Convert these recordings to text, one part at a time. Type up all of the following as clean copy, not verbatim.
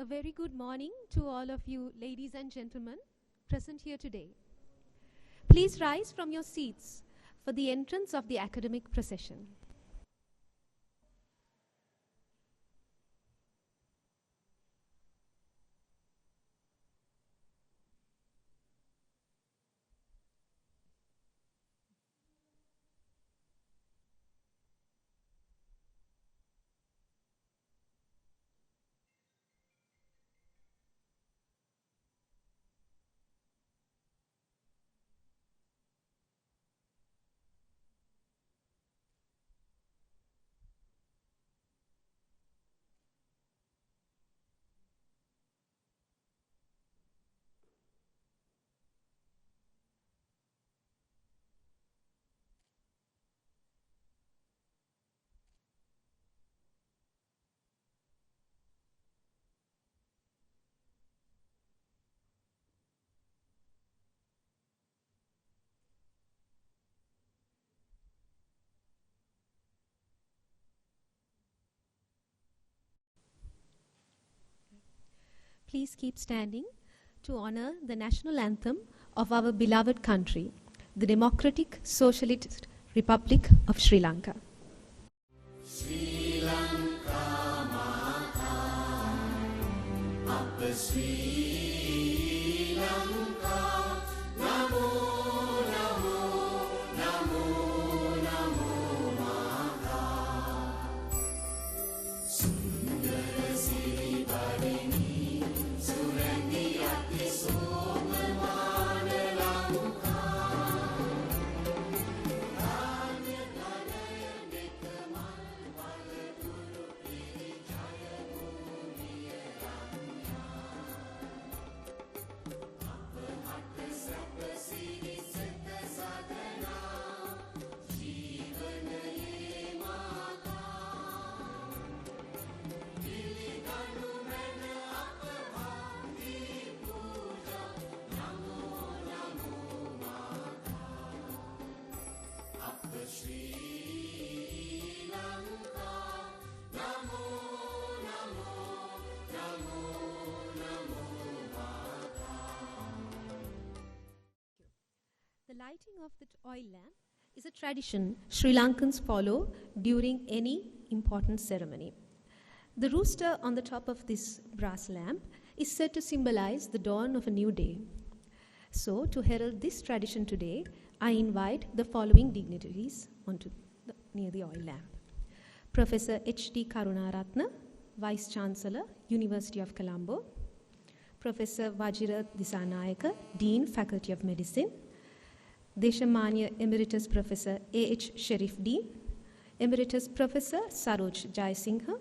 A very good morning to all of you, ladies and gentlemen, present here today. Please rise from your seats for the entrance of the academic procession. Please keep standing to honor the national anthem of our beloved country, the Democratic Socialist Republic of Sri Lanka. Sri Lanka Mata, Upper Sri Lanka, Namo, Namo, Namo, Namo Mata. Sundara Siri Barini, Surandi Ati Soma Mana Lanka. Ranya Dhanaya Nekamal Valaduru Piri Jaya Bhumiya Ranya. Apahata Sapa Siri Seta Sadhana, Jeevanaye Mata. Pilidanu Mena Apa Bhakti Puja, Namo, Namo Mata. Upper Sri Lanka, Namo, Namo, Namo, Namo Mata. The lighting of the oil lamp is a tradition Sri Lankans follow during any important ceremony. The rooster on the top of this brass lamp is said to symbolize the dawn of a new day. So, to herald this tradition today, I invite the following dignitaries near the oil lamp. Professor H.D. Karunaratna, Vice Chancellor, University of Colombo. Professor Vajira Disanayaka, Dean, Faculty of Medicine. Deshamanya Emeritus Professor A.H. Sharif Dean. Emeritus Professor Saroj Jayasinghe.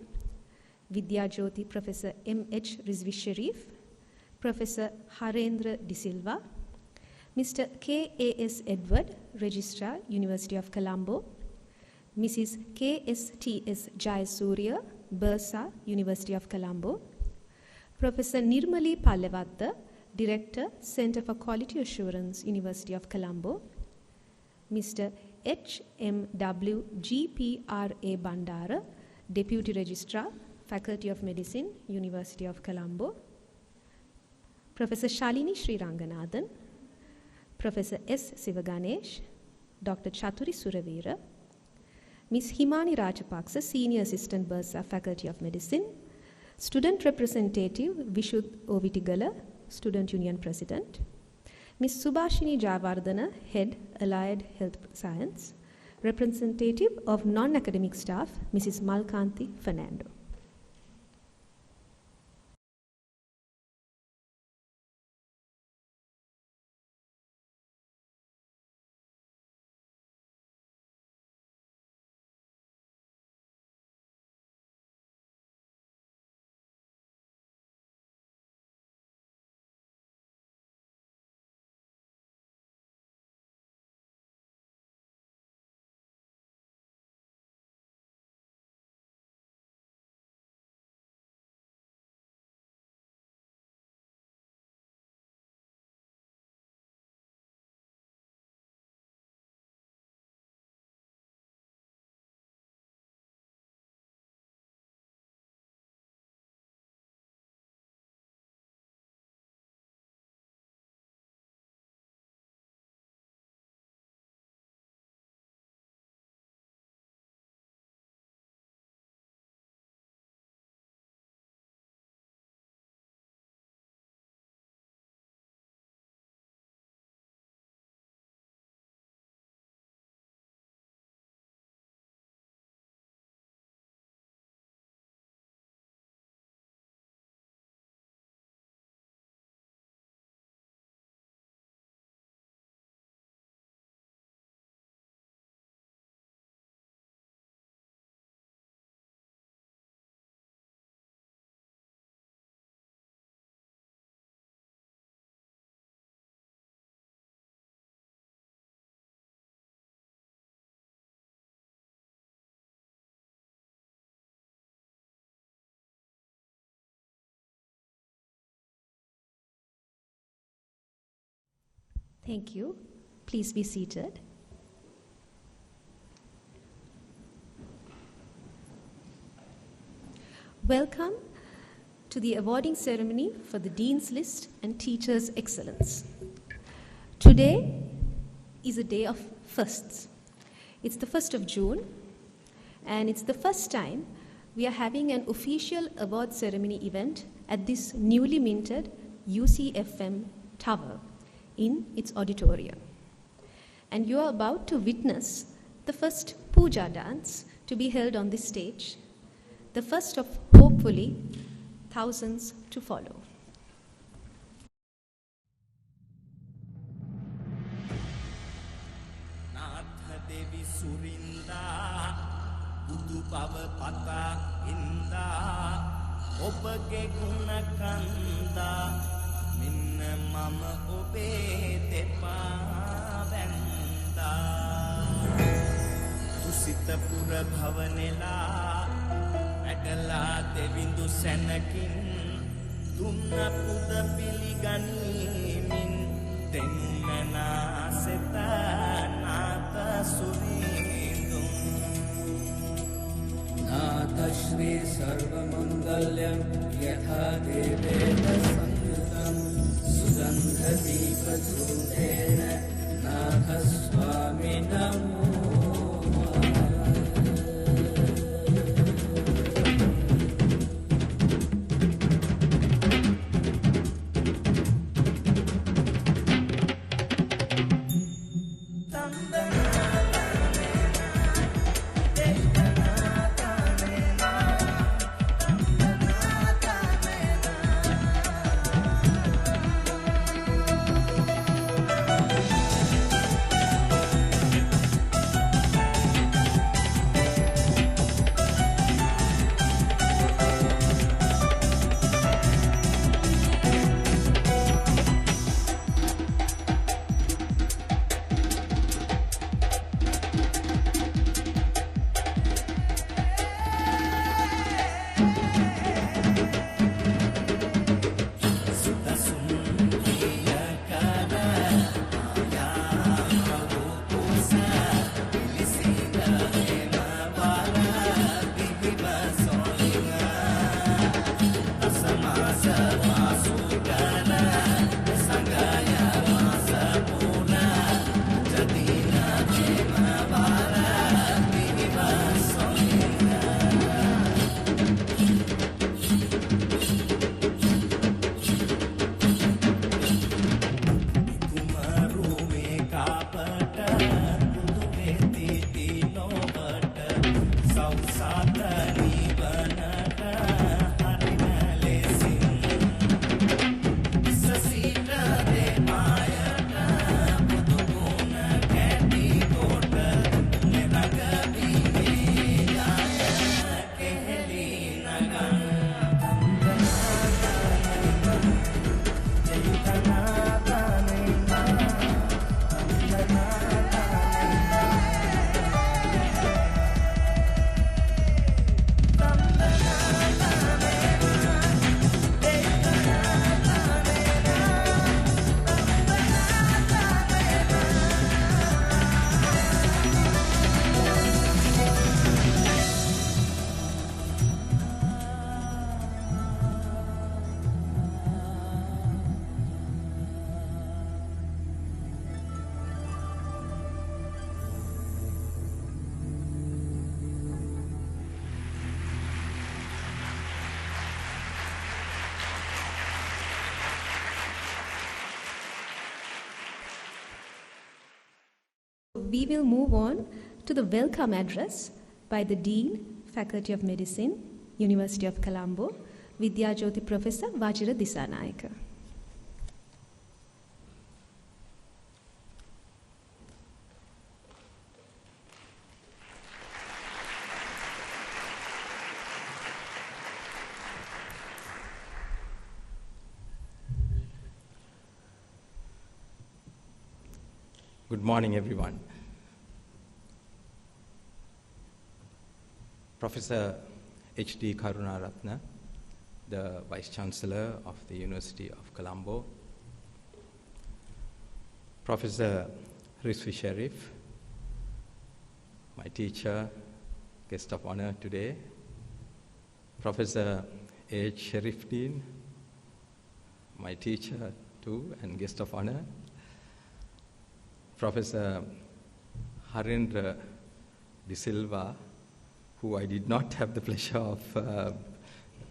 Vidya Jyoti Professor M.H. Rizvi Sharif. Professor Harendra De Silva. Mr. K.A.S. Edward, Registrar, University of Colombo. Mrs. K.S.T.S. Jayasuriya, Bursa, University of Colombo. Professor Nirmali Pallavatta, Director, Center for Quality Assurance, University of Colombo. Mr. H.M.W. G.P.R.A. Bandara, Deputy Registrar, Faculty of Medicine, University of Colombo. Professor Shalini Sriranganathan, Professor S. Sivaganesh, Dr. Chaturi Suravira, Ms. Himani Rajapaksa, Senior Assistant Bursa, Faculty of Medicine, Student Representative Vishud Ovitigala, Student Union President, Ms. Subhashini Javardhana, Head, Allied Health Science, Representative of Non-Academic Staff, Mrs. Malkanthi Fernando. Thank you. Please be seated. Welcome to the awarding ceremony for the Dean's List and Teachers' Excellence. Today is a day of firsts. It's the 1st of June, and it's the first time we are having an official award ceremony event at this newly minted UCFM tower in its auditorium. And you are about to witness the first puja dance to be held on this stage, the first of hopefully thousands to follow. Nath Devi Surinda Budu Baba Pata Inda Obage Guna Kanda Minna Mama Obe Tepa Venda Tusita Pura Bhavanela Adala Devindu Senakin Tunna Puda Piligani Tenumena Seta Nata Surindum Nata Shri Sarvamangalyam Yatha Devena Sangyutam Sugandha Deepa Dhutena Natha Swami Namo We will move on to the welcome address by the Dean, Faculty of Medicine, University of Colombo, Vidya Jyoti Professor Vajira Disanayaka. Good morning, everyone. Professor H.D. Karunaratne, the Vice Chancellor of the University of Colombo, Professor Rizvi Sharif, my teacher, guest of honor today, Professor H. Sharifdeen, my teacher too and guest of honor, Professor Harindra De Silva, who I did not have the pleasure of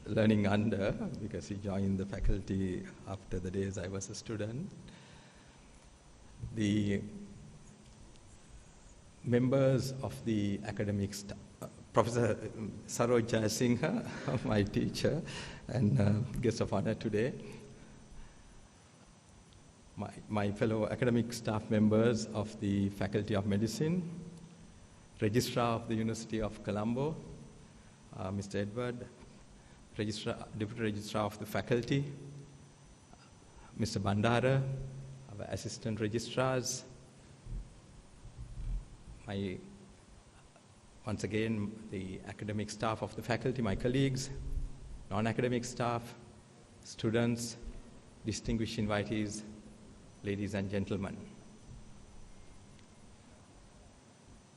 learning under because he joined the faculty after the days I was a student. The members of the academic staff, Professor Saroj Jayasinghe, my teacher and guest of honor today, my fellow academic staff members of the Faculty of Medicine, Registrar of the University of Colombo, Mr. Edward, Deputy Registrar of the Faculty, Mr. Bandara, our Assistant Registrars, once again, the academic staff of the faculty, my colleagues, non-academic staff, students, distinguished invitees, ladies and gentlemen.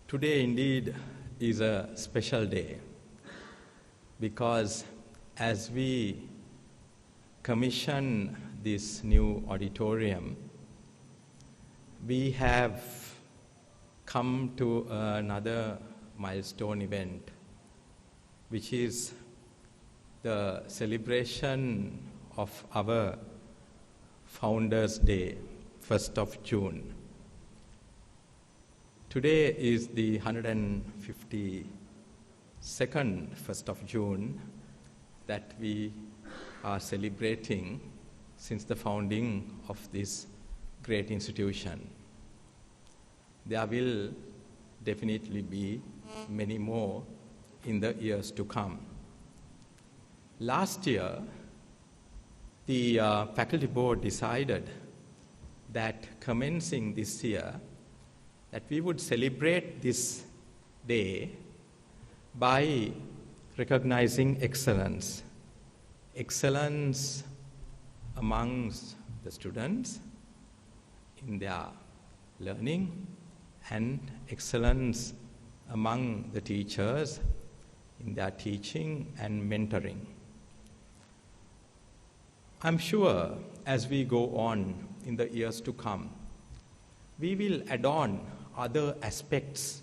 Today indeed is a special day because as we commission this new auditorium, we have come to another milestone event, which is the celebration of our Founders' Day, 1st of June. Today is the 152nd 1st of June that we are celebrating since the founding of this great institution. There will definitely be many more in the years to come. Last year, the faculty board decided that commencing this year, that we would celebrate this day by recognizing excellence. Excellence amongst the students in their learning and excellence among the teachers in their teaching and mentoring. I'm sure as we go on in the years to come, we will add on other aspects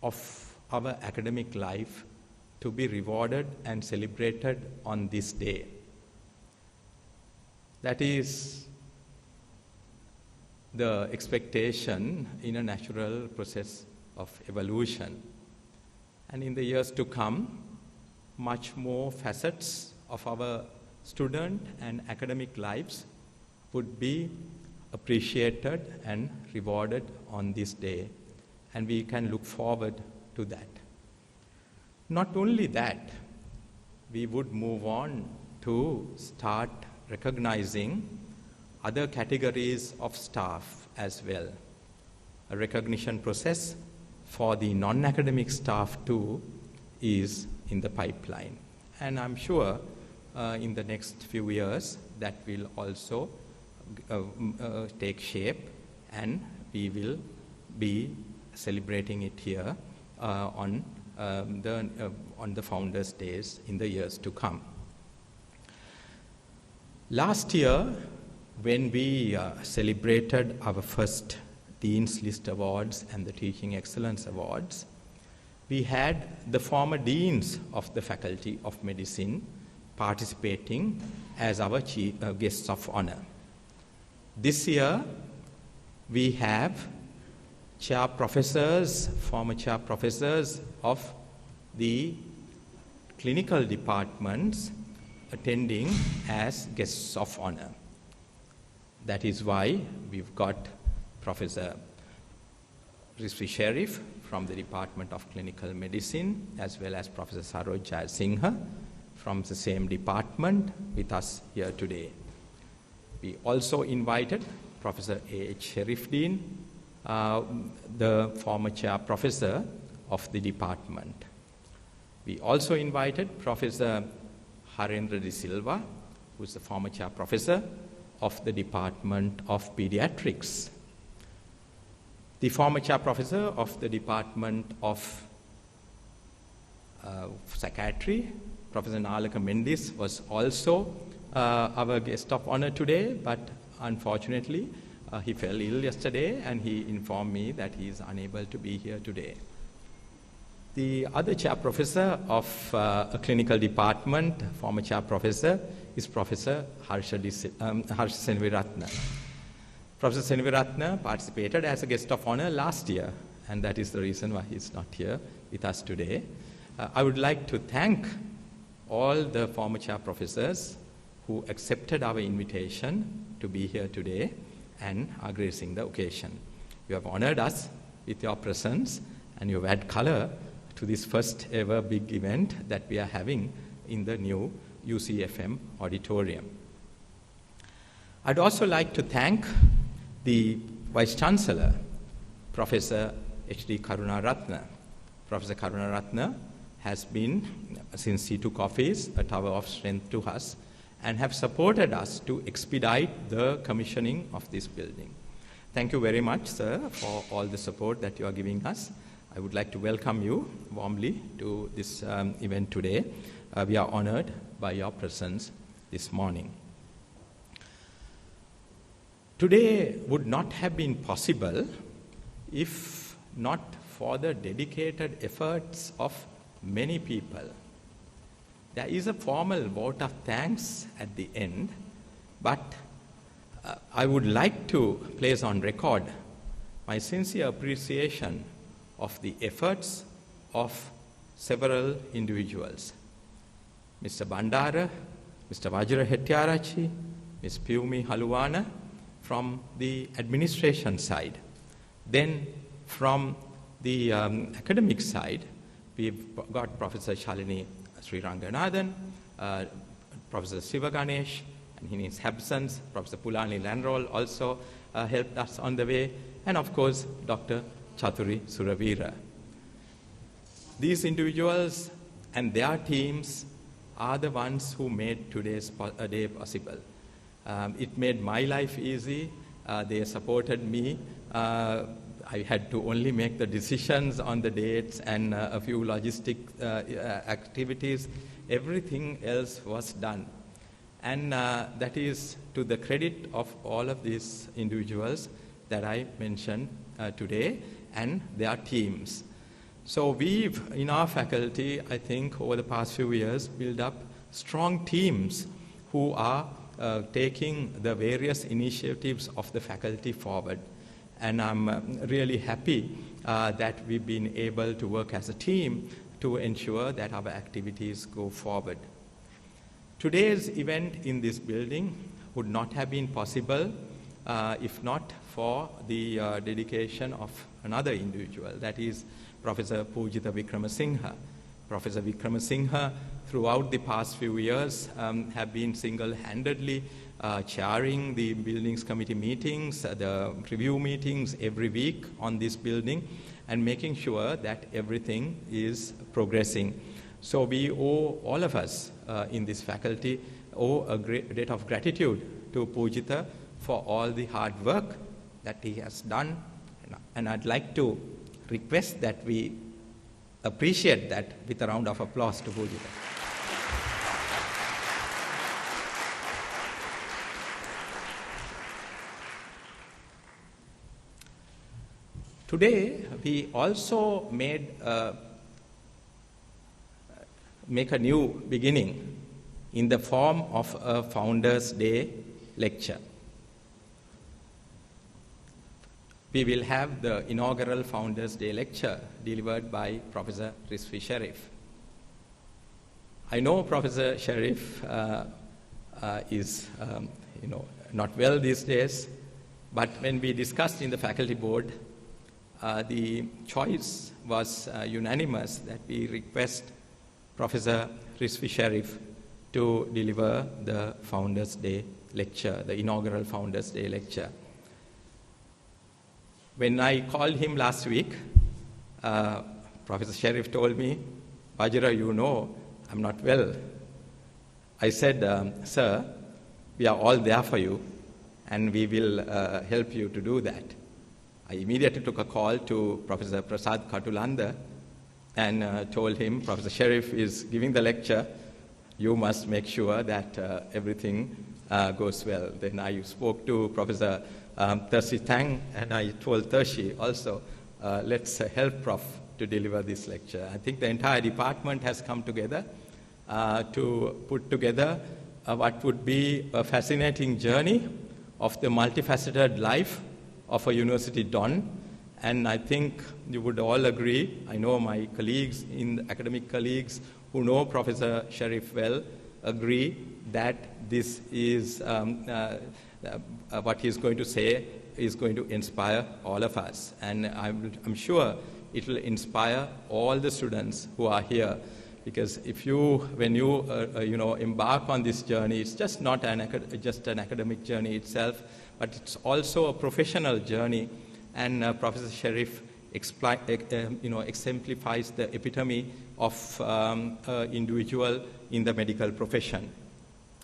of our academic life to be rewarded and celebrated on this day. That is the expectation in a natural process of evolution. And in the years to come, much more facets of our student and academic lives would be appreciated and rewarded on this day, and we can look forward to that. Not only that, we would move on to start recognizing other categories of staff as well. A recognition process for the non-academic staff too is in the pipeline. And I'm sure in the next few years that will also take shape, and we will be celebrating it here on the Founders' Days in the years to come. Last year, when we celebrated our first Dean's List Awards and the Teaching Excellence Awards, we had the former deans of the Faculty of Medicine participating as our guests of honor. This year, we have chair professors, former chair professors of the clinical departments attending as guests of honor. That is why we've got Professor Rizvi Sharif from the Department of Clinical Medicine, as well as Professor Saroj Jayasinghe from the same department with us here today. We also invited Professor H. Sharifdeen, the former chair professor of the department. We also invited Professor Harindra De Silva, who is the former chair professor of the Department of Pediatrics. The former chair professor of the Department of Psychiatry, Professor Nalaka Mendis, was also our guest of honor today, but unfortunately he fell ill yesterday and he informed me that he is unable to be here today. The other chair professor of a clinical department, former chair professor, is Professor Harsha Senviratna. Professor Senviratna participated as a guest of honor last year, and that is the reason why he is not here with us today. I would like to thank all the former chair professors who accepted our invitation to be here today and are gracing the occasion. You have honored us with your presence, and you have added color to this first ever big event that we are having in the new UCFM auditorium. I'd also like to thank the Vice Chancellor, Professor H.D. Karunaratne. Professor Karunaratne has been, since he took office, a tower of strength to us and have supported us to expedite the commissioning of this building. Thank you very much, sir, for all the support that you are giving us. I would like to welcome you warmly to this event today. We are honored by your presence this morning. Today would not have been possible if not for the dedicated efforts of many people. There is a formal vote of thanks at the end, but I would like to place on record my sincere appreciation of the efforts of several individuals. Mr. Bandara, Mr. Vajra Hettiarachi, Ms. Piumi Haluwana from the administration side. Then from the academic side, we've got Professor Shalini Sriranganathan, Professor Siva Ganesh, and in his absence, Professor Pulani Landroll also helped us on the way, and of course, Dr. Chaturi Suravira. These individuals and their teams are the ones who made today's day possible. It made my life easy. They supported me. I had to only make the decisions on the dates and a few logistic activities. Everything else was done. And that is to the credit of all of these individuals that I mentioned today and their teams. So we've, in our faculty, I think over the past few years, built up strong teams who are taking the various initiatives of the faculty forward. And I'm really happy that we've been able to work as a team to ensure that our activities go forward. Today's event in this building would not have been possible if not for the dedication of another individual, that is Professor Pujita Vikramasinghe. Professor Vikramasinghe, throughout the past few years, have been single-handedly chairing the buildings committee meetings, the review meetings every week on this building, and making sure that everything is progressing. So we owe, all of us in this faculty, owe a great debt of gratitude to Pujita for all the hard work that he has done. And I'd like to request that we appreciate that with a round of applause to Pujita. Today, we also make a new beginning in the form of a Founders' Day lecture. We will have the inaugural Founders' Day lecture delivered by Professor Rizvi Sharif. I know Professor Sharif is not well these days, but when we discussed in the faculty board, the choice was unanimous that we request Professor Rizvi Sharif to deliver the Founders' Day lecture, the inaugural Founders' Day lecture. When I called him last week, Professor Sharif told me, Vajra, you know, I'm not well. I said, sir, we are all there for you, and we will help you to do that. I immediately took a call to Professor Prasad Katulanda and told him, Professor Sharif is giving the lecture, you must make sure that everything goes well. Then I spoke to Professor Tershi Tang, and I told Tershi also, let's help Prof to deliver this lecture. I think the entire department has come together to put together what would be a fascinating journey of the multifaceted life of a university don. And I think you would all agree, I know my colleagues, academic colleagues who know Professor Sharif well, agree that this is what he's going to say is going to inspire all of us. And I'm sure it will inspire all the students who are here. Because when you embark on this journey, it's just not an academic journey itself, but it's also a professional journey. And Professor Sharif exemplifies the epitome of individual in the medical profession.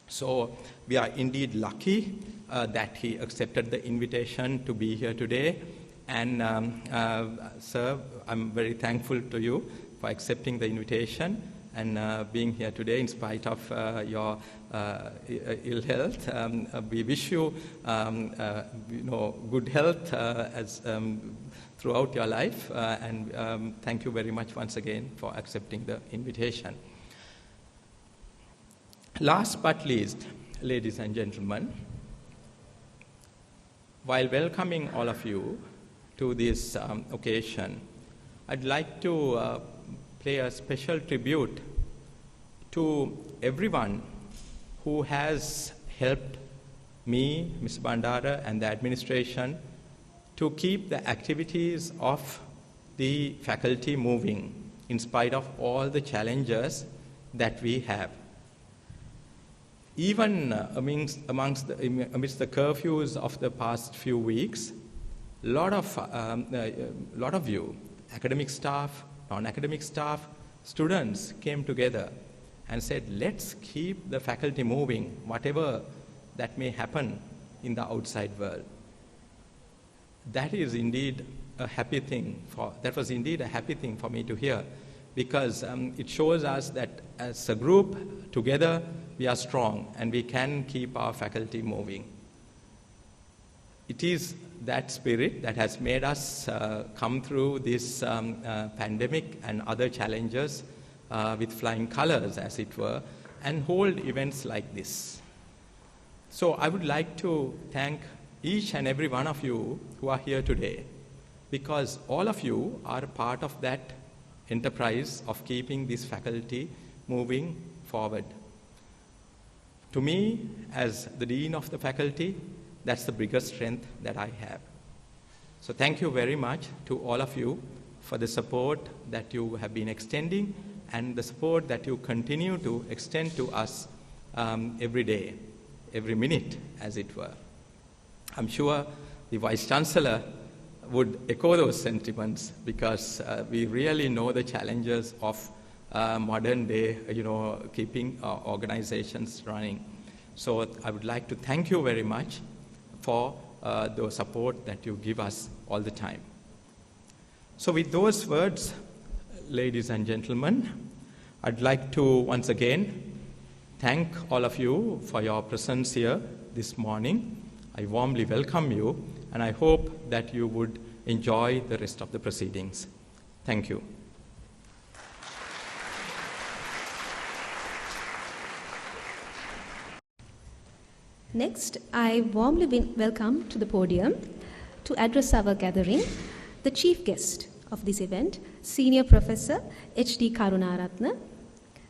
So we are indeed lucky that he accepted the invitation to be here today. And sir, I'm very thankful to you for accepting the invitation and being here today in spite of your ill health. We wish you, good health throughout your life, and thank you very much once again for accepting the invitation. Last but least, ladies and gentlemen, while welcoming all of you to this occasion, I'd like to pay a special tribute to everyone who has helped me, Ms. Bandara, and the administration to keep the activities of the faculty moving in spite of all the challenges that we have. Even amidst the curfews of the past few weeks, a lot of you, academic staff, non-academic staff, students came together and said, let's keep the faculty moving, whatever that may happen in the outside world. That is indeed a happy thing. That was indeed a happy thing for me to hear, because it shows us that as a group, together, we are strong and we can keep our faculty moving. It is that spirit that has made us come through this pandemic and other challenges with flying colors, as it were, and hold events like this. So I would like to thank each and every one of you who are here today, because all of you are part of that enterprise of keeping this faculty moving forward. To me, as the Dean of the faculty, that's the biggest strength that I have. So thank you very much to all of you for the support that you have been extending and the support that you continue to extend to us every day, every minute, as it were. I'm sure the Vice-Chancellor would echo those sentiments, because we really know the challenges of modern day, keeping organizations running. So I would like to thank you very much for the support that you give us all the time. So with those words, ladies and gentlemen, I'd like to once again thank all of you for your presence here this morning. I warmly welcome you, and I hope that you would enjoy the rest of the proceedings. Thank you. Next, I warmly welcome to the podium to address our gathering the chief guest of this event, Senior Professor H.D. Karunaratne,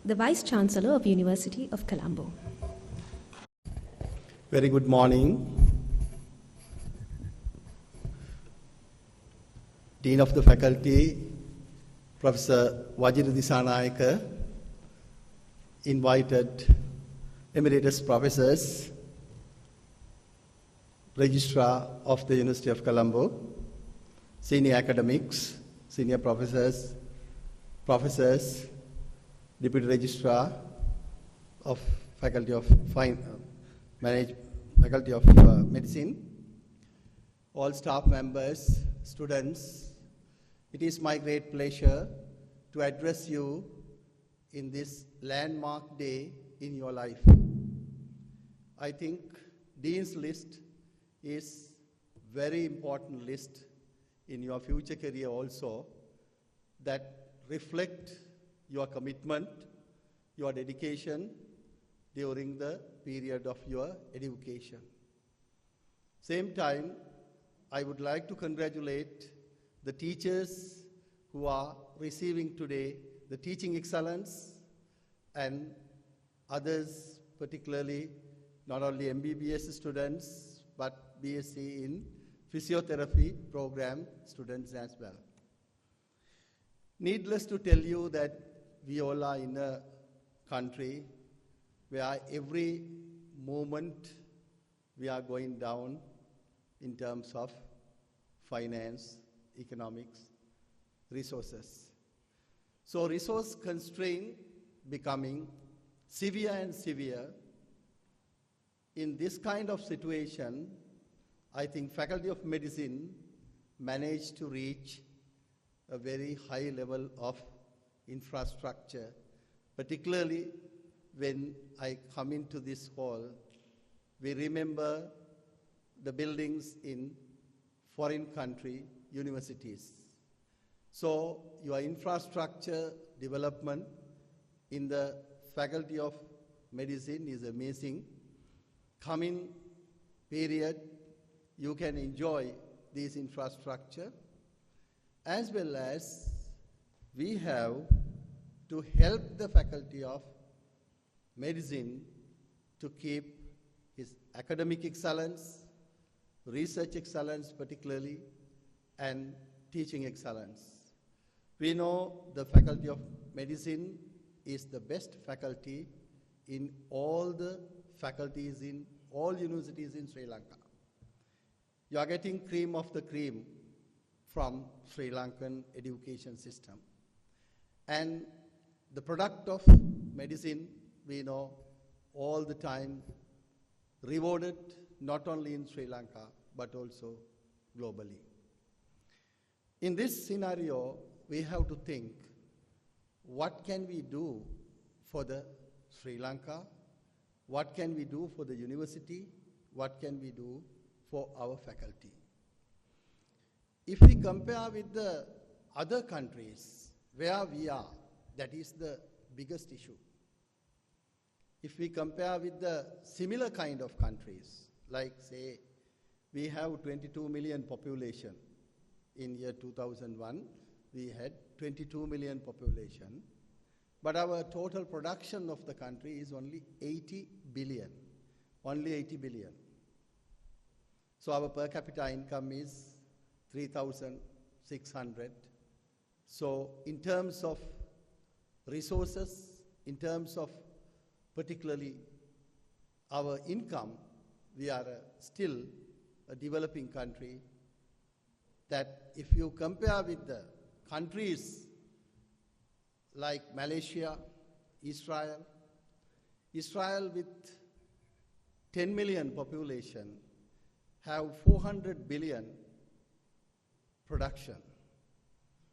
the Vice-Chancellor of University of Colombo. Very good morning. Dean of the Faculty, Professor Wajir Disanayaka, invited emeritus professors, Registrar of the University of Colombo, senior academics, senior professors, Deputy Registrar of Faculty of Medicine, all staff members, students, it is my great pleasure to address you in this landmark day in your life. I think Dean's List is very important list in your future career also, that reflect your commitment, your dedication during the period of your education. Same time, I would like to congratulate the teachers who are receiving today the teaching excellence, and others, particularly not only MBBS students, but BSc in physiotherapy program students as well. Needless to tell you that we all are in a country where every moment we are going down in terms of finance, economics, resources. So resource constraint becoming severe and severe. In this kind of situation, I think Faculty of Medicine managed to reach a very high level of infrastructure, particularly when I come into this hall, we remember the buildings in foreign country universities. So your infrastructure development in the Faculty of Medicine is amazing. Coming period, you can enjoy this infrastructure, as well as we have to help the Faculty of Medicine to keep its academic excellence, research excellence particularly, and teaching excellence. We know the Faculty of Medicine is the best faculty in all the faculties in all universities in Sri Lanka. You are getting cream of the cream from Sri Lankan education system. And the product of medicine, we know, all the time rewarded not only in Sri Lanka, but also globally. In this scenario, we have to think, what can we do for the Sri Lanka? What can we do for the university? What can we do for our faculty? If we compare with the other countries where we are, that is the biggest issue. If we compare with the similar kind of countries, like say, we have 22 million population. In year 2001, we had 22 million population, but our total production of the country is only 80 billion, only 80 billion. So our per capita income is 3,600. So in terms of resources, in terms of particularly our income, we are still a developing country, that if you compare with the countries like Malaysia, Israel with 10 million population have 400 billion production.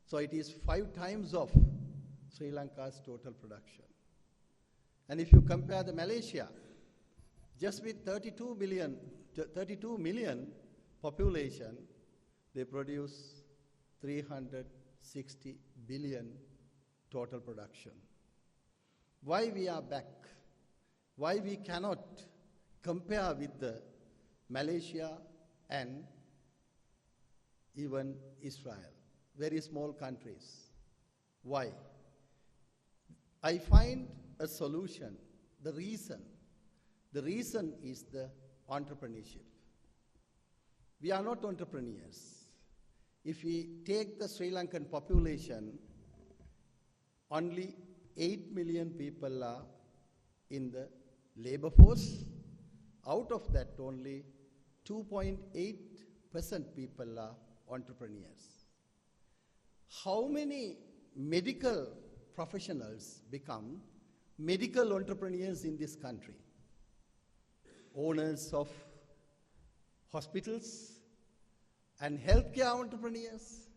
So it is 5 times of Sri Lanka's total production. And if you compare the Malaysia, just with 32 million population, they produce 360 billion total production. Why we are back? Why we cannot compare with the Malaysia and even Israel, very small countries? Why? I find a solution, the reason is the entrepreneurship. We are not entrepreneurs. If we take the Sri Lankan population, only 8 million people are in the labor force. Out of that, only 2.8% people are entrepreneurs. How many medical professionals become medical entrepreneurs in this country? Owners of hospitals, and healthcare entrepreneurs.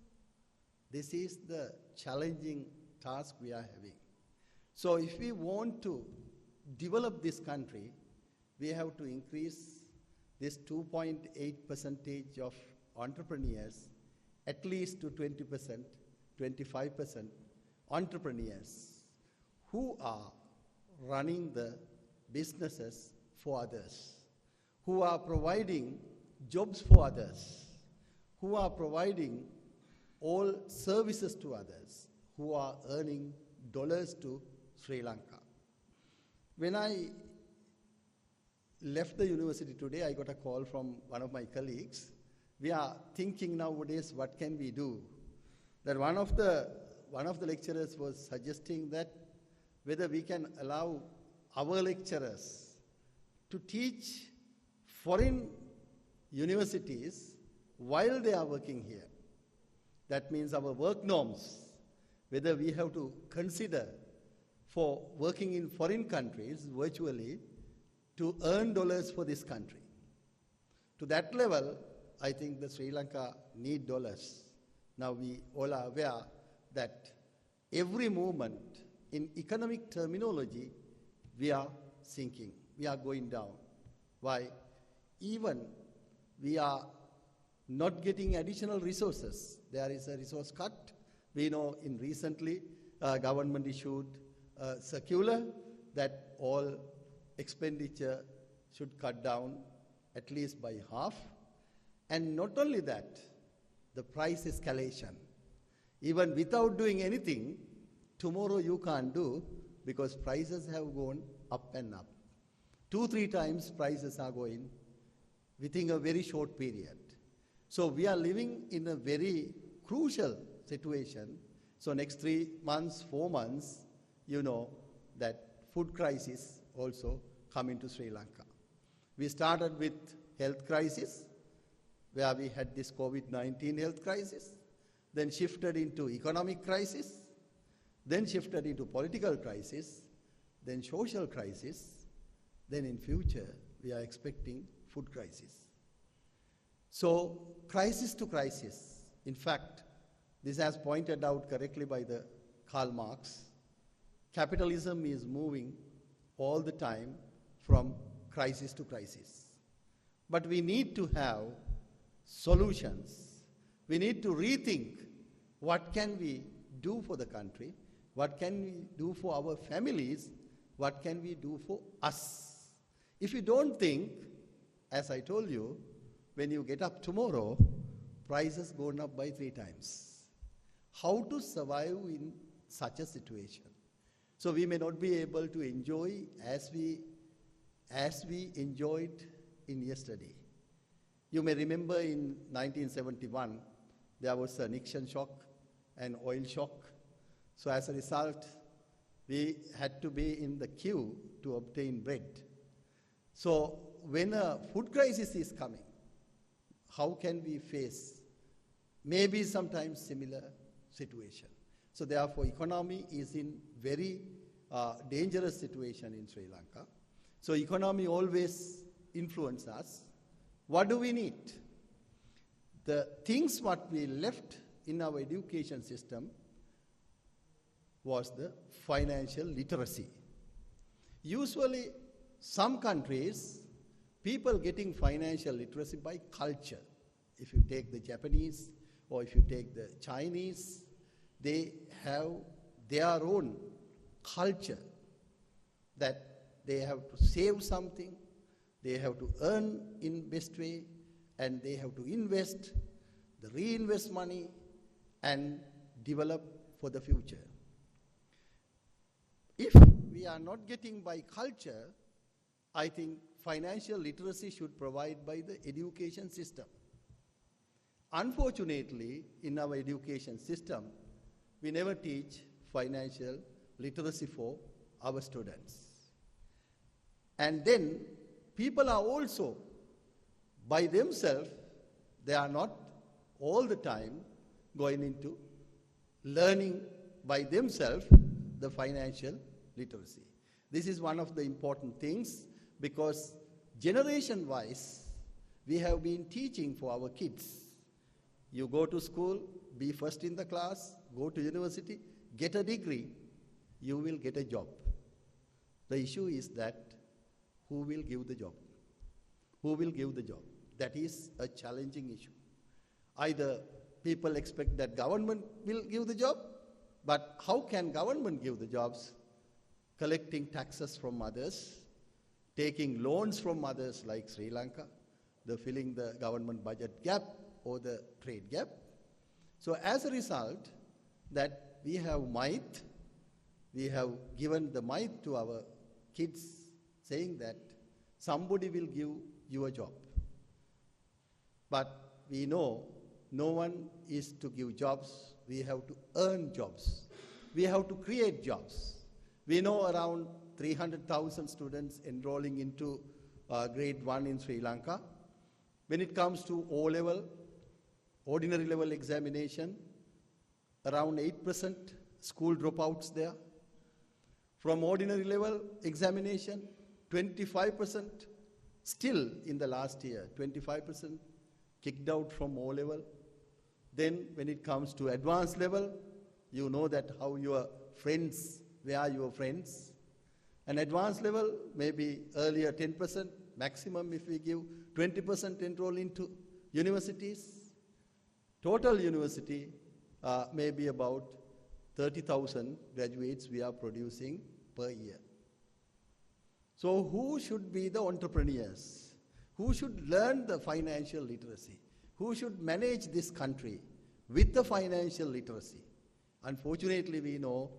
This is the challenging task we are having. So if we want to develop this country, we have to increase this 2.8% of entrepreneurs at least to 20%, 25% entrepreneurs who are running the businesses for others, who are providing jobs for others, who are providing all services to others, who are earning dollars to Sri Lanka. When I left the university today, I got a call from one of my colleagues. We are thinking nowadays, what can we do? That one of the lecturers was suggesting that whether we can allow our lecturers to teach foreign universities while they are working here. That means our work norms, whether we have to consider for working in foreign countries virtually to earn dollars for this country. To that level, I think that Sri Lanka need dollars. Now we all are aware that every moment in economic terminology, we are sinking, we are going down. Why? Even we are not getting additional resources. There is a resource cut. We know in recently government issued a circular that all expenditure should cut down at least by half. And not only that, the price escalation. Even without doing anything, tomorrow you can't do because prices have gone up and up. 2-3 times prices are going within a very short period. So we are living in a very crucial situation. So next 3 months, 4 months, you know that food crisis also come into Sri Lanka. We started with health crisis, where we had this COVID-19 health crisis, then shifted into economic crisis, then shifted into political crisis, then social crisis, then in future we are expecting food crisis. So crisis to crisis. In fact, this has pointed out correctly by the Karl Marx. Capitalism is moving all the time from crisis to crisis. But we need to have solutions. We need to rethink what can we do for the country, what can we do for our families, what can we do for us. If you don't think, as I told you, when you get up tomorrow, prices gone up by 3 times. How to survive in such a situation? So we may not be able to enjoy as we enjoyed in yesterday. You may remember in 1971, there was a Nixon shock, an oil shock. So as a result, we had to be in the queue to obtain bread. So when a food crisis is coming, how can we face maybe sometimes similar situation? So therefore, economy is in very dangerous situation in Sri Lanka. So economy always influences us. What do we need? The things what we left in our education system was the financial literacy. Usually, some countries, people getting financial literacy by culture. If you take the Japanese or if you take the Chinese, they have their own culture that they have to save something, they have to earn in best way, and they have to invest, the reinvest money, and develop for the future. If we are not getting by culture, I think financial literacy should provide by the education system. Unfortunately, in our education system, we never teach financial literacy for our students. And then people are also, by themselves, they are not all the time going into learning by themselves the financial literacy. This is one of the important things because generation-wise, we have been teaching for our kids You go to school, be first in the class, go to university, get a degree, you will get a job. The issue is that who will give the job? Who will give the job? That is a challenging issue. Either people expect that government will give the job, but how can government give the jobs? Collecting taxes from others, taking loans from others like Sri Lanka, filling the government budget gap or the trade gap. So as a result, that we have might, we have given the might to our kids, saying that somebody will give you a job. But we know no one is to give jobs. We have to earn jobs. We have to create jobs. We know around 300,000 students enrolling into grade 1 in Sri Lanka. When it comes to O-level, ordinary level examination, around 8% school dropouts there. From ordinary level examination, 25% still in the last year, 25% kicked out from O-level. Then when it comes to advanced level, you know that how your friends, where are your friends? And advanced level, maybe earlier 10%, maximum if we give 20% enroll into universities. Total university, maybe about 30,000 graduates we are producing per year. So who should be the entrepreneurs? Who should learn the financial literacy? Who should manage this country with the financial literacy? Unfortunately, we know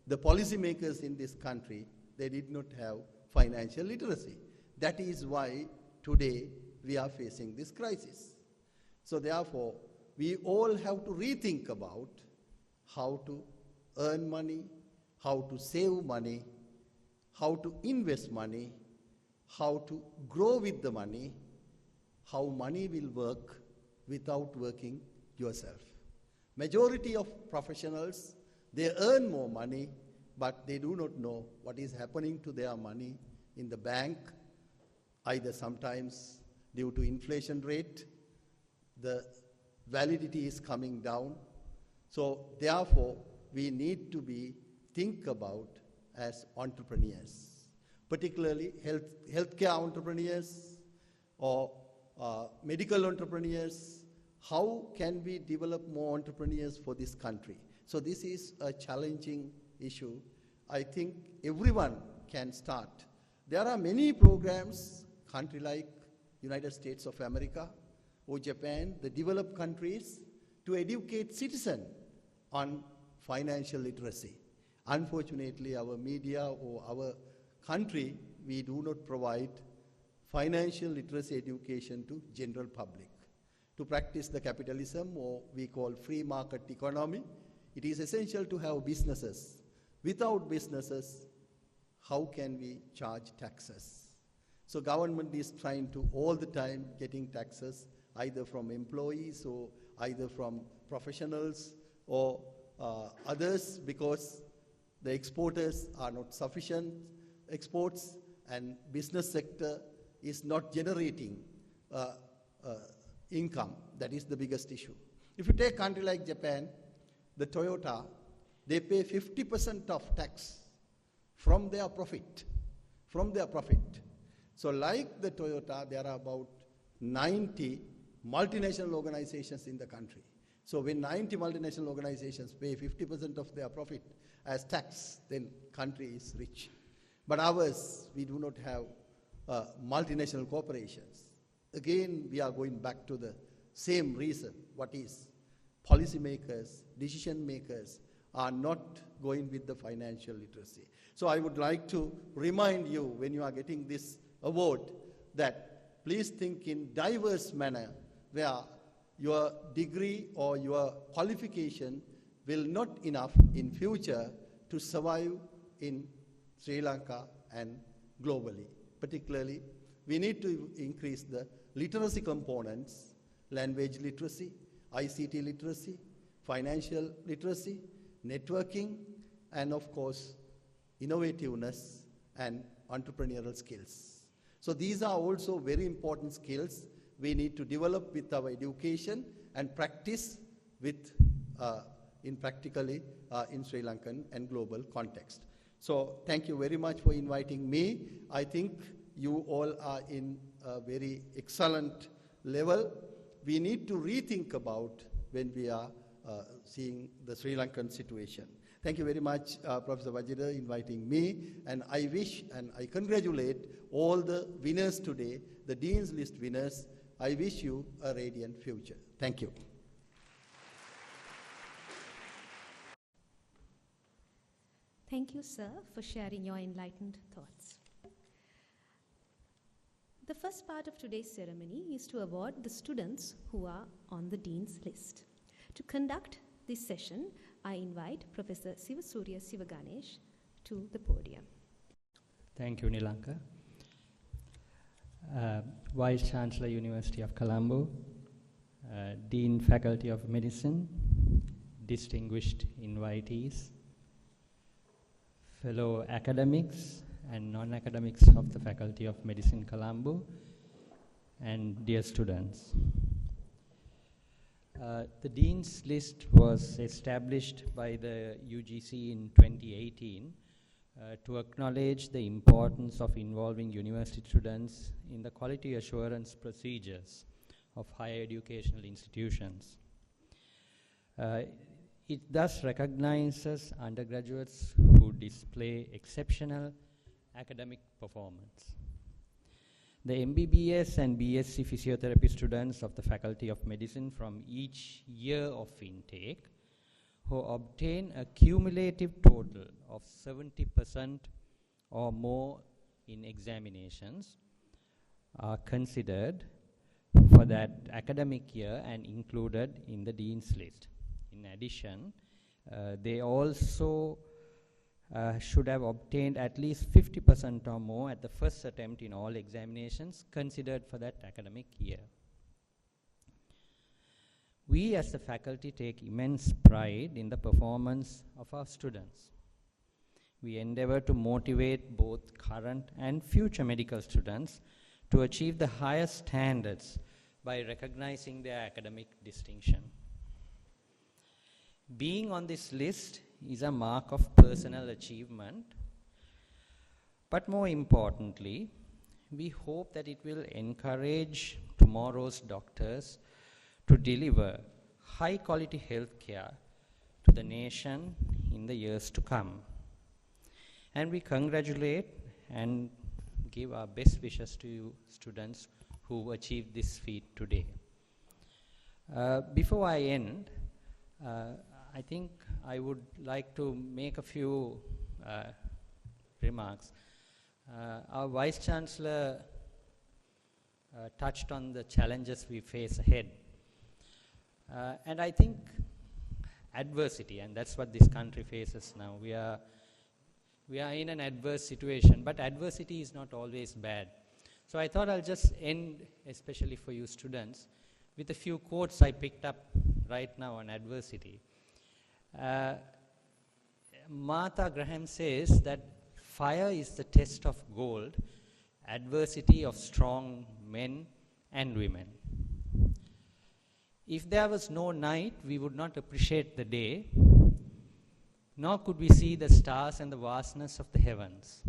the policymakers in this country, they did not have financial literacy. That is why today we are facing this crisis. So therefore, we all have to rethink about how to earn money, how to save money, how to invest money, how to grow with the money, how money will work without working yourself. Majority of professionals, they earn more money, but they do not know what is happening to their money in the bank, either sometimes due to inflation rate, the validity is coming down. So therefore, we need to think about as entrepreneurs, particularly healthcare entrepreneurs or medical entrepreneurs. How can we develop more entrepreneurs for this country? So this is a challenging issue. I think everyone can start. There are many programs, country like United States of America or Japan, the developed countries, to educate citizens on financial literacy. Unfortunately, our media or our country, we do not provide financial literacy education to general public. To practice the capitalism, or we call free market economy, it is essential to have businesses. Without businesses, how can we charge taxes? So government is trying to all the time getting taxes either from employees or either from professionals or others, because the exporters are not sufficient exports and business sector is not generating income. That is the biggest issue. If you take a country like Japan, the Toyota, they pay 50% of tax from their profit. So like the Toyota, there are about 90 multinational organizations in the country. So when 90 multinational organizations pay 50% of their profit as tax, then country is rich. But ours, we do not have multinational corporations. Again, we are going back to the same reason. What is? Policymakers, decision makers are not going with the financial literacy. So I would like to remind you, when you are getting this award, that please think in diverse manner, where your degree or your qualification will not enough in future to survive in Sri Lanka and globally. Particularly, we need to increase the literacy components, language literacy, ICT literacy, financial literacy, networking, and of course, innovativeness and entrepreneurial skills. So these are also very important skills we need to develop with our education and practice with in practically in Sri Lankan and global context. So thank you very much for inviting me. I think you all are in a very excellent level. We need to rethink about when we are seeing the Sri Lankan situation. Thank you very much, Professor Vajira, inviting me. And I wish and I congratulate all the winners today, the Dean's List winners. I wish you a radiant future. Thank you. Thank you, sir, for sharing your enlightened thoughts. The first part of today's ceremony is to award the students who are on the Dean's List. To conduct this session, I invite Professor Sivasurya Sivaganesh to the podium. Thank you, Nilanka. Vice Chancellor, University of Colombo, Dean, Faculty of Medicine, distinguished invitees, fellow academics and non-academics of the Faculty of Medicine, Colombo, and dear students. The Dean's List was established by the UGC in 2018 to acknowledge the importance of involving university students in the quality assurance procedures of higher educational institutions. It thus recognizes undergraduates who display exceptional academic performance. The MBBS and BSc physiotherapy students of the Faculty of Medicine from each year of intake who obtain a cumulative total of 70% or more in examinations are considered for that academic year and included in the Dean's List. In addition, they also should have obtained at least 50% or more at the first attempt in all examinations considered for that academic year. We as the faculty take immense pride in the performance of our students. We endeavor to motivate both current and future medical students to achieve the highest standards by recognizing their academic distinction. Being on this list is a mark of personal achievement, but more importantly, we hope that it will encourage tomorrow's doctors to deliver high quality health care to the nation in the years to come. And we congratulate and give our best wishes to you students who achieved this feat today. Before I end, I think I would like to make a few remarks. Our Vice Chancellor touched on the challenges we face ahead. And I think adversity, and that's what this country faces now. We are in an adverse situation, but adversity is not always bad. So I thought I'll just end, especially for you students, with a few quotes I picked up right now on adversity. Martha Graham says that fire is the test of gold, adversity of strong men and women. If there was no night, we would not appreciate the day, nor could we see the stars and the vastness of the heavens.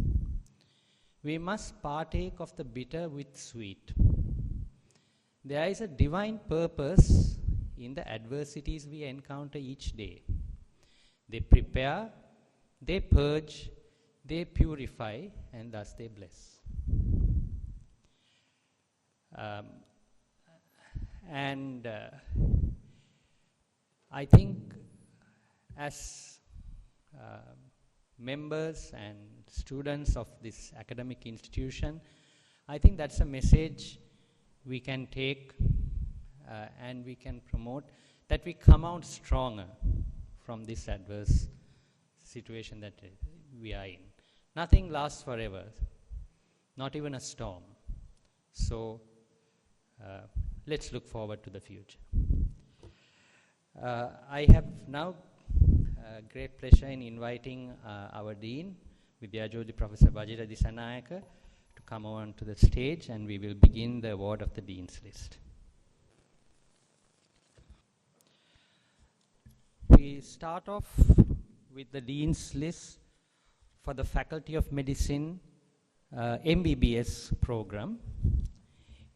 We must partake of the bitter with sweet. There is a divine purpose in the adversities we encounter each day. They prepare, they purge, they purify, and thus they bless. I think as members and students of this academic institution, I think that's a message we can take and we can promote, that we come out stronger from this adverse situation that we are in. Nothing lasts forever, not even a storm. So let's look forward to the future. I have now great pleasure in inviting our Dean, Vidyajyothi Professor Vajira Disanayaka, to come on to the stage, and we will begin the award of the Dean's List. We start off with the Dean's list for the Faculty of Medicine MBBS program,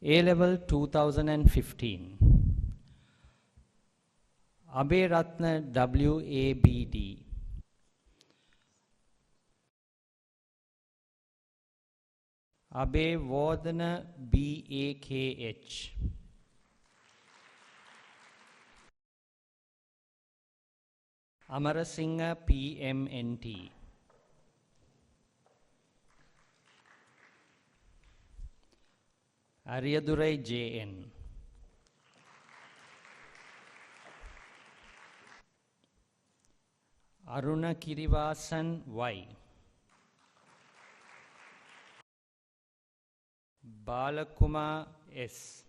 A-Level 2015. Abhay Ratna WABD. Abhay Vodana BAKH. Amarasingha PMNT. Ariyadurai JN. Aruna Kirivasan Y. Balakuma S.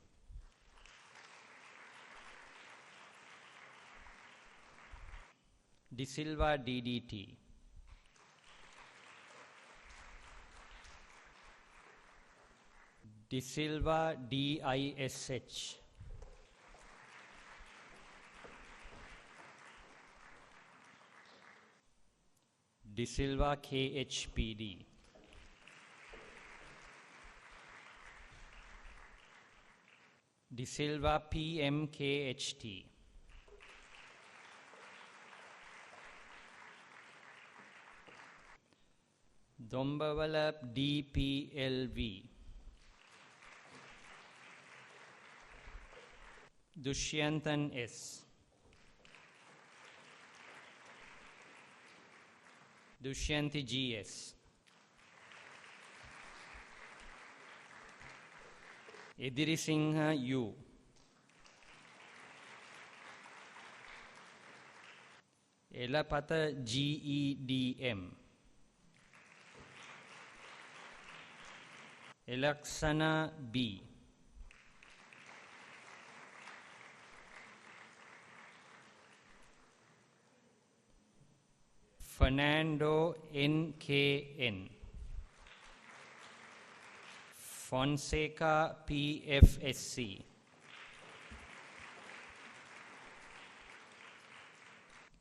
De Silva DDT. De Silva DISH. De Silva KHPD. De Silva PMKHT. Dombavala DPLV. Dushyantan S. Dushyanti GS. Edirisingha U. Elapata GEDM. Elaksana B. Fernando NKN. Fonseca PFSC.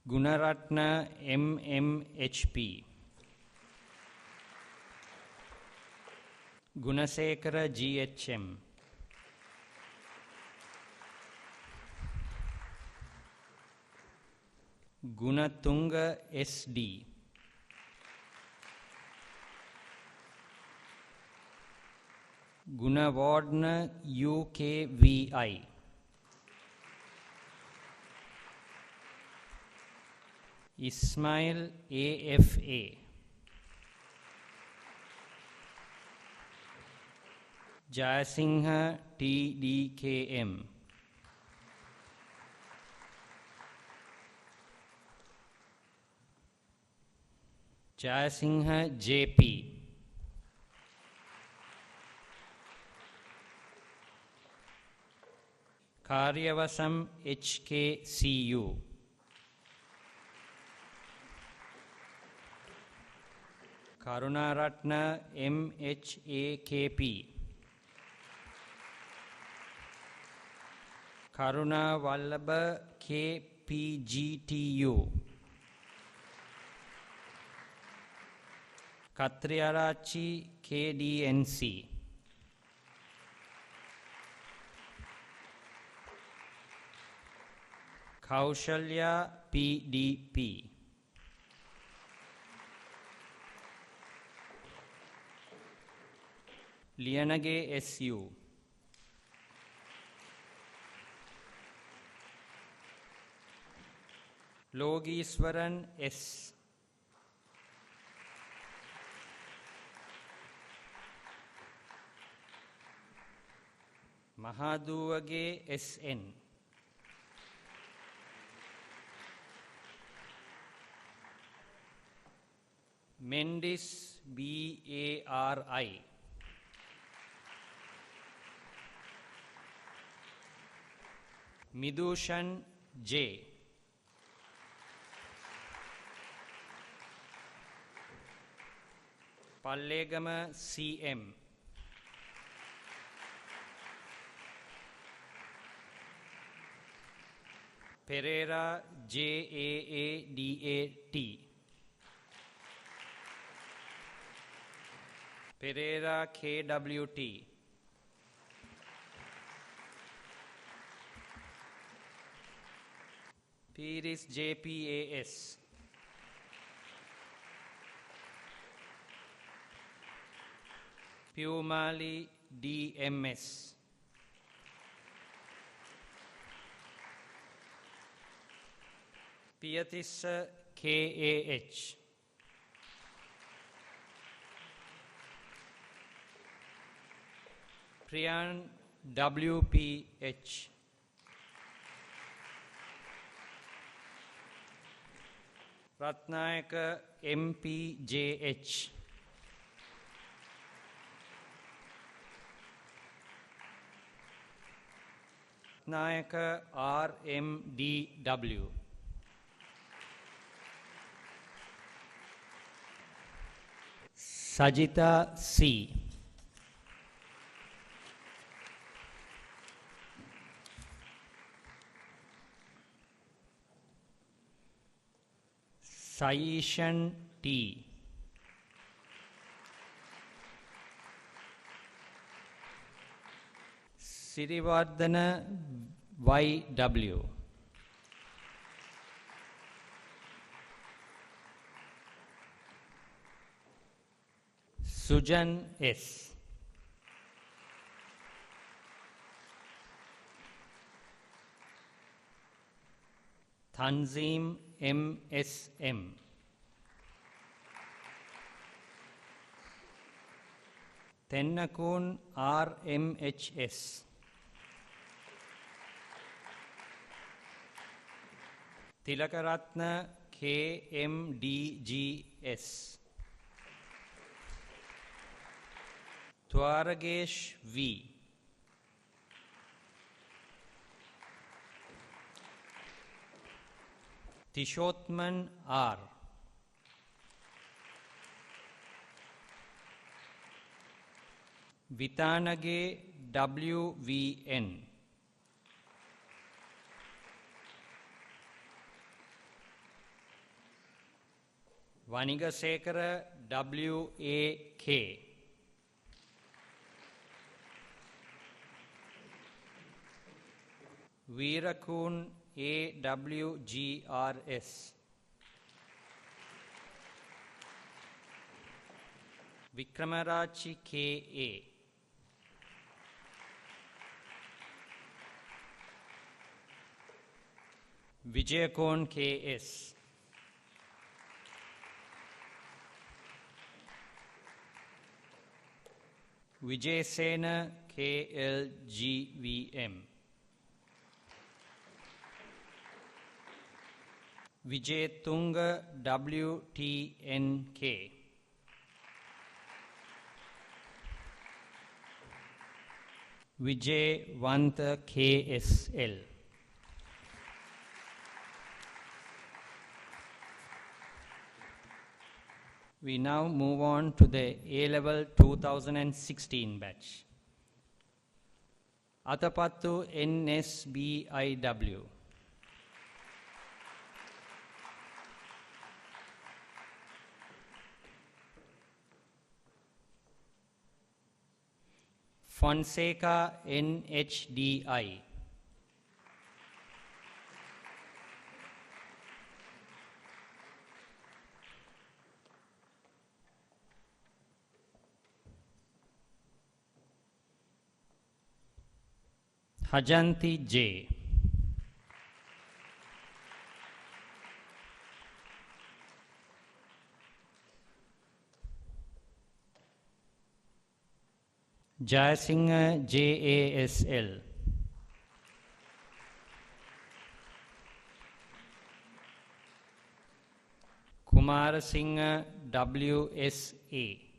Gunaratna MMHP. Gunasekara GHM. Gunatunga SD. Gunavardhana UKVI. Ismail AFA. Jayasingha TDKM. Jayasingha JP. Karyavasam HKCU. Karunaratna MHAKP. Karuna Vallabha KPGTU. Katriarachi KDNC. Kaushalya PDP. Lianage SU. Logiswaran S. Mahaduvage SN. Mendis BARI. Midushan J. Pallegama CM. Pereira, Jaadat. Pereira, KWT. Piris, JPAS. Pumali, DMS. Piyatissa, KAH. Priyan, WPH. Ratnayaka, MPJH. Ratnayaka, RMDW. Sajita C. Saishan T. Sirivardhana YW. Sujan S. Tanzim MSM. Tennakun RMHS. Tilakaratna KMDGS. Twaragesh V. Tishotman R. Vitanage WVN. Vanigasekara WAK. Veerakun AWGRS. Vikramarachi KA. Vijayakon KS. Vijayasena KLGVM. Vijayatunga WTNK. Vijayvanta KSL. We now move on to the A-Level 2016 batch. Atapattu NSBIW. Fonseca NHDI. Hajanti J. Jayasinghe JASL. Kumarasinghe WSA.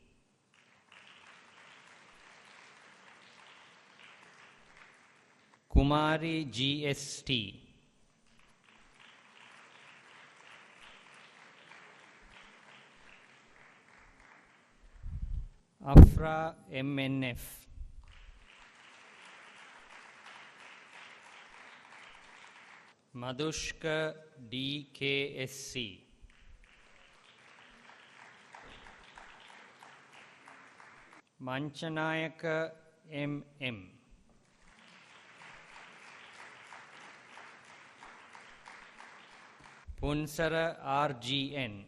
Kumari GST. Afra MNF. Madhushka DKSC, Manchanayaka MM, Punsara RGN,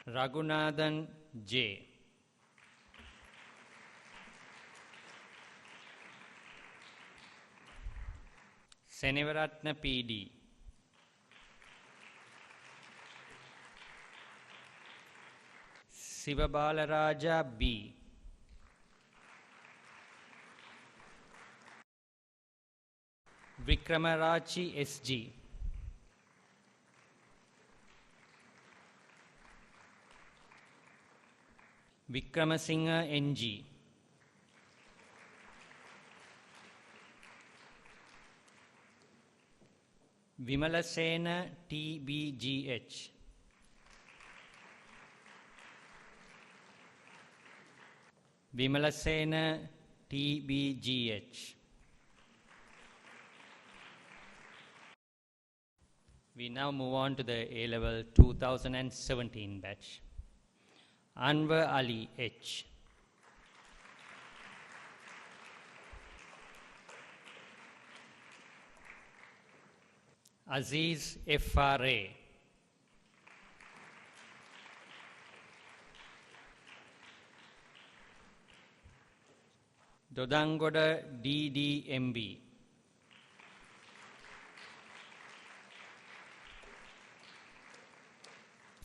Raghunathan J, Senevaratna PD, Sivabalaraja B, Vikramarachi SG, Vikramasinghe NG, Vimalasena TBGH, Vimalasena TBGH. We now move on to the A-Level 2017 batch. Anwar Ali H, Aziz FRA, Dodangoda DDMB,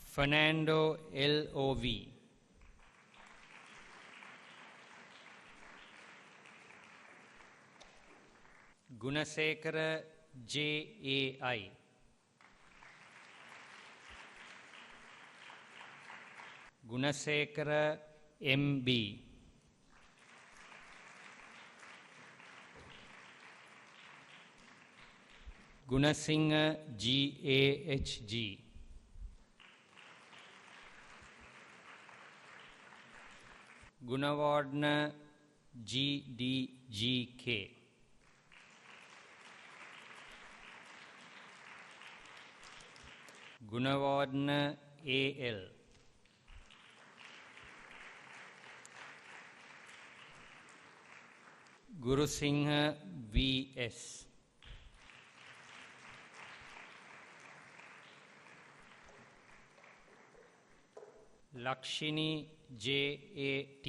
Fernando LOV, Gunasekara JAI, Gunasekara MB, Gunasinghe GAHG, Gunawardna GDGK, Gunawardna AL, Gurusinghe VS, Lakshini JAT,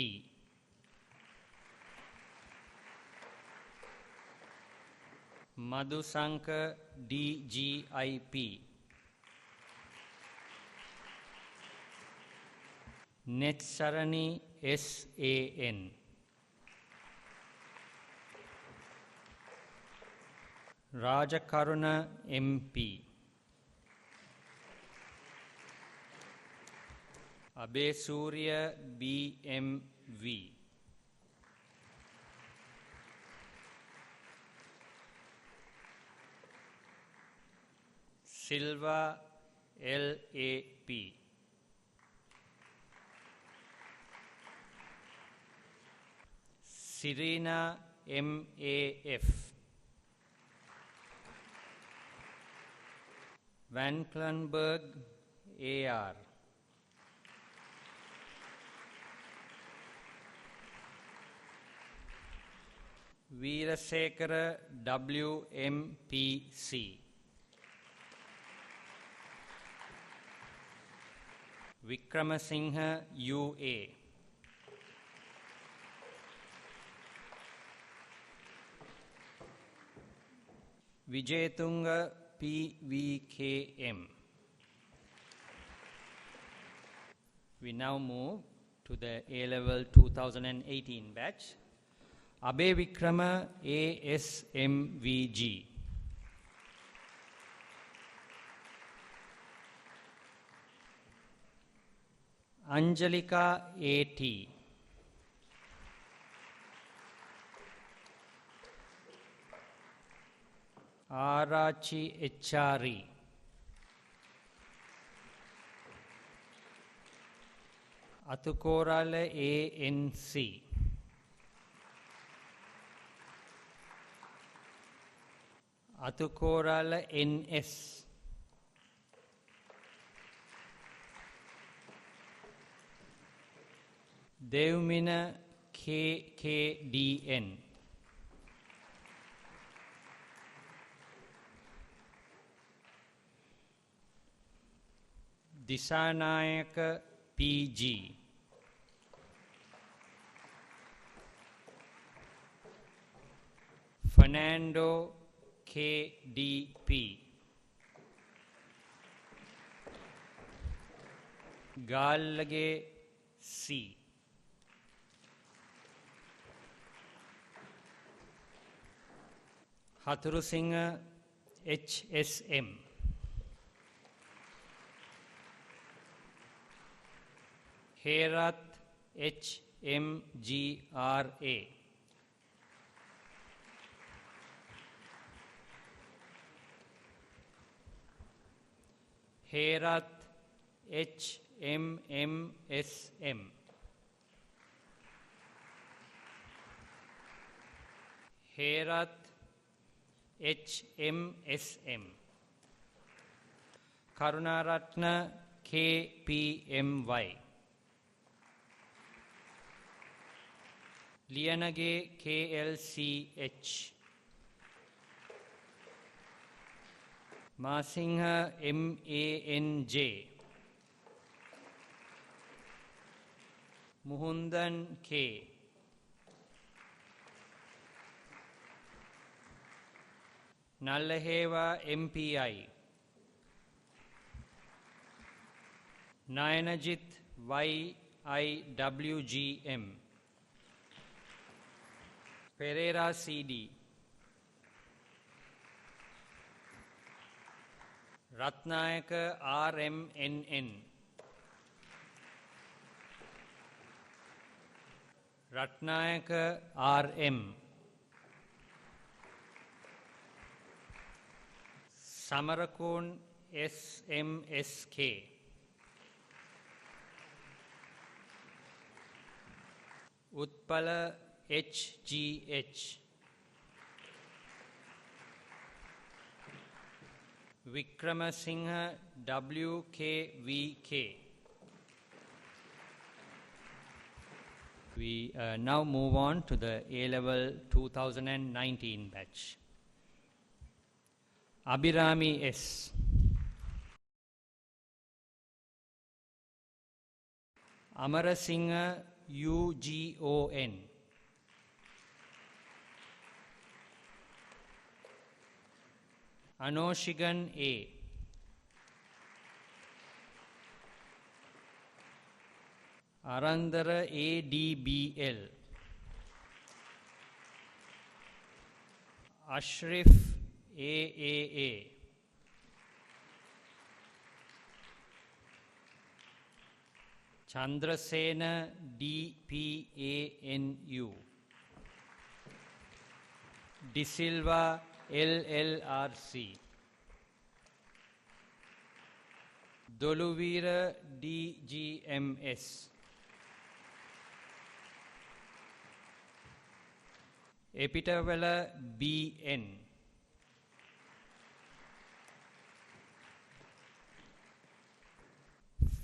Madhusanka DGIP, Netsarani SAN, Rajakaruna MP, Abesurya BMV, Silva LAP, Serena MAF, Van Klenberg AR, Veerasekara WMPC, Vikramasinghe UA, Vijayatunga PVKM. We now move to the A-Level 2018 batch. Abhay Vikrama ASMVG, Anjalika AT, Arachi HRE, Athukorala ANC, Atukorala NS. Devmina KKDN. Disanayaka PG. Fernando KDP. Gallage C. Haturusinga HSM. Herat HMGRA. Herat HMMSM. Herat HMSM. Karunaratna KPMY. Lianage KLCH. Masingha MANJ. Muhundan K. Nallaheva MPI. Nayanajit YIWGM. Pereira CD. Ratnayaka RMNN. Ratnayaka RM. Samarakun SMSK. Utpala HGH. Vikramasinghe WKVK. We now move on to the A-Level 2019 batch. Abhirami S. Amarasinghe UGON. Anoshigan A. Arandara ADBL. Ashrif AAA. Chandrasena DPANU. De Silva LLRC. Doluvira DGMS. Epitavela BN.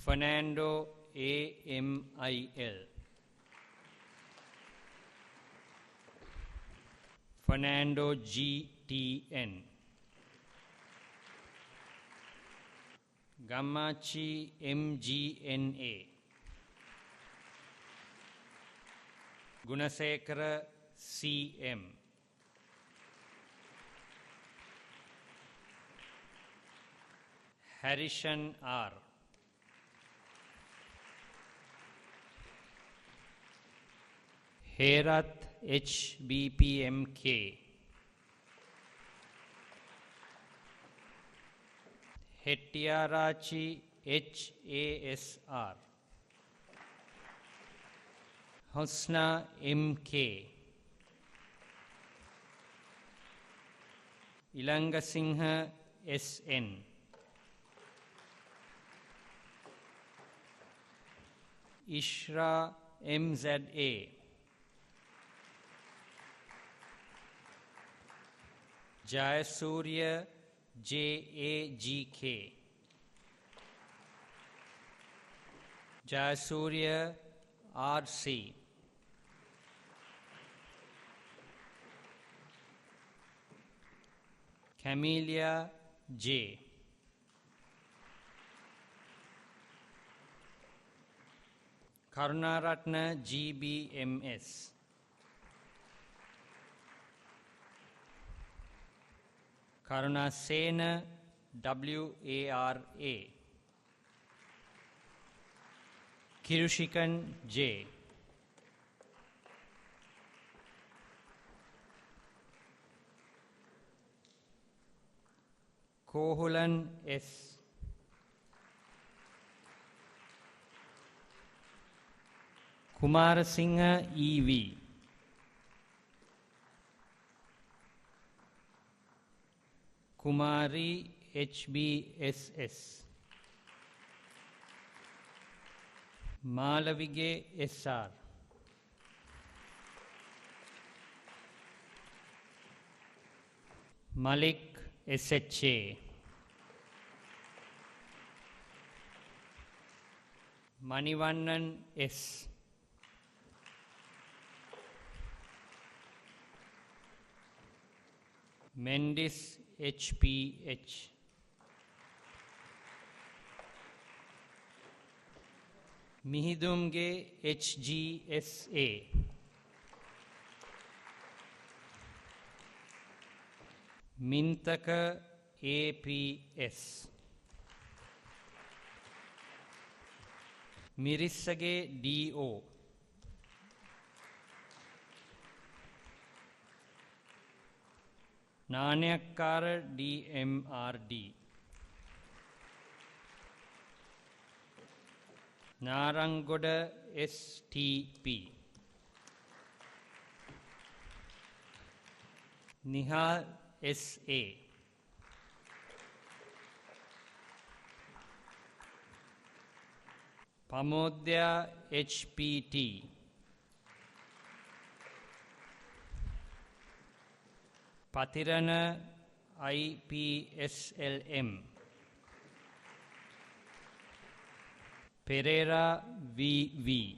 Fernando AMIL. Fernando GTN. Gamachi MGNA. Gunasekara CM. Harishan R. Herat HBPMK. Hettiarachi HASR. Hosna MK. Ilangasinghe SN. Ishra MZA. Jayasuriya JAGK, Jayasuriya RC, Camellia J, Karunaratna GBMS, Karunasena WARA, Kirushikan J, Kohulan S, Kumarasinghe EV, Kumari HBSS, Malavige SR, Malik SHA, Manivannan S, Mendis HPH, Mihidumge HGSA, Mintaka APS, Mirissage DO, Nanayakkara DMRD, Narangoda STP, Nihal SA, Pamodya HPT, Patirana IPSLM, Pereira VV,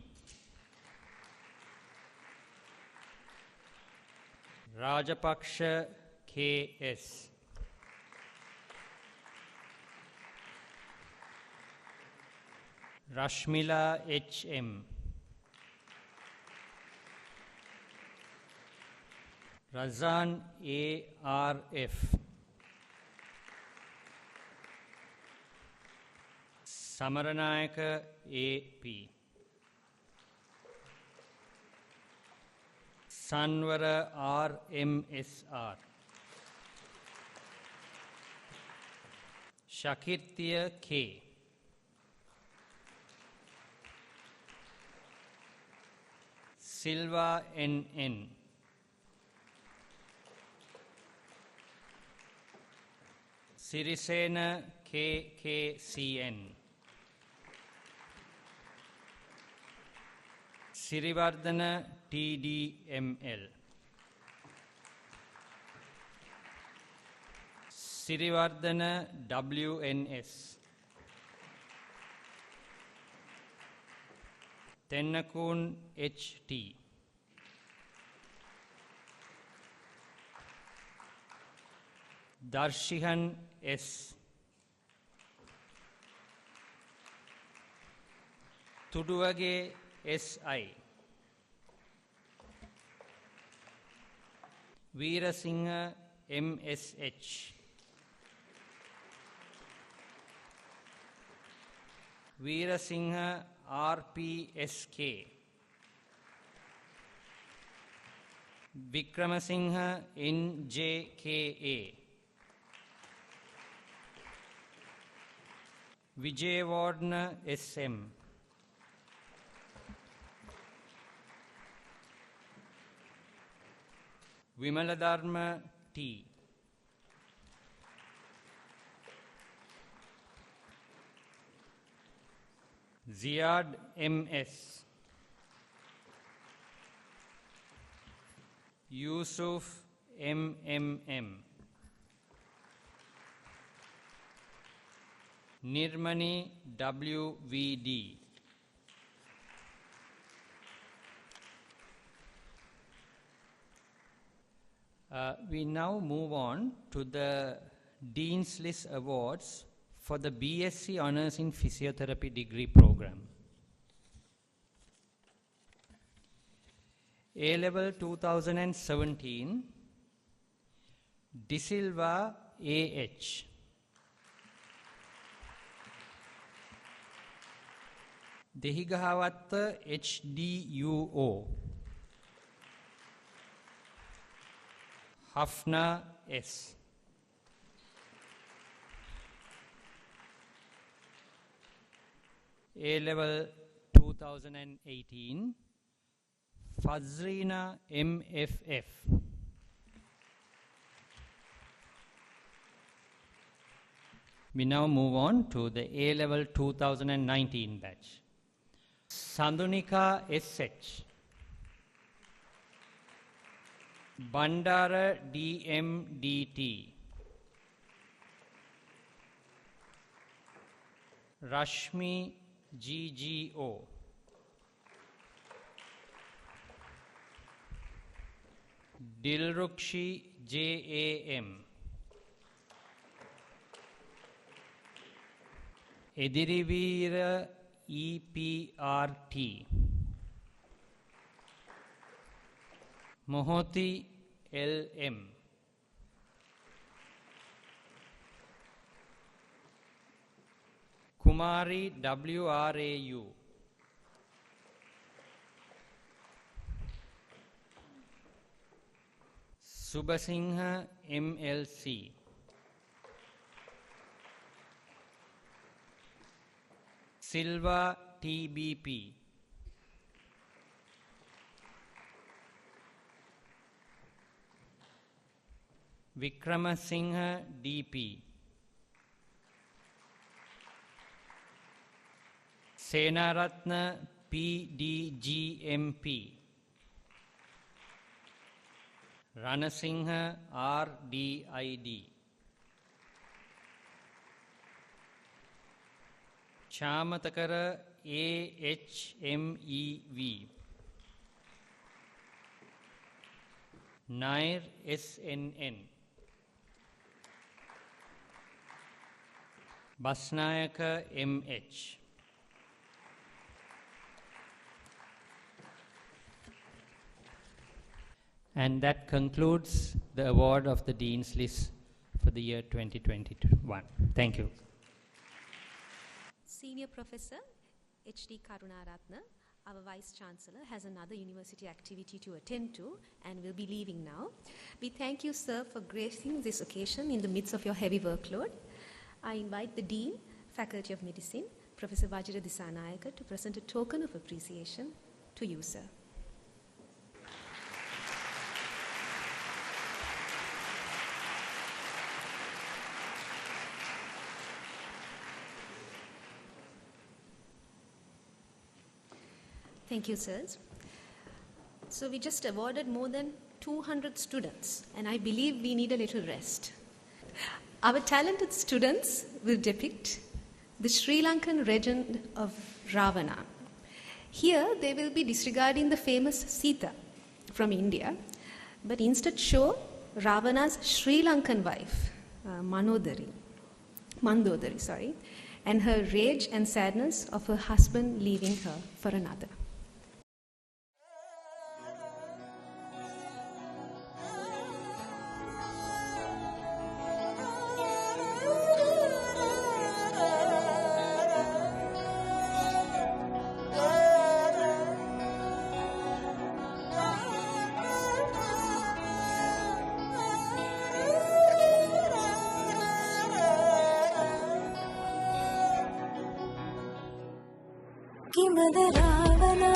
Rajapaksha KS, Rashmila HM, Razan ARF, Samaranayaka AP, Sanwara RMSR, Shakirtiya K, Silva NN, Sirisena KKCN, Sirivardhana TDML, Sirivardhana WNS, Tennakun HT, Darshihan S, Tuduvage SI, Veerasinghe MSH, Veerasinghe RPSK, Vikramasinghe NJKA, Vijayawardena SM, Vimaladharma T, Ziad MS, Yusuf MMM, Nirmani WVD. We now move on to the Dean's List Awards for the BSc Honours in Physiotherapy degree program. A-Level 2017, De Silva A.H. Dehigahawatta HDUO. Hafna S. A-Level 2018, Fazrina MFF. We now move on to the A-Level 2019 batch. Sandunika SH. Bandara DMDT. Rashmi GGO. Dilrukshi JAM. Edirivira EPRT. Mohoti LM. Kumari WRAU. Subasingha MLC. Silva TBP. Vikramasinghe DP. Senaratna PDGMP. Ranasinghe RDID. Chamatakara AHMEV. Nair SNN. Basnayaka MH. And that concludes the award of the Dean's List for the year 2021. Thank you. Senior Professor H.D. Karunaratna, our Vice Chancellor, has another university activity to attend to and will be leaving now. We thank you, sir, for gracing this occasion in the midst of your heavy workload. I invite the Dean, Faculty of Medicine, Professor Vajira Disanayaka, to present a token of appreciation to you, sir. Thank you, sirs. So we just awarded more than 200 students, and I believe we need a little rest. Our talented students will depict the Sri Lankan legend of Ravana. Here they will be disregarding the famous Sita from India, but instead show Ravana's Sri Lankan wife, Mandodari, and her rage and sadness of her husband leaving her for another. किमद Ravan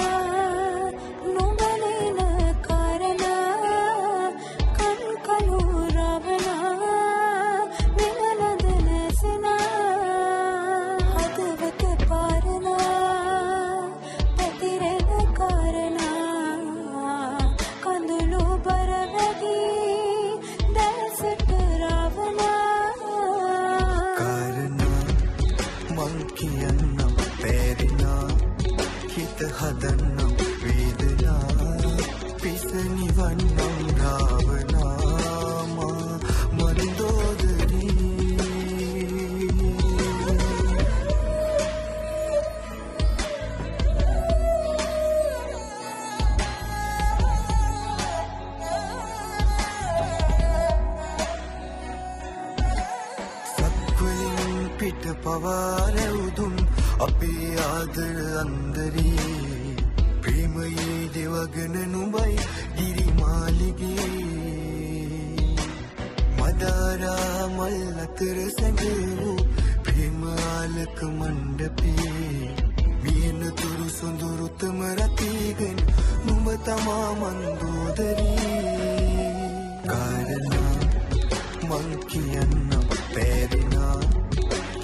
පිසනිවන්නම් රාවනාමා මන්දෝදරී පිට පවාරැවුදුම් අපේ ආදර අන්දරේ ප්‍රේමයේ දෙවගන නුඹයි ගිරිමාලිගේ මදාරා මල් අතර සැඟවූ ප්‍රේමාලක මණ්ඩපේ මියන තුරු සොඳුරුතම රතිගෙන නුඹ තමා මන්දෝදරී කාරණා මං කියන්නම් පැරිනා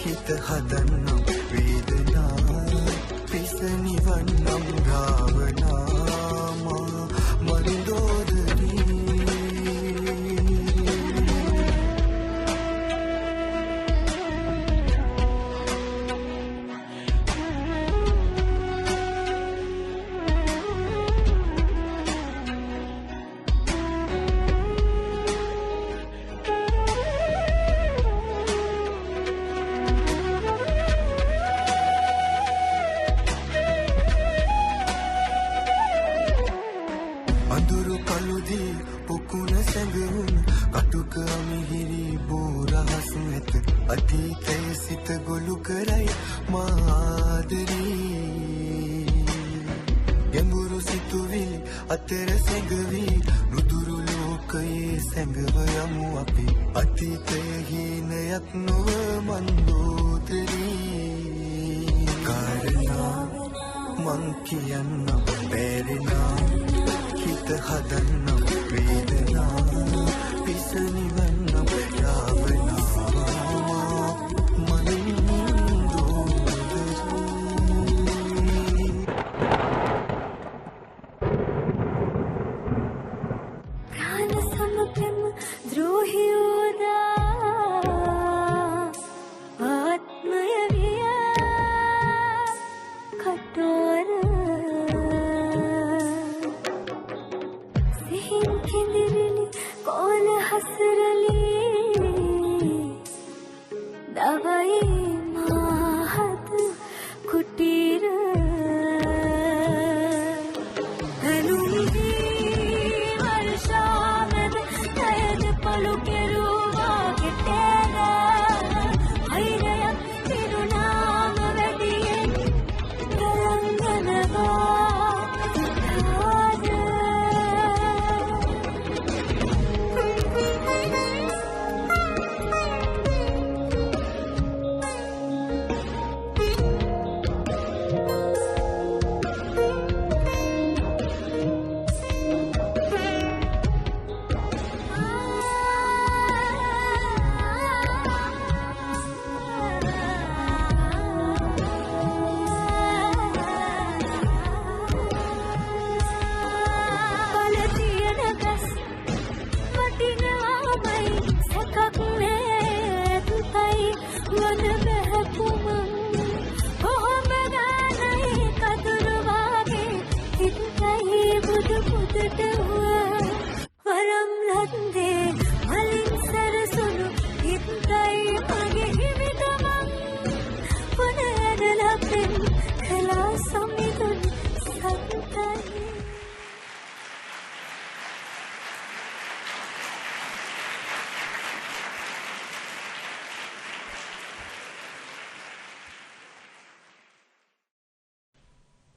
හිත හදන්නම් වේදනා පිසනිවන්නම් රාවනාමා මන්දෝදරී අතීතයේ සිත ගොලු කරයි මාදරී ගැඹුරු සිතුවිලි අතර සැඟවී නුදුරු ලෝකයේ සැඟව යමු අපි අතීතයේ හීනයක් නොව මන්දෝදරී කාරණා මං කියන්නම් බැරිනා හිත හදන්නම් වේදනා පිසනිවන්නම් Ravana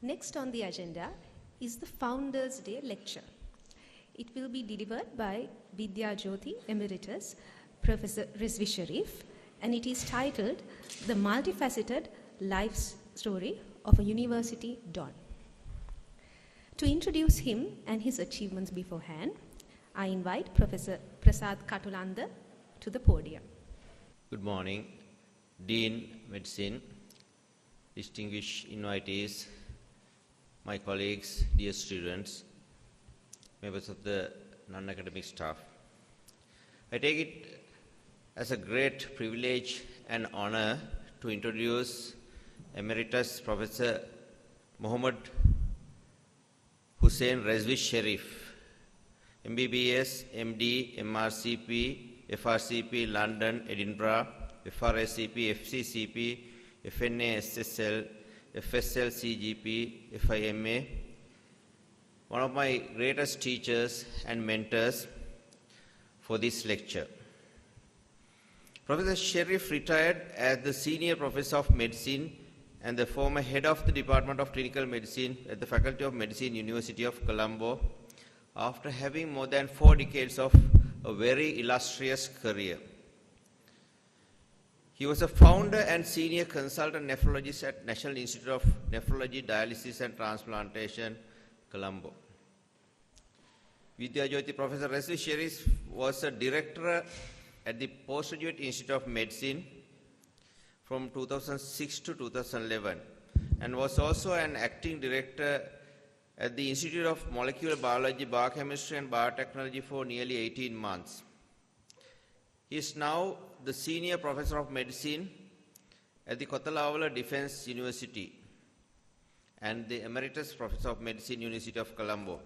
Next on the agenda is the Founders Day lecture. It will be delivered by Vidya Jyoti Emeritus, Professor Rizvi Sharif, and it is titled The Multifaceted Life Story of a University Don. To introduce him and his achievements beforehand, I invite Professor Prasad Katulanda to the podium. Good morning, Dean Medicine, distinguished invitees, my colleagues, dear students, members of the non-academic staff. I take it as a great privilege and honor to introduce Emeritus Professor Mohammad Hussain Rizvi Sharif MBBS, MD, MRCP, FRCP, London, Edinburgh, FRSCP, FCCP, FNA, SSL, FSL, CGP, FIMA. One of my greatest teachers and mentors for this lecture. Professor Sherif retired as the Senior Professor of Medicine and the former Head of the Department of Clinical Medicine at the Faculty of Medicine, University of Colombo, after having more than 4 decades of a very illustrious career. He was a founder and senior consultant nephrologist at National Institute of Nephrology, Dialysis and Transplantation, Colombo. Vidyajyoti Professor Resli Sherif was a director at the Postgraduate Institute of Medicine from 2006 to 2011 and was also an acting director at the Institute of Molecular Biology, Biochemistry and Biotechnology for nearly 18 months. He is now the Senior Professor of Medicine at the Kothalawala Defense University and the Emeritus Professor of Medicine, University of Colombo.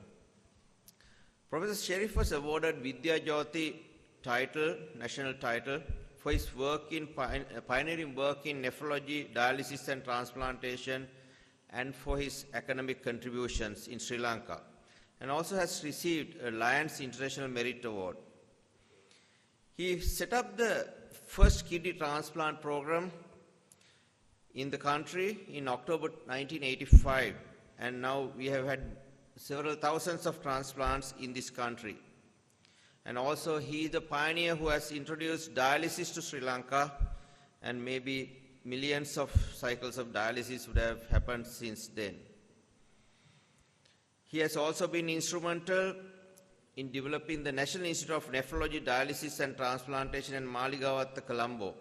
Professor Sherif was awarded Vidyajyoti title, national title, for his work in pioneering work in nephrology, dialysis and transplantation, and for his academic contributions in Sri Lanka, and also has received a Lions International Merit Award. He set up the first kidney transplant program in the country in October 1985, and now we have had several thousands of transplants in this country. And also he is the pioneer who has introduced dialysis to Sri Lanka, and maybe millions of cycles of dialysis would have happened since then. He has also been instrumental in developing the National Institute of Nephrology, Dialysis and Transplantation in Maligawatta, Colombo,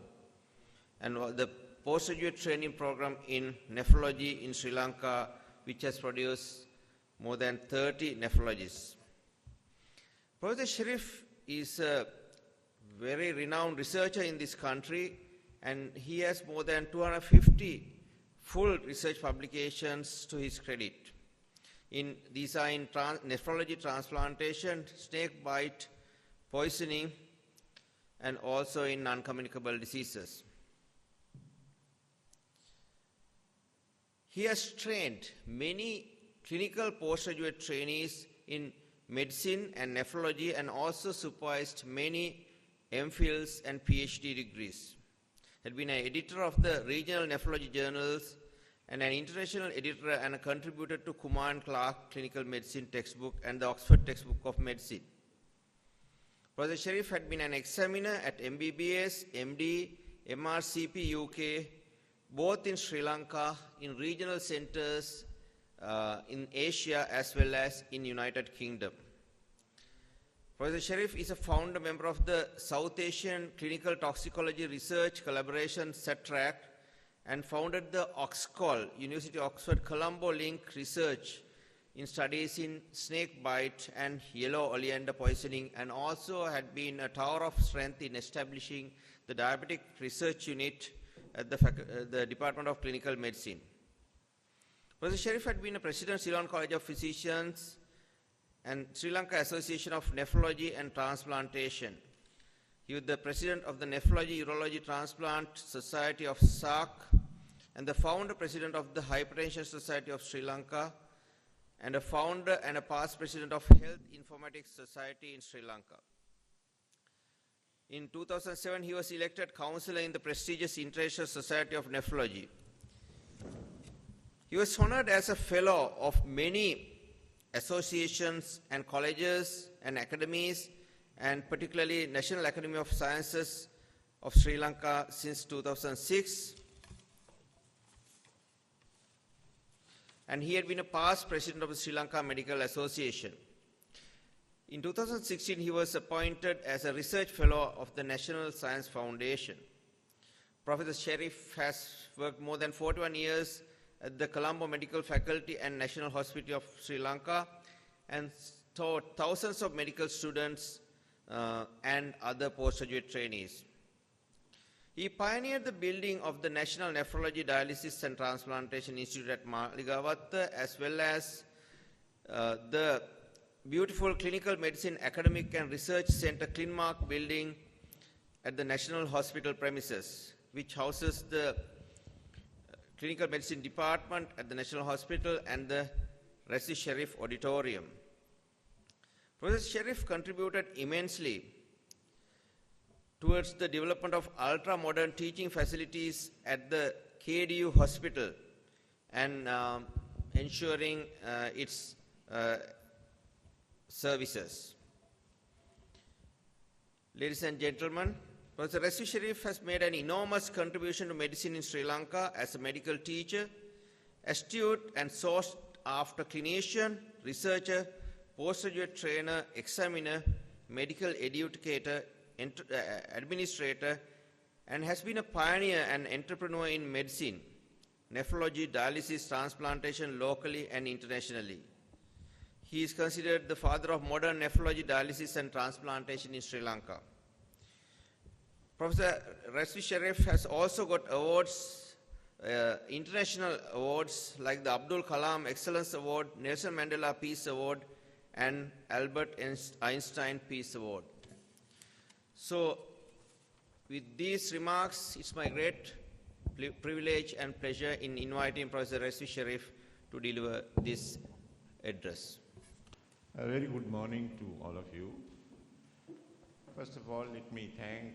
and the postgraduate training program in nephrology in Sri Lanka, which has produced more than 30 nephrologists. Professor Sherif is a very renowned researcher in this country, and he has more than 250 full research publications to his credit. These are in nephrology, transplantation, snake bite, poisoning, and also in non-communicable diseases. He has trained many clinical postgraduate trainees in medicine and nephrology, and also supervised many MPhils and PhD degrees. He had been an editor of the regional nephrology journals and an international editor and a contributor to Kumar and Clark Clinical Medicine textbook and the Oxford Textbook of Medicine. Professor Sherif had been an examiner at MBBS, MD, MRCP UK, both in Sri Lanka, in regional centers, in Asia as well as in United Kingdom. Professor Sherif is a founder member of the South Asian Clinical Toxicology Research Collaboration SETRAC and founded the OXCOL, University of Oxford Colombo Link Research in studies in snake bite and yellow oleander poisoning, and also had been a tower of strength in establishing the diabetic research unit at the Department of Clinical Medicine. Professor Sherif had been a president of Ceylon College of Physicians and Sri Lanka Association of Nephrology and Transplantation. He was the president of the Nephrology Urology Transplant Society of SARC and the founder president of the Hypertension Society of Sri Lanka, and a founder and a past president of Health Informatics Society in Sri Lanka. In 2007, he was elected counselor in the prestigious International Society of Nephrology. He was honored as a fellow of many associations and colleges and academies, and particularly National Academy of Sciences of Sri Lanka since 2006. And he had been a past president of the Sri Lanka Medical Association. In 2016, he was appointed as a research fellow of the National Science Foundation. Professor Sherif has worked more than 41 years at the Colombo Medical Faculty and National Hospital of Sri Lanka and taught thousands of medical students and other postgraduate trainees. He pioneered the building of the National Nephrology, Dialysis and Transplantation Institute at Maligawatta, as well as the beautiful clinical medicine academic and research center Clinmark building at the National Hospital premises, which houses the clinical medicine department at the National Hospital and the Rasi Sharif Auditorium. Professor Sharif contributed immensely towards the development of ultra-modern teaching facilities at the KDU Hospital and ensuring its services. Ladies and gentlemen, Professor Rasi Sharif has made an enormous contribution to medicine in Sri Lanka as a medical teacher, astute and sought-after clinician, researcher, postgraduate trainer, examiner, medical educator, administrator, and has been a pioneer and entrepreneur in medicine, nephrology, dialysis, transplantation locally and internationally. He is considered the father of modern nephrology, dialysis, and transplantation in Sri Lanka. Professor Rasi Sharif has also got awards, international awards like the Abdul Kalam Excellence Award, Nelson Mandela Peace Award, and Albert Einstein Peace Award. So, with these remarks, it's my great privilege and pleasure in inviting Professor Rasi Sharif to deliver this address. A very good morning to all of you. First of all, let me thank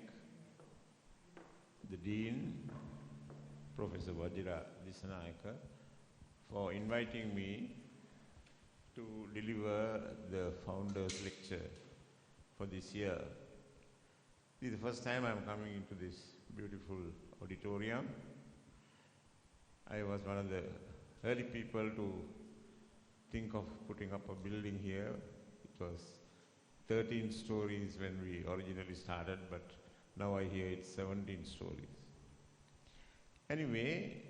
the Dean, Professor Vajira Disanayaka, for inviting me to deliver the Founders Lecture for this year. This is the first time I'm coming into this beautiful auditorium. I was one of the early people to think of putting up a building here. It was 13 stories when we originally started, but now I hear it's 17 stories. Anyway,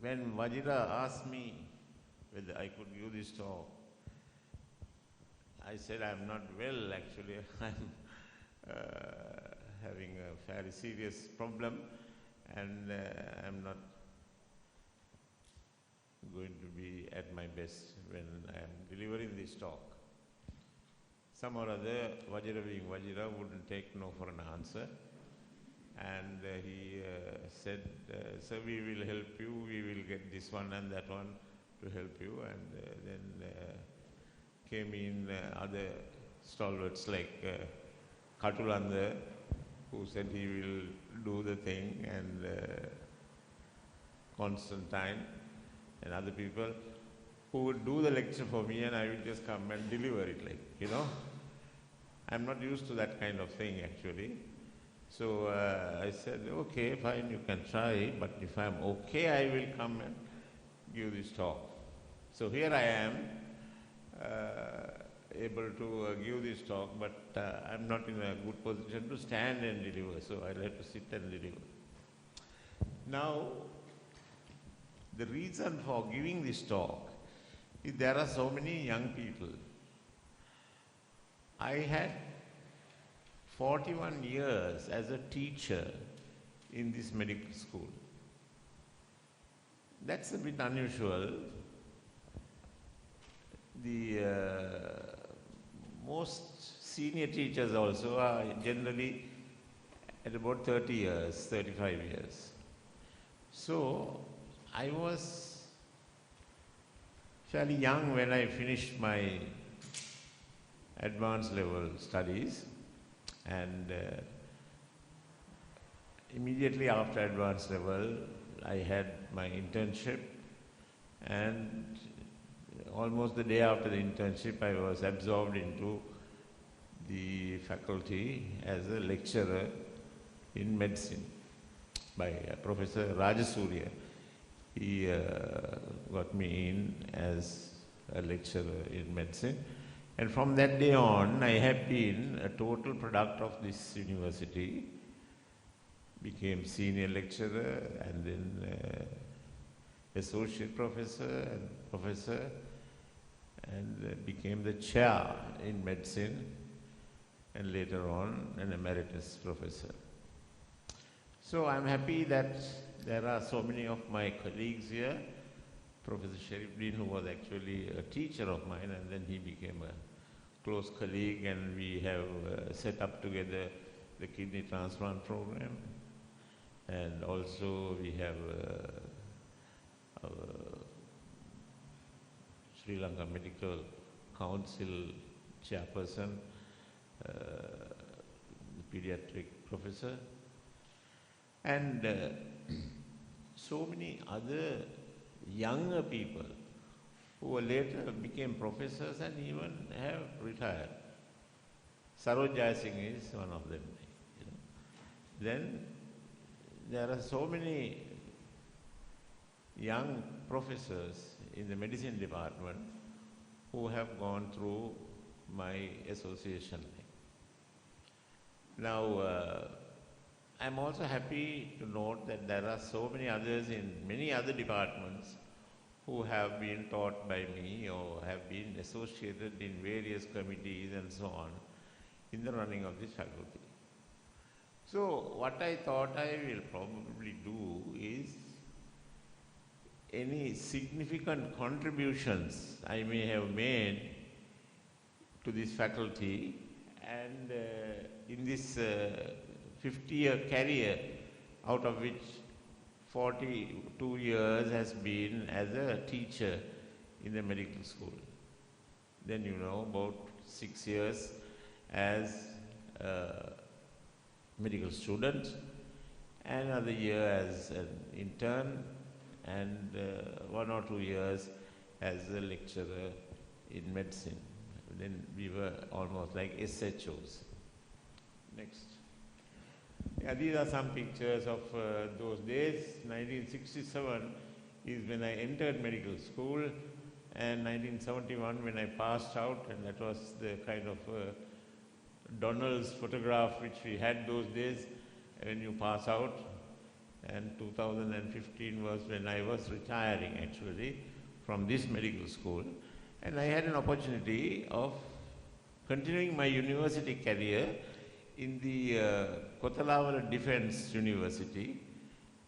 when Vajira asked me whether I could give this talk, I said I'm not well actually. I'm having a fairly serious problem and I'm not going to be at my best when I am delivering this talk. Some or other, Vajira being Vajira, wouldn't take no for an answer. And he said, sir, we will help you, we will get this one and that one to help you. And then came in other stalwarts like Katulanda, who said he will do the thing, and Constantine and other people who would do the lecture for me and I would just come and deliver it, like, you know. I'm not used to that kind of thing actually. So I said, okay, fine, you can try, but if I'm okay, I will come and give this talk. So here I am, able to give this talk, but I'm not in a good position to stand and deliver, so I'll have to sit and deliver. Now, the reason for giving this talk is there are so many young people. I had 41 years as a teacher in this medical school. That's a bit unusual. The most senior teachers also are generally at about 30 years, 35 years. So I was fairly young when I finished my advanced level studies, and immediately after advanced level I had my internship, and almost the day after the internship I was absorbed into the faculty as a lecturer in medicine by Professor Rajasurya. He got me in as a lecturer in medicine, and from that day on I have been a total product of this university. Became senior lecturer and then associate professor and professor, and became the chair in medicine, and later on an emeritus professor. So I'm happy that there are so many of my colleagues here, Professor Sharifdin, who was actually a teacher of mine, and then he became a close colleague, and we have set up together the kidney transplant program. And also we have our Sri Lanka Medical Council chairperson, the pediatric professor, and so many other younger people who later became professors and even have retired. Saroj Jayasingh is one of them. You know. Then there are so many young professors in the medicine department who have gone through my association. Now, I'm also happy to note that there are so many others in many other departments who have been taught by me or have been associated in various committees and so on in the running of this faculty. So what I thought I will probably do is any significant contributions I may have made to this faculty, and in this 50-year career, out of which 42 years has been as a teacher in the medical school. Then about 6 years as a medical student, another year as an intern, and 1 or 2 years as a lecturer in medicine. Then we were almost like SHOs. Next. Yeah, these are some pictures of those days. 1967 is when I entered medical school, and 1971 when I passed out, and that was the kind of Donald's photograph which we had those days when you pass out. And 2015 was when I was retiring actually from this medical school, and I had an opportunity of continuing my university career in the Kotalavala Defence University,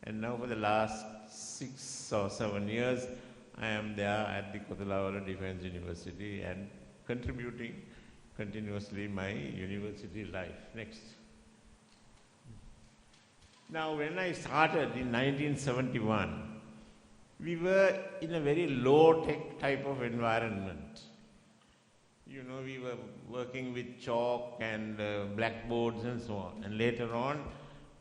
and now for the last 6 or 7 years I am there at the Kotalavala Defence University and contributing continuously my university life. Next. Now when I started in 1971, we were in a very low-tech type of environment. We were working with chalk and blackboards and so on. And later on,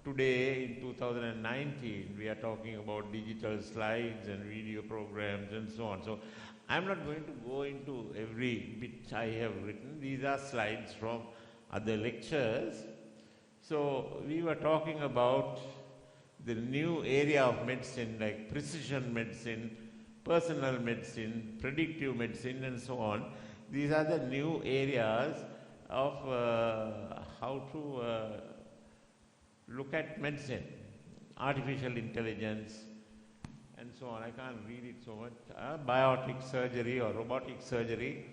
today in 2019, we are talking about digital slides and video programs and so on. So I'm not going to go into every bit I have written. These are slides from other lectures. So we were talking about the new area of medicine like precision medicine, personal medicine, predictive medicine and so on. These are the new areas of how to look at medicine, artificial intelligence and so on. I can't read it so much. Biotic surgery or robotic surgery,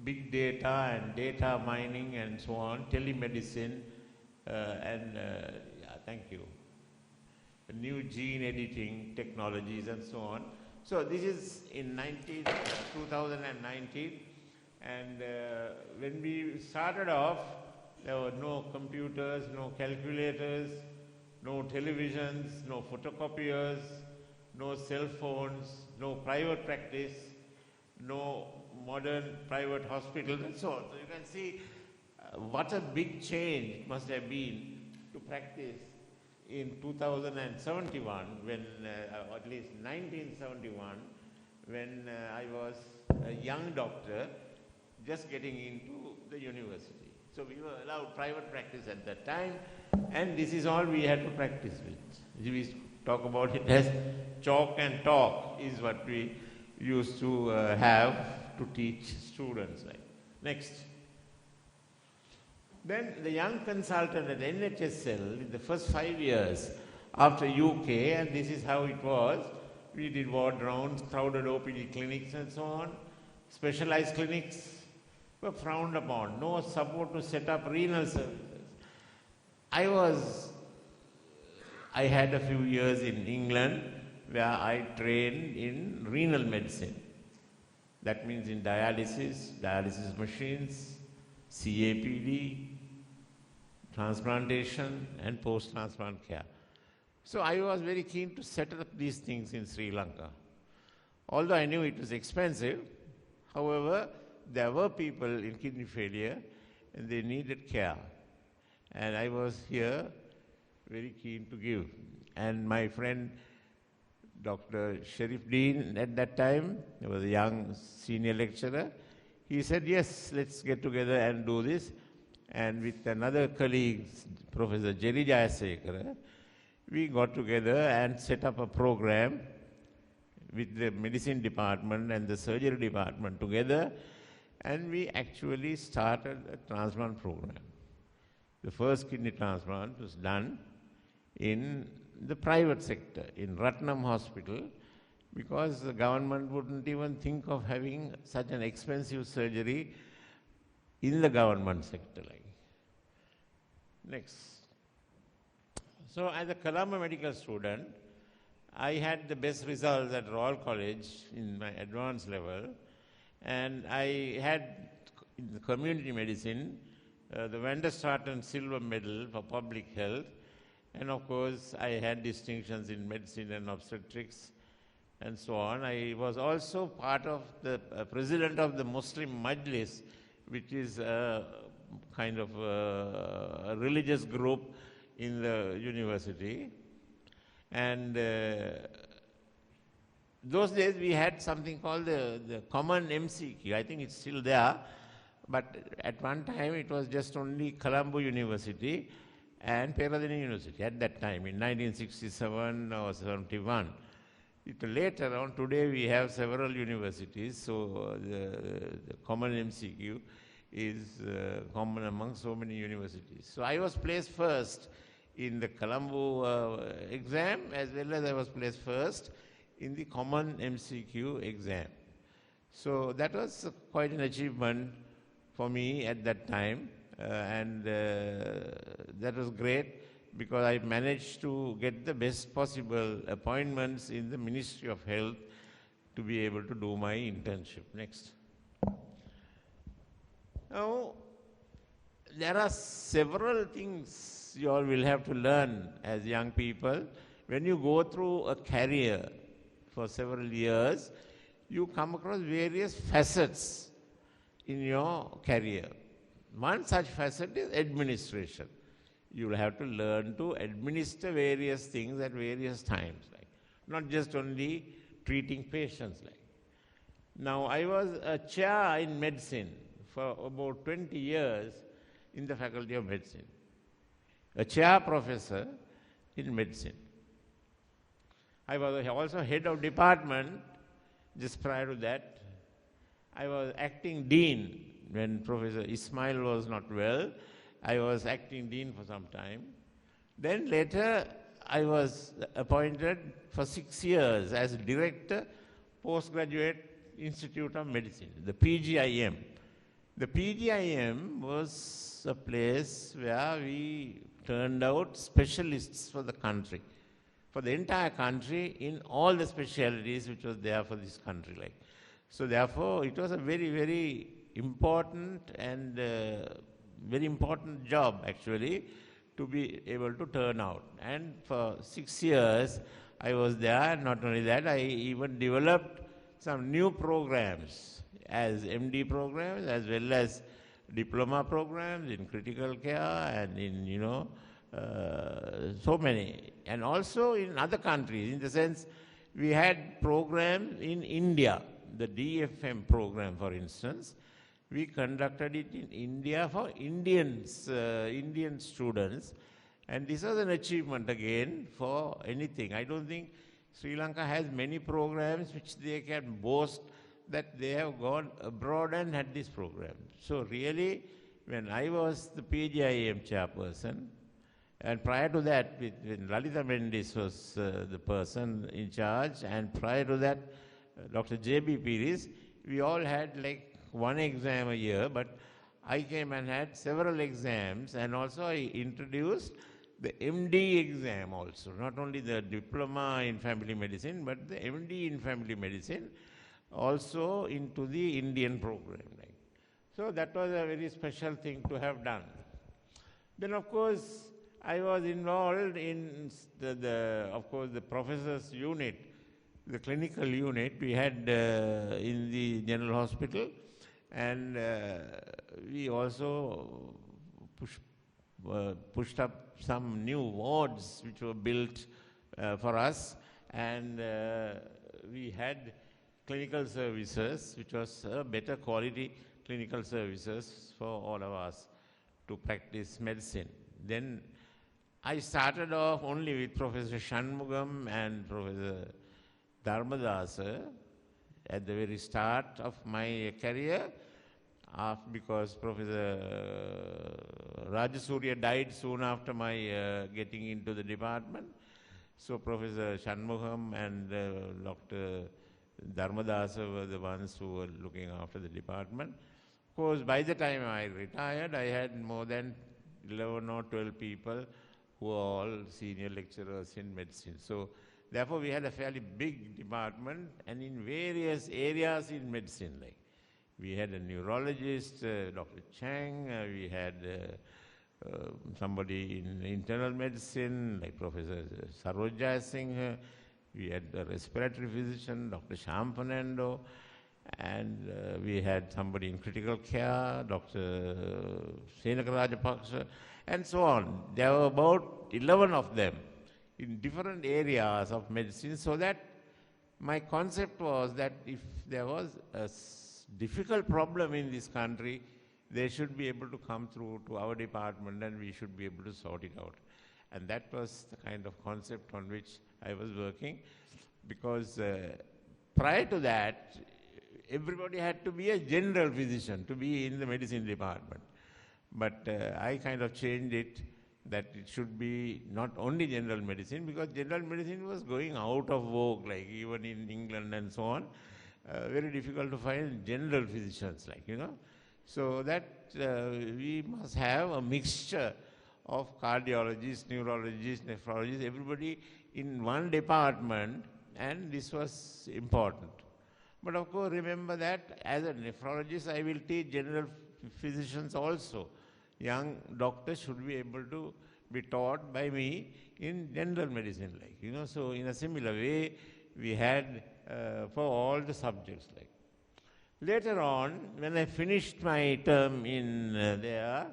big data and data mining and so on, telemedicine, and thank you, new gene editing technologies and so on. So this is in 2019, and when we started off, there were no computers, no calculators, no televisions, no photocopiers, no cell phones, no private practice, no modern private hospitals and so on. So you can see what a big change it must have been to practice in 2071 when, or at least 1971, when I was a young doctor just getting into the university. So we were allowed private practice at that time, and this is all we had to practice with. We talk about it as chalk and talk is what we used to have to teach students. Right? Next. Then the young consultant at NHSL in the first 5 years after UK, and this is how it was, we did ward rounds, crowded OPD clinics and so on. Specialized clinics were frowned upon, no support to set up renal services. I had a few years in England where I trained in renal medicine. That means in dialysis machines, CAPD, transplantation, and post-transplant care. So I was very keen to set up these things in Sri Lanka. Although I knew it was expensive, however, there were people in kidney failure and they needed care. And I was here very keen to give. And my friend, Dr. Sharif Dean, at that time, he was a young senior lecturer, he said, yes, let's get together and do this. And with another colleague, Professor Jerry Jayasekara, we got together and set up a program with the medicine department and the surgery department together, and we actually started a transplant program. The first kidney transplant was done in the private sector, in Ratnam Hospital, because the government wouldn't even think of having such an expensive surgery in the government sector. Next. So as a Colombo medical student, I had the best results at Royal College in my advanced level, and I had in the community medicine the Van der Straten Silver Medal for Public Health, and of course I had distinctions in medicine and obstetrics and so on. I was also part of the president of the Muslim Majlis, which is a kind of a religious group in the university. And those days we had something called the common MCQ. I think it's still there, but at one time it was just only Colombo University and Peradeniya University at that time in 1967 or 71. Later on, today we have several universities, so the common MCQ is common among so many universities. So I was placed first in the Colombo exam, as well as I was placed first in the common MCQ exam. So that was quite an achievement for me at that time, and that was great because I managed to get the best possible appointments in the Ministry of Health to be able to do my internship. Next. Now, there are several things you all will have to learn as young people. When you go through a career for several years, you come across various facets in your career. One such facet is administration. You will have to learn to administer various things at various times, not just only treating patients. Now, I was a chair in medicine for about 20 years in the Faculty of Medicine, a chair professor in medicine. I was also head of department just prior to that. I was acting dean when Professor Ismail was not well. I was acting dean for some time. Then later I was appointed for 6 years as director, Postgraduate Institute of Medicine, the PGIM. The PGIM was a place where we turned out specialists for the country, for the entire country in all the specialties which was there for this country. So therefore, it was a very, very important and very important job actually to be able to turn out. And for 6 years I was there. Not only that, I even developed some new programs as MD programs as well as diploma programs in critical care and in, so many. And also in other countries, in the sense we had programs in India, the DFM program for instance. We conducted it in India for Indians, Indian students, and this was an achievement again for anything. I don't think Sri Lanka has many programs which they can boast that they have gone abroad and had this program. So really, when I was the PGIM chairperson, and prior to that, when Lalita Mendis was the person in charge, and prior to that, Dr. J.B. Piris, we all had one exam a year, but I came and had several exams, and also I introduced the MD exam also, not only the diploma in family medicine, but the MD in family medicine also into the Indian program. Like. So that was a very special thing to have done. Then of course, I was involved in the professor's unit, the clinical unit we had in the general hospital, and we also pushed up some new wards which were built for us, and we had clinical services, which was better quality clinical services for all of us to practice medicine. Then I started off only with Professor Shanmugam and Professor Dharmadasa at the very start of my career, because Professor Rajasurya died soon after my getting into the department. So Professor Shanmugam and Dr. Dharmadasa were the ones who were looking after the department. Of course, by the time I retired, I had more than 11 or 12 people who are all senior lecturers in medicine. So therefore, we had a fairly big department, and in various areas in medicine, like we had a neurologist, Dr. Chang, we had somebody in internal medicine, like Professor Sarojay Singh, we had a respiratory physician, Dr. Shyam Fernando, and we had somebody in critical care, Dr. Senaka Rajapaksa, and so on. There were about 11 of them in different areas of medicine, so that my concept was that if there was a difficult problem in this country, they should be able to come through to our department and we should be able to sort it out. And that was the kind of concept on which I was working, because prior to that, everybody had to be a general physician to be in the medicine department. But I kind of changed it, that it should be not only general medicine, because general medicine was going out of vogue, like even in England and so on. Very difficult to find general physicians, like, you know. So that we must have a mixture of cardiologists, neurologists, nephrologists, everybody in one department, and this was important. But of course, remember that as a nephrologist, I will teach general physicians also. Young doctors should be able to be taught by me in general medicine, like, you know. So in a similar way, we had for all the subjects, like. Later on, when I finished my term in there,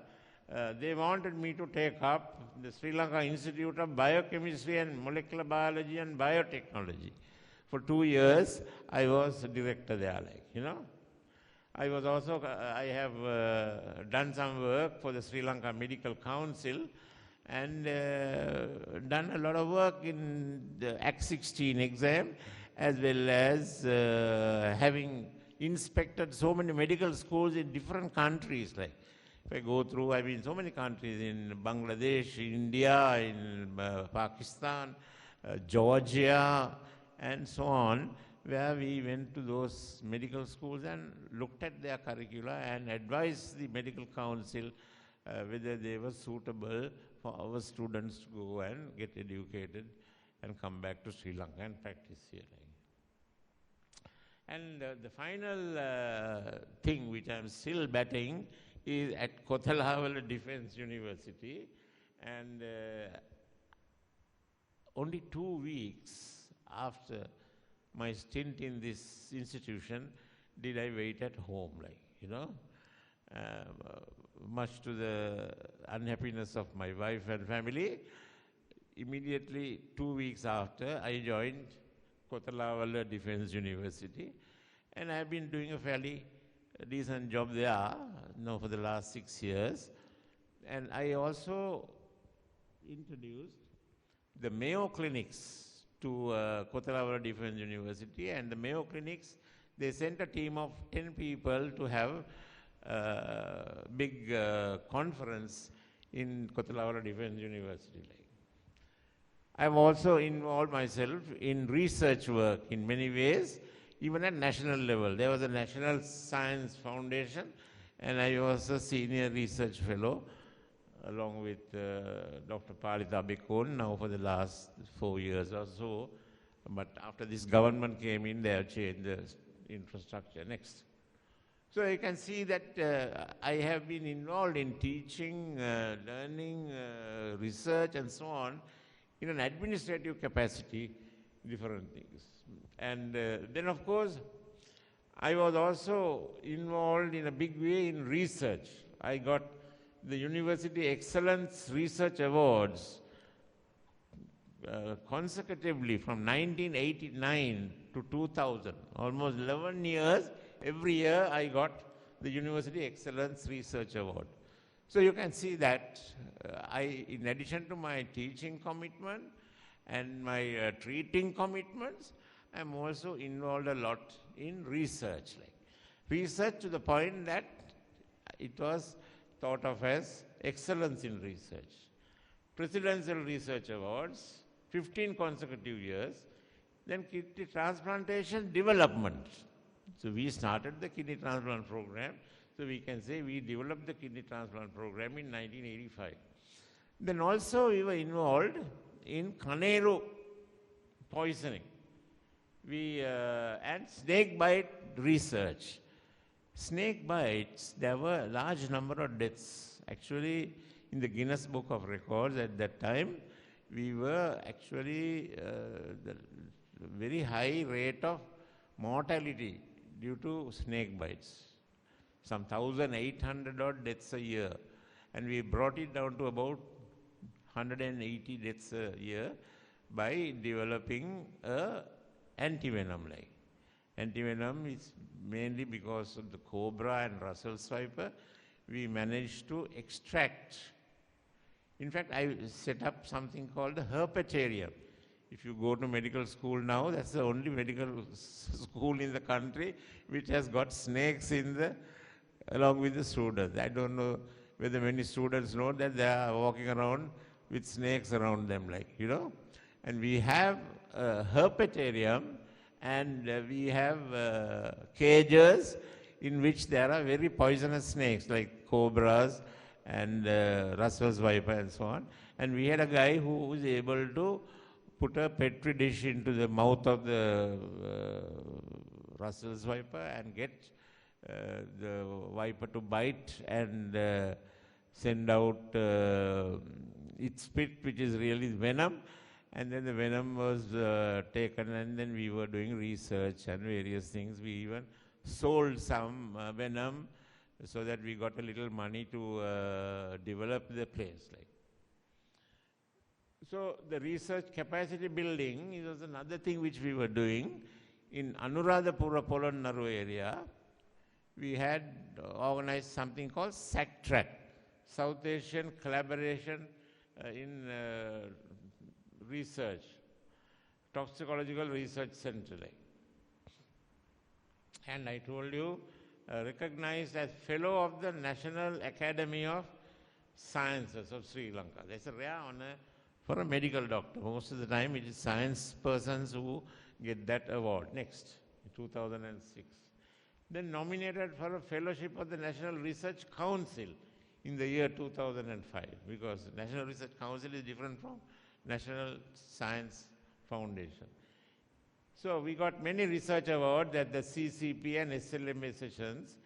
they wanted me to take up the Sri Lanka Institute of Biochemistry and Molecular Biology and Biotechnology. For 2 years, I was director there, like, you know. I was also, I have done some work for the Sri Lanka Medical Council and done a lot of work in the Act 16 exam, as well as having inspected so many medical schools in different countries. Like, if I go through, I've been in so many countries, in Bangladesh, India, in Pakistan, Georgia, and so on, where we went to those medical schools and looked at their curricula and advised the medical council whether they were suitable for our students to go and get educated and come back to Sri Lanka and practice here. And the final thing which I'm still batting is at Kothalawala Defense University, and only 2 weeks after my stint in this institution did I wait at home, like, you know, much to the unhappiness of my wife and family. Immediately 2 weeks after, I joined Kothalawala Defense University, and I've been doing a fairly decent job there now for the last 6 years. And I also introduced the Mayo Clinics to Kothalawala Defense University, and the Mayo Clinics, they sent a team of 10 people to have a big conference in Kothalawala Defense University. I've also involved myself in research work in many ways, even at national level. There was a National Science Foundation, and I was a senior research fellow along with Dr. Palita Bikun now for the last 4 years or so. But after this government came in, they have changed the infrastructure. Next. So you can see that I have been involved in teaching, learning, research and so on in an administrative capacity, different things. And then of course, I was also involved in a big way in research. I got the University Excellence Research Awards consecutively from 1989 to 2000, almost 11 years. Every year I got the University Excellence Research Award. So you can see that in addition to my teaching commitment and my treating commitments, I'm also involved a lot in research. Research to the point that it was thought of as excellence in research. Presidential Research Awards, 15 consecutive years. Then kidney transplantation development. So we started the kidney transplant program. So we can say we developed the kidney transplant program in 1985. Then also we were involved in Canero poisoning. And snake bite research. Snake bites, there were a large number of deaths. Actually, in the Guinness Book of Records at that time, we were actually the very high rate of mortality due to snake bites. Some 1,800 odd deaths a year. And we brought it down to about 180 deaths a year by developing a antivenom. Antivenom is mainly because of the cobra and Russell's viper. We managed to extract. In fact, I set up something called a herpetarium. If you go to medical school now, that's the only medical school in the country which has got snakes along with the students. I don't know whether many students know that they are walking around with snakes around them, And we have a herpetarium, and we have cages in which there are very poisonous snakes like cobras and Russell's viper and so on. And we had a guy who was able to put a petri dish into the mouth of the Russell's viper and get the viper to bite and send out its spit, which is really venom. And then the venom was taken, and then we were doing research and various things. We even sold some venom so that we got a little money to develop the place. So the research capacity building is another thing which we were doing. In Anuradhapura, Polonnaru area, we had organized something called SACTRAC, South Asian Collaboration in Research, Toxicological Research Center. And I told you, recognized as Fellow of the National Academy of Sciences of Sri Lanka. That's a rare honor for a medical doctor. Most of the time it is science persons who get that award. Next, in 2006. Then nominated for a fellowship of the National Research Council in the year 2005, because National Research Council is different from National Science Foundation. So we got many research awards at the CCP and SLMA sessions,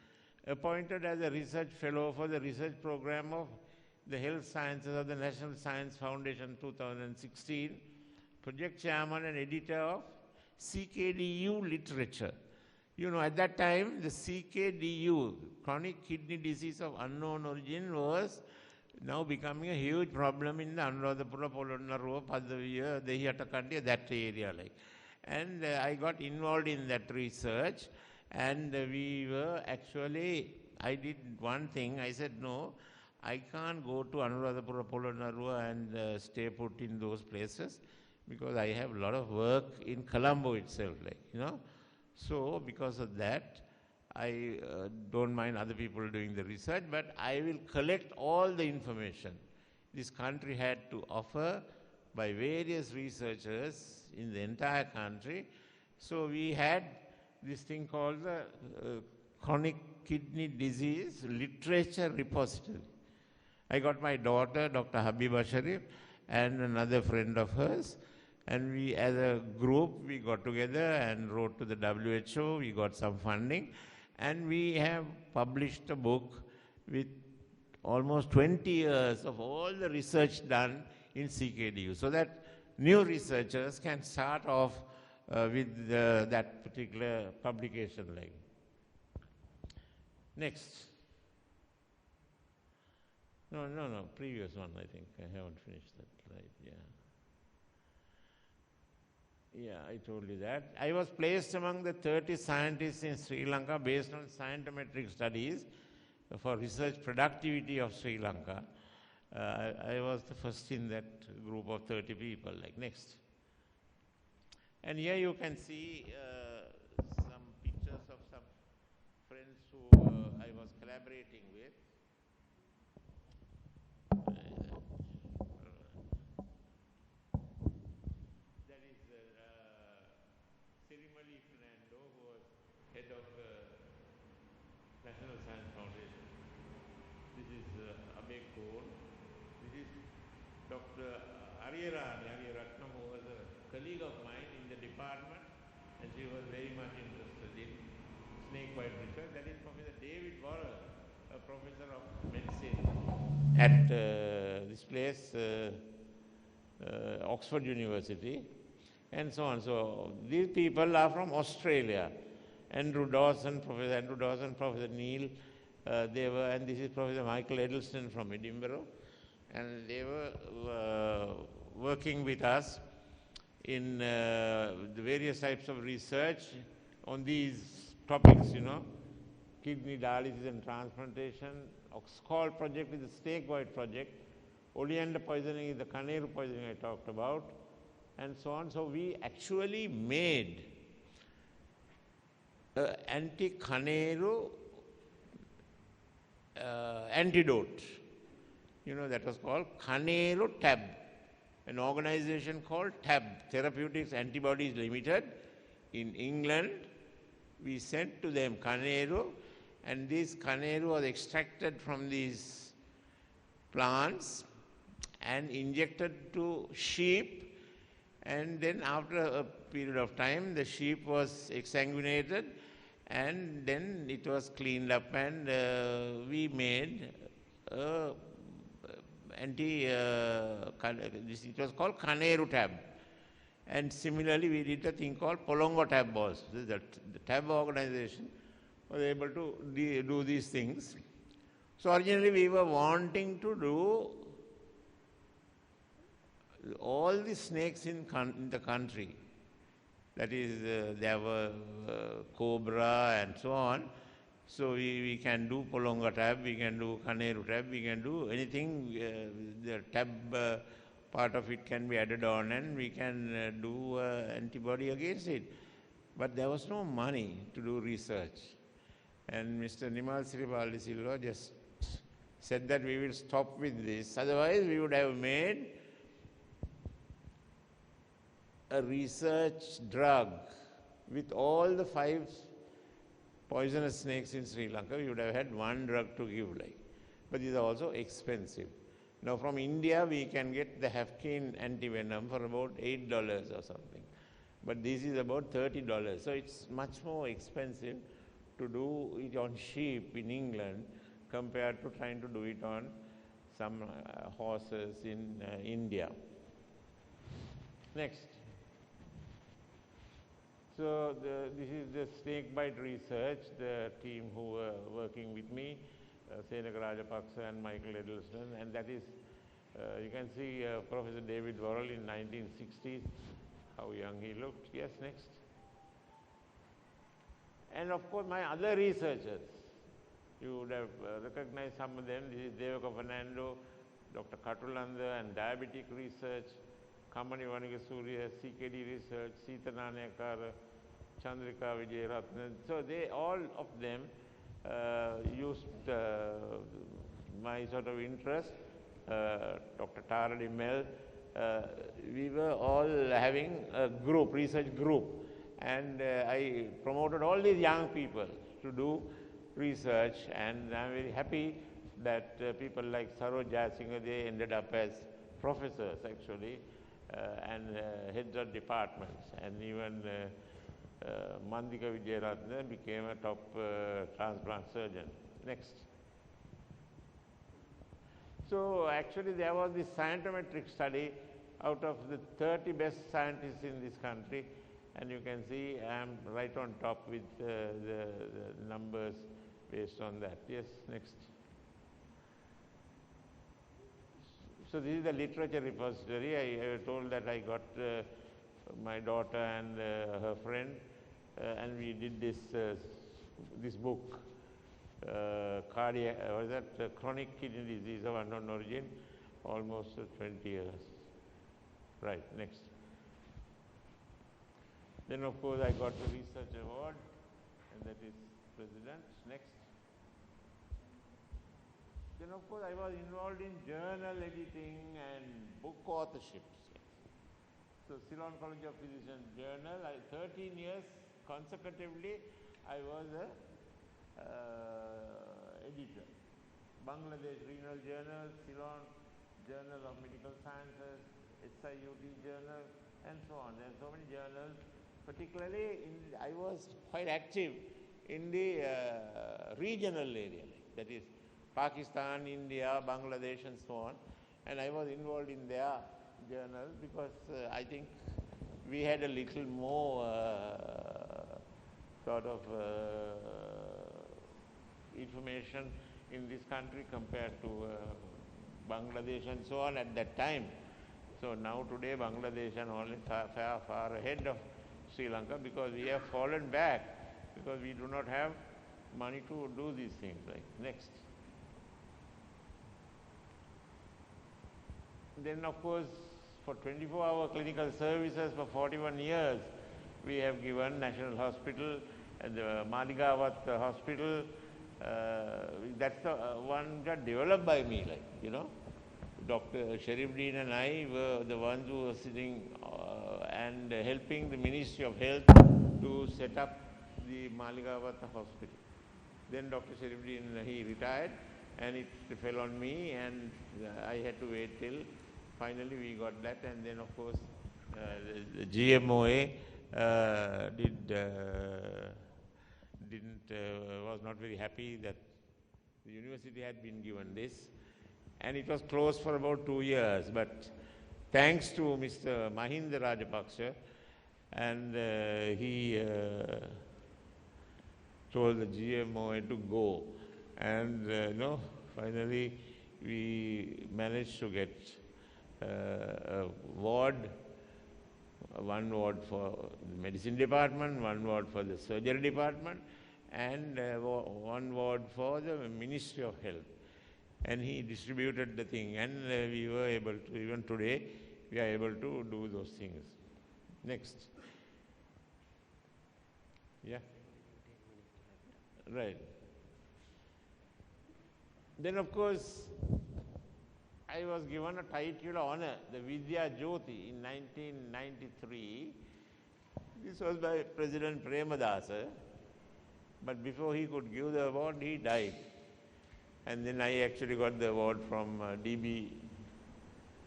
appointed as a research fellow for the research program of the health sciences of the National Science Foundation 2016, project chairman and editor of CKDU literature. At that time, the CKDU, chronic kidney disease of unknown origin, was now becoming a huge problem in the Anuradhapura, Polonnaru, Padaviya, Dehiyatakandi, that area. And I got involved in that research, and we were actually, I did one thing. I said, no, I can't go to Anuradhapura, Polonnaru and stay put in those places, because I have a lot of work in Colombo itself, So because of that, I don't mind other people doing the research, but I will collect all the information this country had to offer by various researchers in the entire country. So we had this thing called the Chronic Kidney Disease Literature Repository. I got my daughter, Dr. Habiba Sharif, and another friend of hers. And we, as a group, we got together and wrote to the WHO. We got some funding. And we have published a book with almost 20 years of all the research done in CKDU, so that new researchers can start off with that particular publication leg. Next. No, previous one, I think. I haven't finished that slide, Yeah, I told you that. I was placed among the 30 scientists in Sri Lanka based on scientometric studies for research productivity of Sri Lanka. I was the first in that group of 30 people. Like, next. And here you can see some pictures of some friends who I was collaborating with. That is Sirimali Fernando, who was head of National Science Foundation. This is Abhay Kaur. This is Dr. Aryaratnam, who was a colleague of mine in the department, and she was very much interested in snakebite research. That is Professor David Worrell, a professor of medicine at this place, Oxford University, and so on. So these people are from Australia. Andrew Dawson, Professor Neil, and this is Professor Michael Edelston from Edinburgh, and they were working with us in the various types of research on these topics, kidney dialysis and transplantation. Oxcol project is the snakebite project. Oleander poisoning is the Kaneru poisoning I talked about, and so on. So we actually made anti-Kaneru antidote. That was called Kaneru TAB, an organization called TAB, Therapeutics Antibodies Limited, in England. We sent to them Kaneru, and this Kaneru was extracted from these plants and injected to sheep, and then after a period of time the sheep was exsanguinated, and then it was cleaned up, and we made it was called Kaneru TAB. And similarly we did a thing called Polongo TAB also. The TAB organization was able to do these things. So originally we were wanting to do all the snakes in the country. That is, there were cobra and so on. So we can do Polonga TAB, we can do Kaneru TAB, we can do anything. The TAB part of it can be added on, and we can do antibody against it. But there was no money to do research. And Mr. Nimal Siripalli Silva just said that we will stop with this. Otherwise, we would have made a research drug with all the 5 poisonous snakes in Sri Lanka. We would have had one drug to give, but these are also expensive. Now from India we can get the Hafkeen antivenom for about $8 or something, but this is about $30. So it's much more expensive to do it on sheep in England compared to trying to do it on some horses in India. Next. So this is the snakebite research, the team who were working with me, Senaka Rajapaksa and Michael Edelston, and that is, you can see Professor David Worrell in 1960s, how young he looked. Yes, next. And of course my other researchers, you would have recognized some of them. This is Devaka Fernando, Dr. Katulanda, and diabetic research, Kamani Vanigasuriya, CKD research, Sita Nanayakara, Chandrika Vijayaratna. So they, all of them used my sort of interest, Dr. Tara Dimmel. We were all having a group, research group, and I promoted all these young people to do research, and I'm very happy that people like Saroj Jayasinghe, they ended up as professors actually, and heads of departments, and even Mandika Vijayaratne became a top transplant surgeon. Next. So actually there was this scientometric study out of the 30 best scientists in this country, and you can see I am right on top with the numbers based on that. Yes, next. So this is the literature repository. I told that I got my daughter and her friend, and we did this book, chronic kidney disease of unknown origin, almost 20 years. Right, next. Then of course I got the research award, and that is president. Next. Then of course I was involved in journal editing and book authorships. So Ceylon College of Physicians Journal, 13 years consecutively I was a editor. Bangladesh Renal Journal, Ceylon Journal of Medical Sciences, SIUT Journal, and so on. There are so many journals. Particularly, I was quite active in the regional area, that is Pakistan, India, Bangladesh, and so on. And I was involved in their journal because I think we had a little more sort of information in this country compared to Bangladesh and so on at that time. So now today Bangladesh and only far ahead of Sri Lanka because we have fallen back because we do not have money to do these things. Like next. Then of course for 24-hour clinical services for 41 years we have given National Hospital and the Maligavat Hospital. That's the one got developed by me, like, you know. Dr. Sharif Dean and I were the ones who were sitting and helping the Ministry of Health to set up the Maligavat Hospital. Then Dr. Sharif Dean, he retired and it fell on me and I had to wait till finally we got that, and then of course the GMOA was not very happy that the university had been given this, and it was closed for about 2 years. But thanks to Mr. Mahinda Rajapaksa, and he told the GMOA to go, and finally we managed to get a ward, one ward for the medicine department, one ward for the surgery department, and one ward for the Ministry of Health. And he distributed the thing, and we were able to, even today, we are able to do those things. Next. Yeah. Right. Then of course, I was given a title of honor, the Vidya Jyoti, in 1993. This was by President Premadasa, but before he could give the award, he died. And then I actually got the award from DB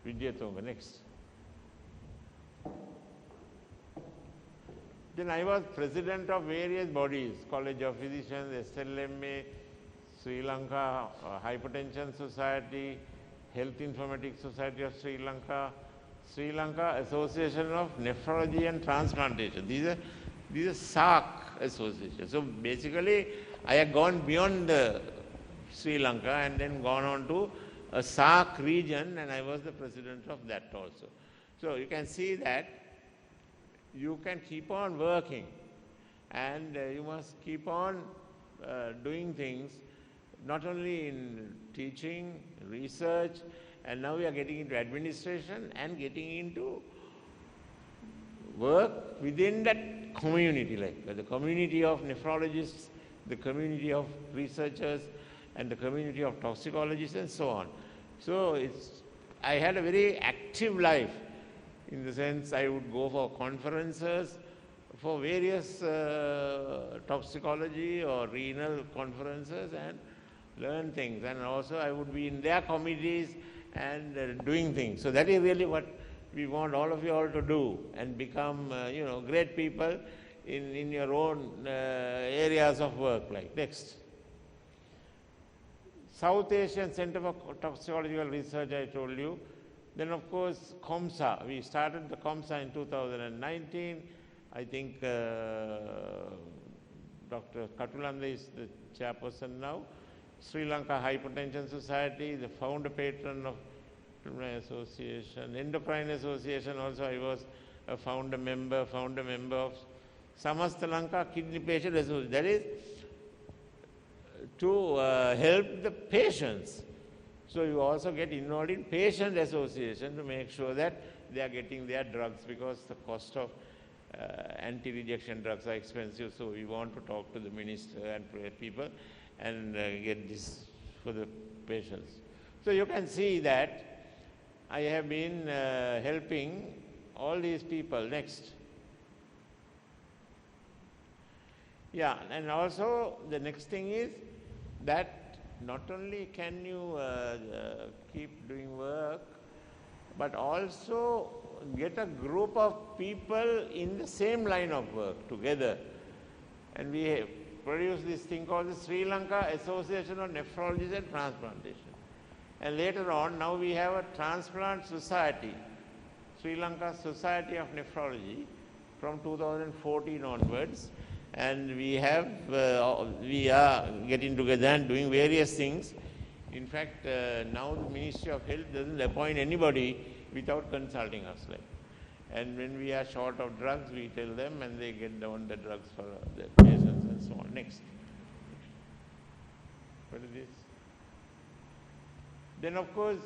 Vidyatunga. Next. Then I was president of various bodies, College of Physicians, SLMA, Sri Lanka Hypertension Society, Health Informatics Society of Sri Lanka, Sri Lanka Association of Nephrology and Transplantation. These are SARC associations. So basically, I had gone beyond Sri Lanka and then gone on to a SARC region, and I was the president of that also. So you can see that you can keep on working, and you must keep on doing things, not only in teaching, research, and now we are getting into administration and getting into work within that community, like the community of nephrologists, the community of researchers, and the community of toxicologists, and so on. So I had a very active life, in the sense I would go for conferences, for various toxicology or renal conferences, and learn things, and also I would be in their committees and doing things. So that is really what we want all of you all to do, and become, great people in your own areas of work. Like next. South Asian Center for Toxicological Research, I told you. Then, of course, COMSA. We started the COMSA in 2019. I think Dr. Katulanda is the chairperson now. Sri Lanka Hypertension Society, the founder patron of Association. Endocrine Association also, I was a founder member of Samasta Lanka Kidney Patient Association. That is to help the patients. So you also get involved in patient association to make sure that they are getting their drugs, because the cost of anti-rejection drugs are expensive. So we want to talk to the minister and people and get this for the patients. So you can see that I have been helping all these people. Next. Yeah, and also the next thing is that not only can you keep doing work, but also get a group of people in the same line of work together. And we have produced this thing called the Sri Lanka Association of Nephrologists and Transplantation. And later on, now we have a transplant society, Sri Lanka Society of Nephrology, from 2014 onwards. And we are getting together and doing various things. In fact, now the Ministry of Health doesn't appoint anybody without consulting us. And when we are short of drugs, we tell them, and they get down the drugs for the patients and so on. Next. What is this? Then, of course,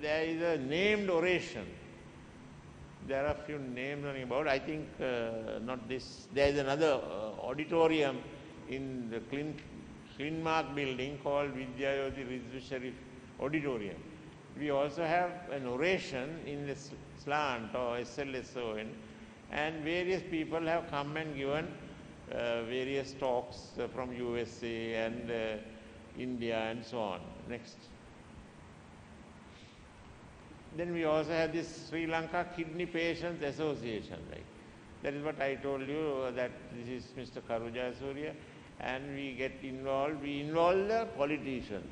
there is a named oration. There are a few names running about. I think not this. There is another auditorium in the Clinmark building called Vidyayoti Rizvi Sharif Auditorium. We also have an oration in the slant or SLSON, and various people have come and given various talks from USA and India and so on. Next. Then we also have this Sri Lanka Kidney Patients Association. That is what I told you, that this is Mr. Karuja Surya, and we get involved. We involve the politicians,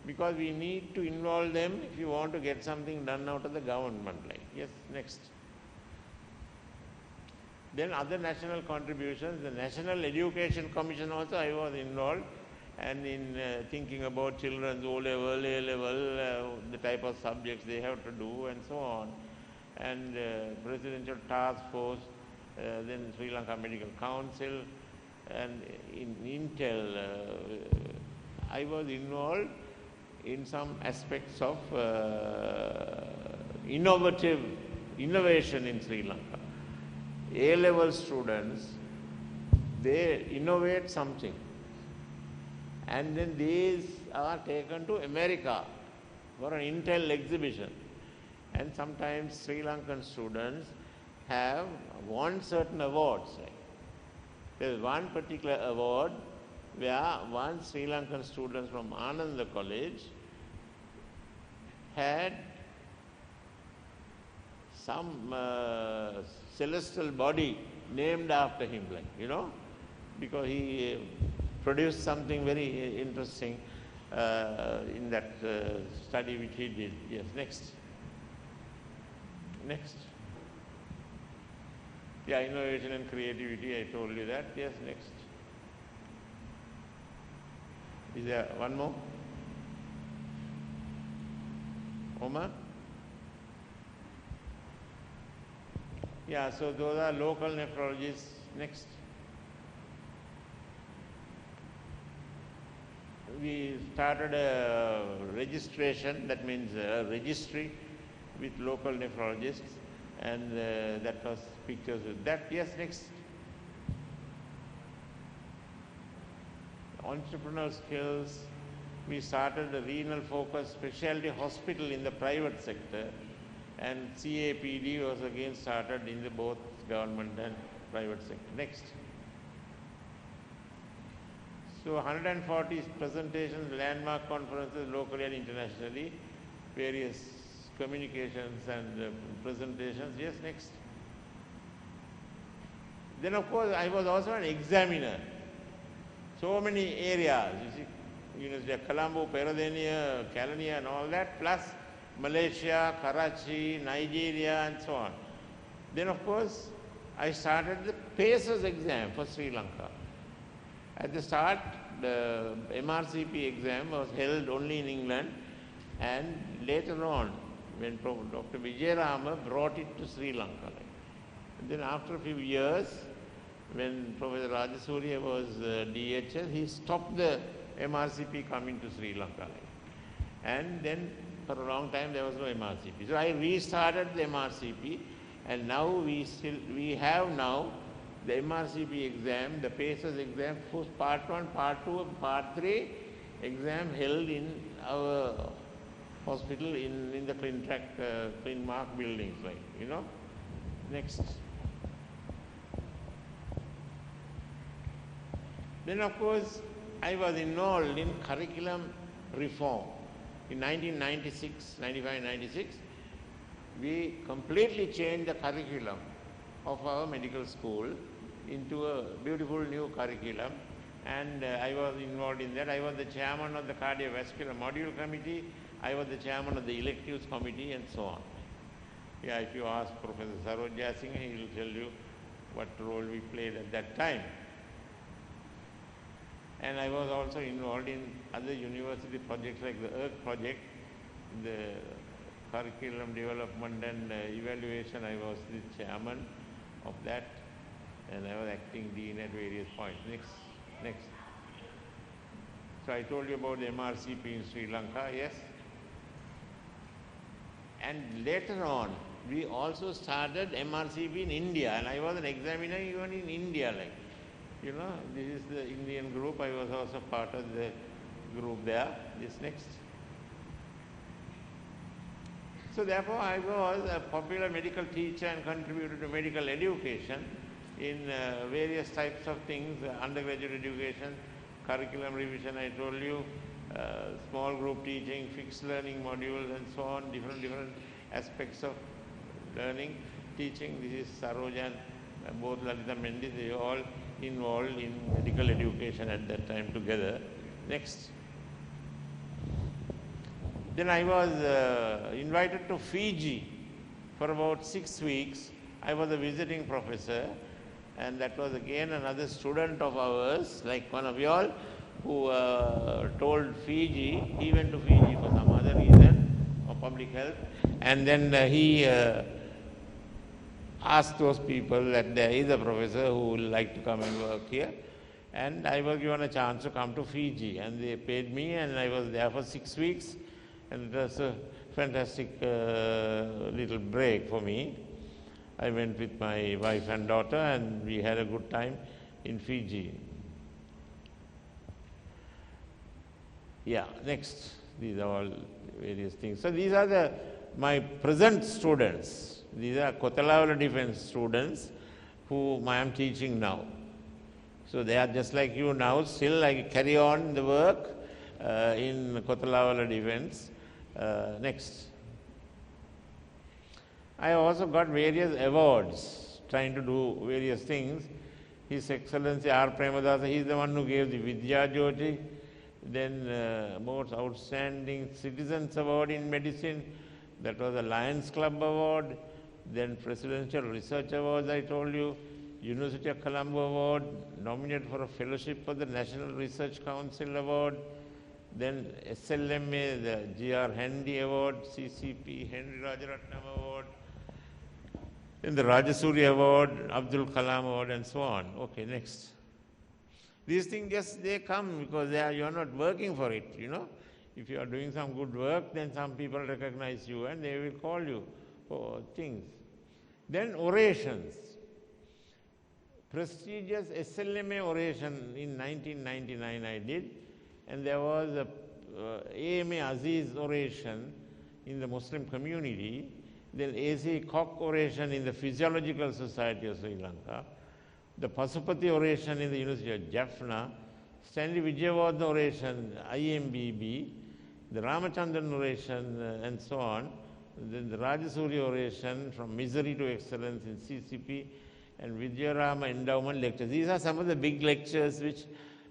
because we need to involve them if you want to get something done out of the government. Yes, next. Then other national contributions, the National Education Commission also I was involved, and in thinking about children's O-level, A-level, the type of subjects they have to do and so on. And Presidential Task Force, then Sri Lanka Medical Council, and in Intel, I was involved in some aspects of innovation in Sri Lanka. A-level students, they innovate something, and then these are taken to America for an Intel exhibition. And sometimes Sri Lankan students have won certain awards. There is one particular award where one Sri Lankan student from Ananda College had some celestial body named after him, because he produced something very interesting in that study which he did. Yes, next. Next. Yeah, innovation and creativity, I told you that. Yes, next. Is there one more? Omar? Yeah, so those are local nephrologists. Next. We started a registration, that means a registry with local nephrologists, and that was pictures with that. Yes, next. Entrepreneurial skills. We started a renal focused specialty hospital in the private sector, and CAPD was again started in the both government and private sector. Next. So 140 presentations, landmark conferences locally and internationally, various communications and presentations. Yes, next. Then of course I was also an examiner. So many areas, you see, University of Colombo, Peradeniya, Caledonia and all that, plus Malaysia, Karachi, Nigeria and so on. Then of course I started the PACES exam for Sri Lanka. At the start, the MRCP exam was held only in England, and later on, when Dr. Vijayarama brought it to Sri Lanka. And then after a few years, when Professor Rajasuriya was DHS, he stopped the MRCP coming to Sri Lanka. And then for a long time there was no MRCP. So I restarted the MRCP, and now we have now the MRCP exam, the PACES exam, part 1, part 2, and part 3 exam held in our hospital in the Clinmark buildings, like, you know. Next. Then of course I was involved in curriculum reform. In 1996, 95-96, we completely changed the curriculum of our medical school into a beautiful new curriculum, and I was involved in that. I was the chairman of the cardiovascular module committee, I was the chairman of the electives committee, and so on. Yeah, if you ask Professor Sarojya Singh, he will tell you what role we played at that time. And I was also involved in other university projects like the ERC project, the curriculum development and evaluation. I was the chairman of that, and I was acting dean at various points. Next. So I told you about the MRCP in Sri Lanka, yes. And later on, we also started MRCP in India, and I was an examiner even in India, like, you know, this is the Indian group. I was also part of the group there. This next. So therefore, I was a popular medical teacher and contributed to medical education in various types of things, undergraduate education, curriculum revision, I told you, small group teaching, fixed learning modules and so on, different aspects of learning, teaching. This is Sarojan, both Lalita Mendes, they all involved in medical education at that time together. Next. Then I was invited to Fiji for about 6 weeks. I was a visiting professor, and that was again another student of ours, like one of you all, who told Fiji. He went to Fiji for some other reason of public health, and then he asked those people that there is a professor who would like to come and work here, and I was given a chance to come to Fiji, and they paid me, and I was there for 6 weeks, and it was a fantastic little break for me. I went with my wife and daughter, and we had a good time in Fiji. Yeah, next. These are all various things. So these are my present students. These are Kotalawala Defense students whom I am teaching now. So they are just like you now. Still I carry on the work in Kotalawala Defense. Next. I also got various awards, trying to do various things. His Excellency R. Premadasa, he is the one who gave the Vidya Jyoti, then most outstanding Citizens Award in Medicine, that was a Lions Club Award, then Presidential Research Awards, I told you, University of Colombo Award, nominated for a fellowship for the National Research Council Award, then SLMA, the G.R. Handy Award, CCP, Henry Rajaratnam Award, then the Rajasuriya Award, Abdul Kalam Award, and so on. Okay, next. These things just, they come because you are not working for it, you know. If you are doing some good work, then some people recognize you and they will call you for things. Then orations. Prestigious SLMA oration in 1999 I did, and there was a AMA Aziz oration in the Muslim community, then A.C. Koch oration in the Physiological Society of Sri Lanka, the Pasupati oration in the University of Jaffna, Stanley Vijayawardhan oration, IMBB, the Ramachandran oration, and so on. Then the Rajasuri oration, from misery to excellence in CCP, and Vijayarama endowment lectures. These are some of the big lectures,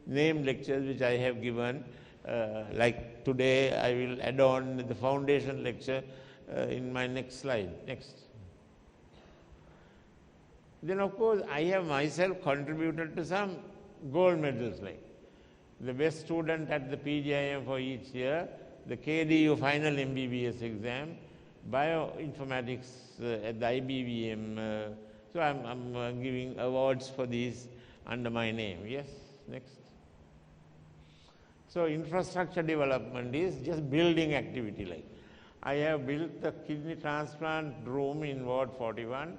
named lectures, which I have given. Like today, I will add on the foundation lecture in my next slide. Next. Then, of course, I have myself contributed to some gold medals, like the best student at the PGIM for each year, the KDU final MBBS exam, bioinformatics at the IBVM. So I'm giving awards for these under my name. Yes, next. So infrastructure development is just building activity. Like I have built the kidney transplant room in Ward 41,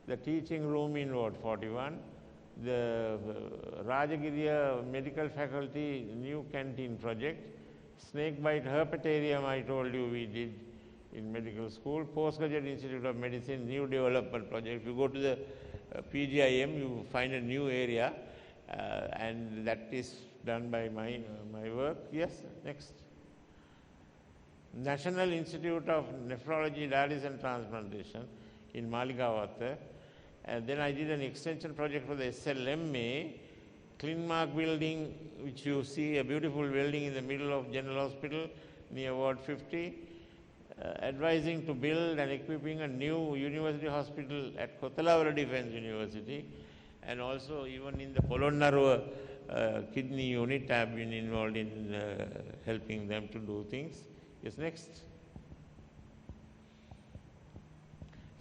the teaching room in Ward 41, the Rajagiriya Medical Faculty new canteen project, snakebite herpetarium I told you we did in medical school, Postgraduate Institute of Medicine new development project. If you go to the PGIM, you find a new area and that is done by my work. Yes, next. National Institute of Nephrology, Dialysis and Transplantation in Maligawata. And then I did an extension project for the SLMA, Clinmark building, which you see, a beautiful building in the middle of General Hospital near Ward 50. Advising to build and equipping a new university hospital at Kotalavara Defence University, and also even in the Polonnaruwa kidney unit, I have been involved in helping them to do things. Yes, next.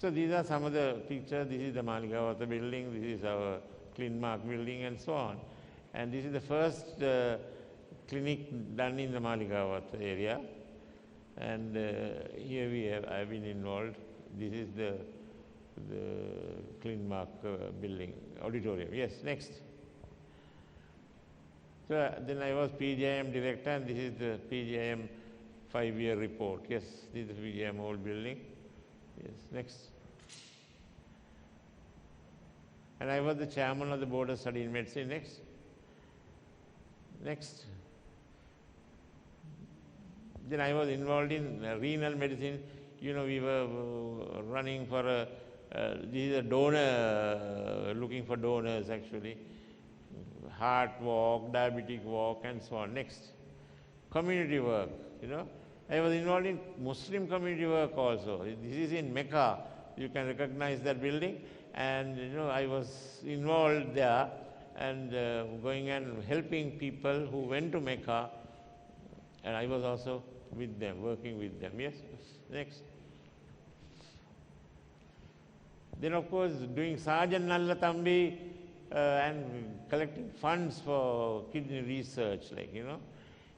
So these are some of the pictures. This is the Maligawata building, this is our Clinmark building, and so on. And this is the first clinic done in the Maligawata area. And here I've been involved. This is the Clinmark building, auditorium. Yes, next. So then I was PGIM director, and this is the PGIM 5-year report. Yes, this is the PGIM old building. Yes, next. And I was the chairman of the Board of Study in Medicine. Next. Next. Then I was involved in renal medicine. You know, we were running for this is a donor, looking for donors actually. Heart walk, diabetic walk, and so on. Next. Community work, you know. I was involved in Muslim community work also. This is in Mecca. You can recognize that building. And, you know, I was involved there and going and helping people who went to Mecca. And I was also with them, working with them. Yes, next. Then, of course, doing Sajan Nalla Thambi and collecting funds for kidney research, like, you know.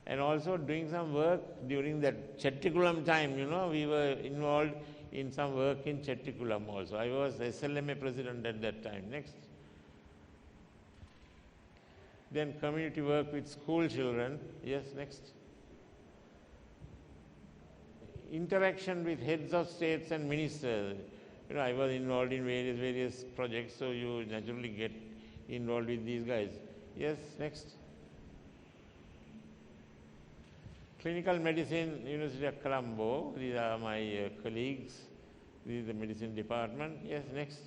And also doing some work during that Chettikulam time, you know, we were involved in some work in Chettikulam also. I was SLMA president at that time. Next. Then community work with school children. Yes, next. Interaction with heads of states and ministers. You know, I was involved in various projects, so you naturally get involved with these guys. Yes, next. Clinical medicine, University of Colombo. These are my colleagues. This is the medicine department. Yes, next.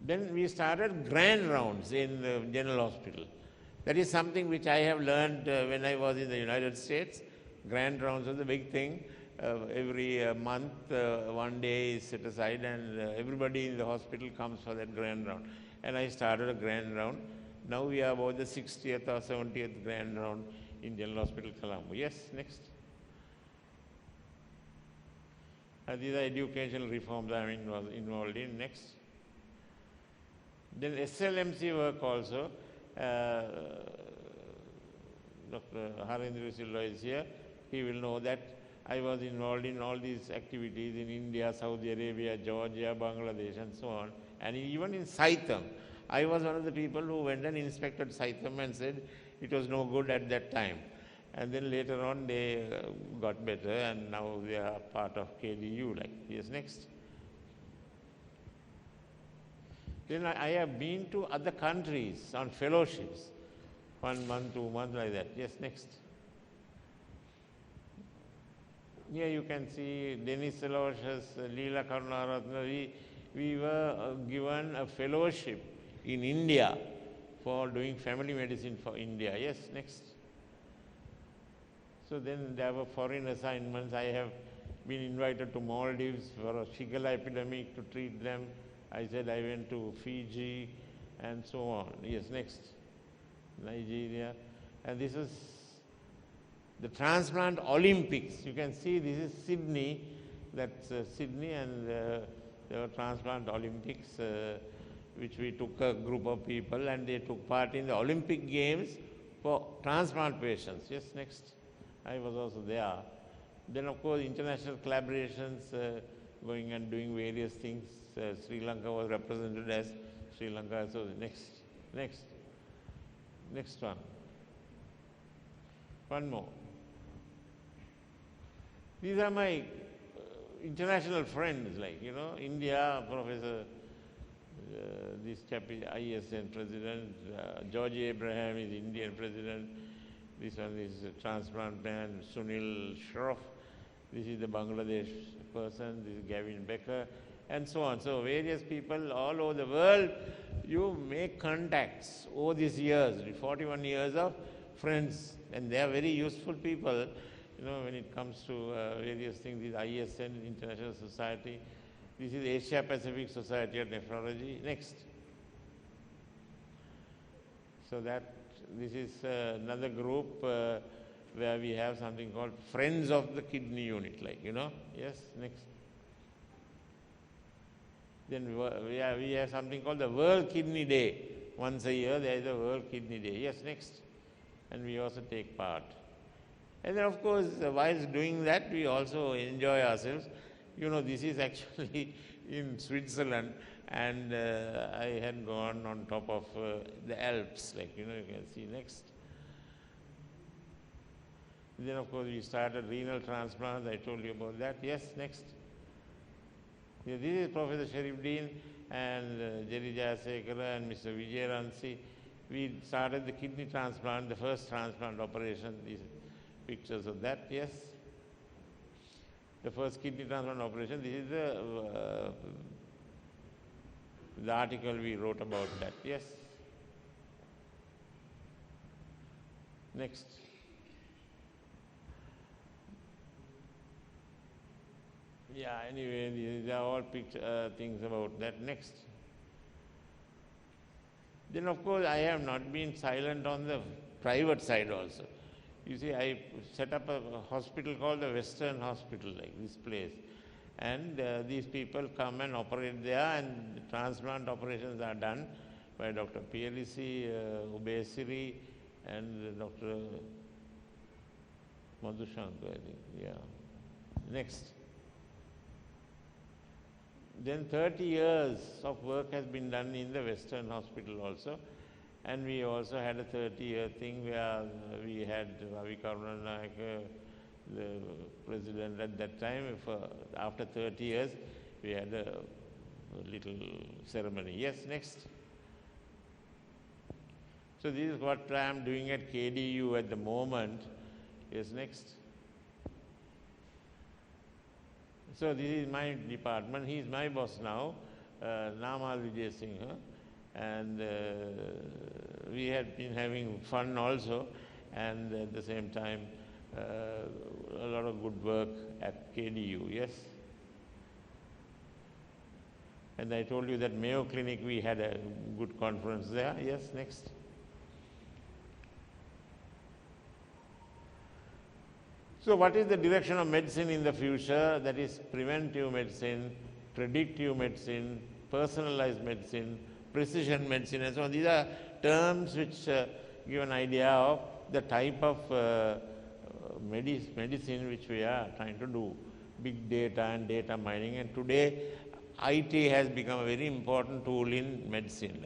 Then we started grand rounds in the General Hospital. That is something which I have learned when I was in the United States. Grand rounds was a big thing. Every month, one day is set aside, and everybody in the hospital comes for that grand round. And I started a grand round. Now we are about the 60th or 70th grand round in General Hospital, Colombo. Yes, next. These are educational reforms I was involved in. Next. Then SLMC work also. Dr. Harendra Silva is here. He will know that I was involved in all these activities in India, Saudi Arabia, Georgia, Bangladesh, and so on. And even in Saitam. I was one of the people who went and inspected Saitam and said it was no good at that time. And then later on they got better, and now they are part of KDU. Like, yes, next. Then I have been to other countries on fellowships. 1 month, 2 months, like that. Yes, next. Here you can see Denis Aloysius, Leela Karunaratna. We were given a fellowship in India for doing family medicine for India. Yes, next. So then there were foreign assignments. I have been invited to Maldives for a Shigella epidemic to treat them. I said I went to Fiji and so on. Yes, next. Nigeria. And this is the Transplant Olympics. You can see this is Sydney. That's Sydney, and there were Transplant Olympics, which we took a group of people and they took part in the Olympic Games for transplant patients. Yes, next. I was also there. Then, of course, international collaborations, going and doing various things. Sri Lanka was represented as Sri Lanka. So next one. One more. These are my international friends, like, India, Professor, this chap is ISN president, George Abraham is Indian president, this one is a transplant man, Sunil Shroff, this is the Bangladesh person, this is Gavin Becker, and so on. So various people all over the world, you make contacts over these years, 41 years of friends, and they are very useful people, when it comes to various things. This ISN, International Society, this is Asia Pacific Society of Nephrology. Next. So this is another group where we have something called Friends of the Kidney Unit, Yes, next. Then we have something called the World Kidney Day. Once a year there is a World Kidney Day. Yes, next. And we also take part. And then, of course, whilst doing that, we also enjoy ourselves. This is actually in Switzerland, and I had gone on top of the Alps, you can see next. Then, of course, we started renal transplants. I told you about that. Yes, next. Yeah, this is Professor Sharifdeen and Jerry Jayasekara and Mr. Vijay Ransi. We started the kidney transplant, the first transplant operation. These pictures of that. Yes. The first kidney transplant operation. This is the article we wrote about that. Yes. Next. Yeah, anyway, these are all things about that. Next. Then, of course, I have not been silent on the private side also. You see, I set up a hospital called the Western Hospital, like this place. And these people come and operate there, and the transplant operations are done by Dr. Pielisi, Ubesiri, and Dr. Madhushankar, I think. Yeah. Next. Then 30 years of work has been done in the Western Hospital also. And we also had a 30-year thing where we had Ravi Karunanayake, the president at that time. After 30 years, we had a little ceremony. Yes, next. So this is what I am doing at KDU at the moment. Yes, next. So this is my department. He is my boss now, Namal Vijay Singh. And we had been having fun also, and at the same time, a lot of good work at KDU, yes? And I told you that Mayo Clinic, we had a good conference there. Yes, next. So what is the direction of medicine in the future? That is preventive medicine, predictive medicine, personalized medicine, precision medicine, and so on. These are terms which give an idea of the type of medicine which we are trying to do. Big data and data mining. And today, IT has become a very important tool in medicine,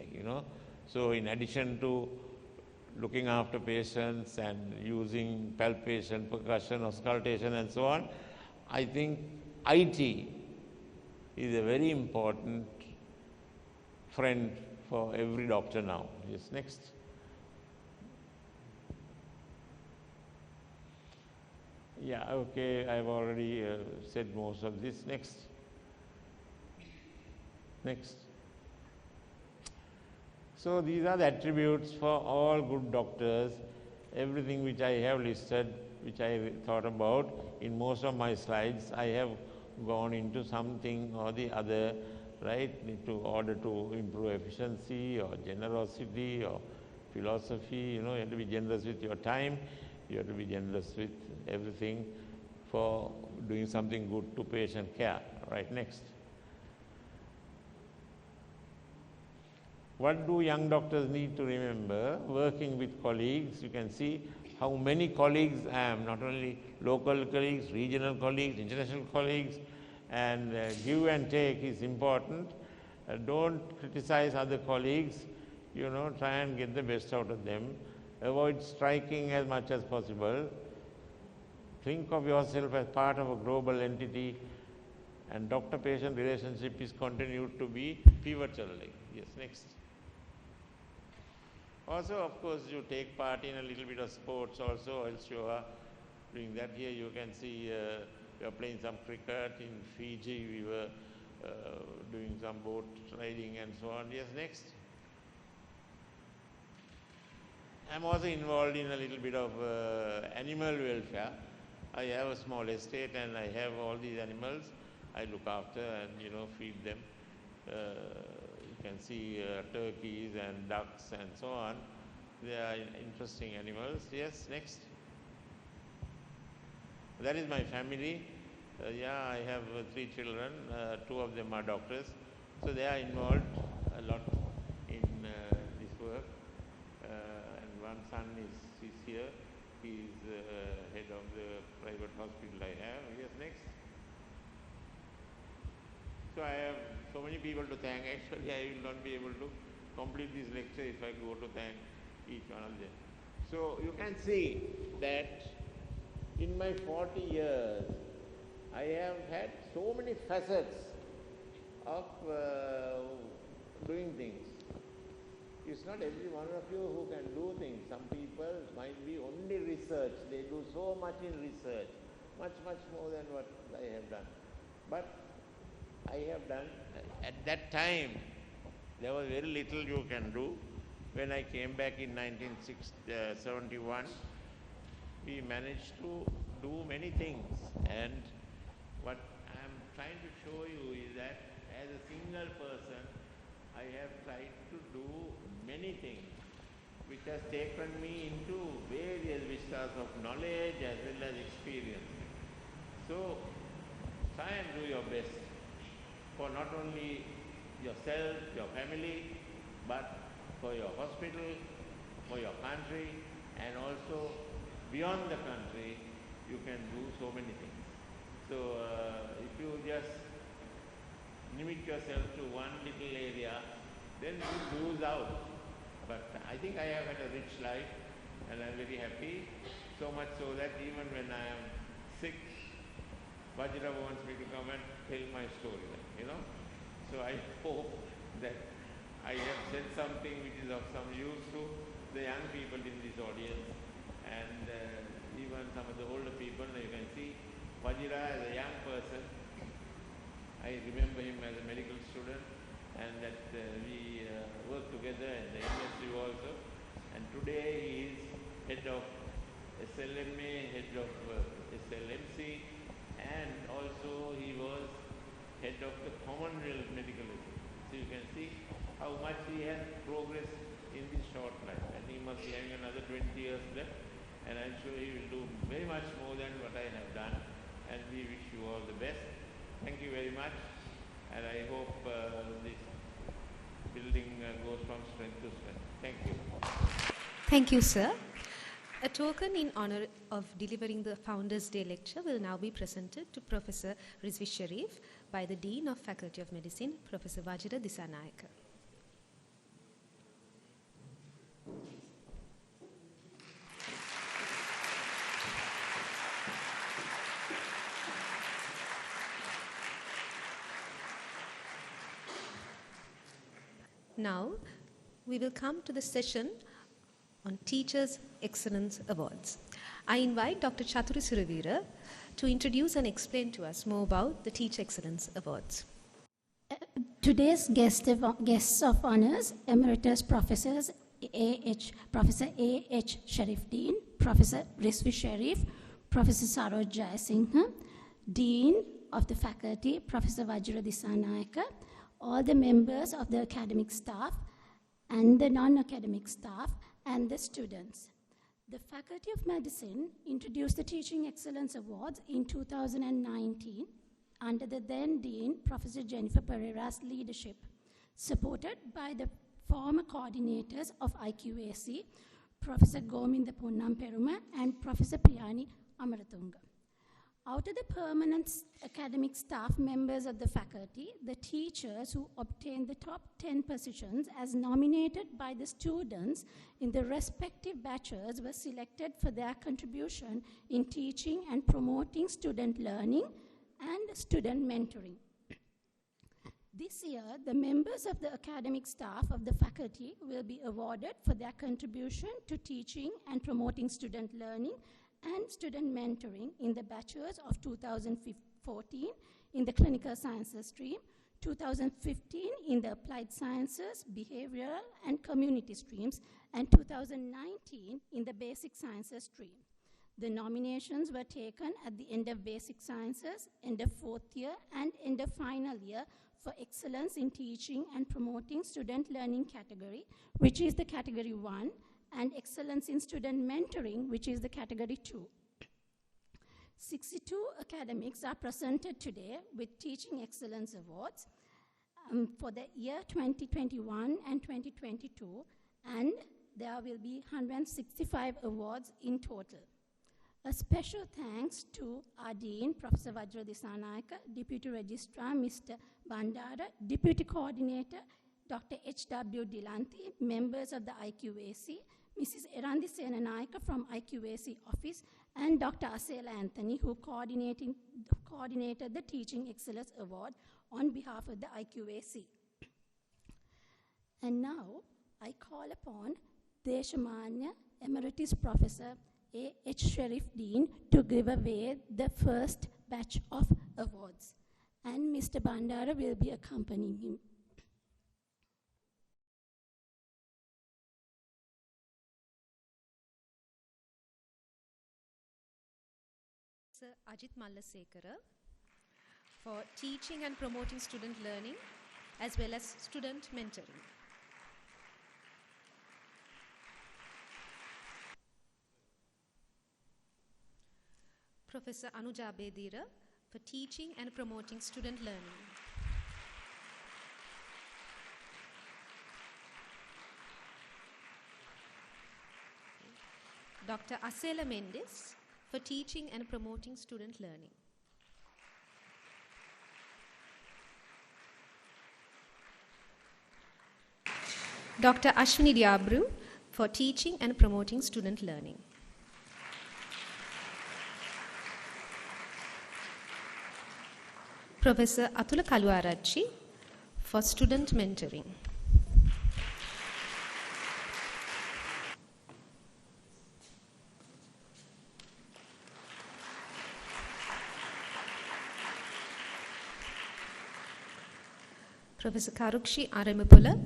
So in addition to looking after patients and using palpation, percussion, auscultation, and so on, I think IT is a very important friend for every doctor now. Yes, next. Yeah, okay, I've already said most of this. Next. Next. So these are the attributes for all good doctors. Everything which I have listed, which I thought about in most of my slides, I have gone into something or the other, right, in order to improve efficiency or generosity or philosophy. You know, you have to be generous with your time, you have to be generous with everything for doing something good to patient care. Right, next. What do young doctors need to remember? Working with colleagues, you can see how many colleagues I am, not only local colleagues, regional colleagues, international colleagues, and give and take is important. Don't criticize other colleagues, you know, try and get the best out of them. Avoid striking as much as possible. Think of yourself as part of a global entity, and doctor-patient relationship is continued to be pivotal. Yes, next. Also, of course, you take part in a little bit of sports also, else you are doing that. Here you can see we are playing some cricket. In Fiji we were doing some boat riding and so on. Yes, next. I'm also involved in a little bit of animal welfare. I have a small estate and I have all these animals. I look after and, you know, feed them. You can see turkeys and ducks and so on. They are interesting animals. Yes, next. That is my family. Yeah, I have 3 children. 2 of them are doctors. So they are involved a lot in this work. And one son is here. He is head of the private hospital I have. Yes, next. So I have so many people to thank. Actually, I will not be able to complete this lecture if I go to thank each one of them. So you can see that in my 40 years, I have had so many facets of doing things. It's not every one of you who can do things. Some people might be only research. They do so much in research, much more than what I have done. But I have done, at that time, there was very little you can do. When I came back in 1971, we managed to do many things. And what I am trying to show you is that as a single person, I have tried to do many things, which has taken me into various vistas of knowledge as well as experience. So, try and do your best for not only yourself, your family, but for your hospital, for your country, and also beyond the country, you can do so many things. So if you just limit yourself to one little area, then you lose out. But I think I have had a rich life, and I'm very happy, so much so that even when I am sick, Vajra wants me to come and tell my story, you know. So I hope that I have said something which is of some use to the young people in this audience, and even some of the older people. You can see Vajra as a young person. I remember him as a medical student, and that we worked together in the industry also. And today he is head of SLMA, head of SLMC, and also he was head of the Commonwealth Medical Association. So you can see how much he has progressed in this short life, and he must be having another 20 years left, and I'm sure he will do very much more than what I have done, and we wish you all the best. Thank you very much, and I hope this building goes from strength to strength. Thank you. Thank you, sir. A token in honor of delivering the Founders' Day lecture will now be presented to Professor Rizvi Sharif by the Dean of Faculty of Medicine, Professor Vajra Disanayake. Now, we will come to the session on Teachers' Excellence Awards. I invite Dr. Chathuri Suravira to introduce and explain to us more about the Teach Excellence Awards. Today's guests of honors, Emeritus Professors Professor A.H. Sharif Dean, Professor Rizvi Sharif, Professor Saroj Jayasinghe, Dean of the Faculty, Professor Vajra Disanayaka, all the members of the academic staff and the non-academic staff and the students. The Faculty of Medicine introduced the Teaching Excellence Awards in 2019 under the then Dean, Professor Jennifer Pereira's leadership, supported by the former coordinators of IQAC, Professor Gominda Punnam Peruma and Professor Priyani Amaratunga. Out of the permanent academic staff members of the faculty, the teachers who obtained the top 10 positions as nominated by the students in the respective batches were selected for their contribution in teaching and promoting student learning and student mentoring. This year, the members of the academic staff of the faculty will be awarded for their contribution to teaching and promoting student learning and student mentoring in the bachelor's of 2014 in the clinical sciences stream, 2015 in the applied sciences, behavioral and community streams, and 2019 in the basic sciences stream. The nominations were taken at the end of basic sciences, end of fourth year, and end of final year for excellence in teaching and promoting student learning category, which is the category 1, and excellence in student mentoring, which is the category 2. 62 academics are presented today with Teaching Excellence Awards for the year 2021 and 2022, and there will be 165 awards in total. A special thanks to our Dean, Professor Vajra Disanayaka, Deputy Registrar, Mr. Bandara, Deputy Coordinator, Dr. H.W. Dilanthi, members of the IQAC, Mrs. Erandi Senanayaka from IQAC office, and Dr. Asela Anthony, who coordinated the Teaching Excellence Award on behalf of the IQAC. And now, I call upon Deshamanya Emeritus Professor A.H. Sharif Dean to give away the first batch of awards. And Mr. Bandara will be accompanying him. Sir Ajit Mallasekara for teaching and promoting student learning as well as student mentoring. Professor Anuja Bedira for teaching and promoting student learning. Dr. Asela Mendes for teaching and promoting student learning. Dr. Ashwini Diabru for teaching and promoting student learning. Professor Atula Kaluarachi for student mentoring. Professor Karukshi Aramapula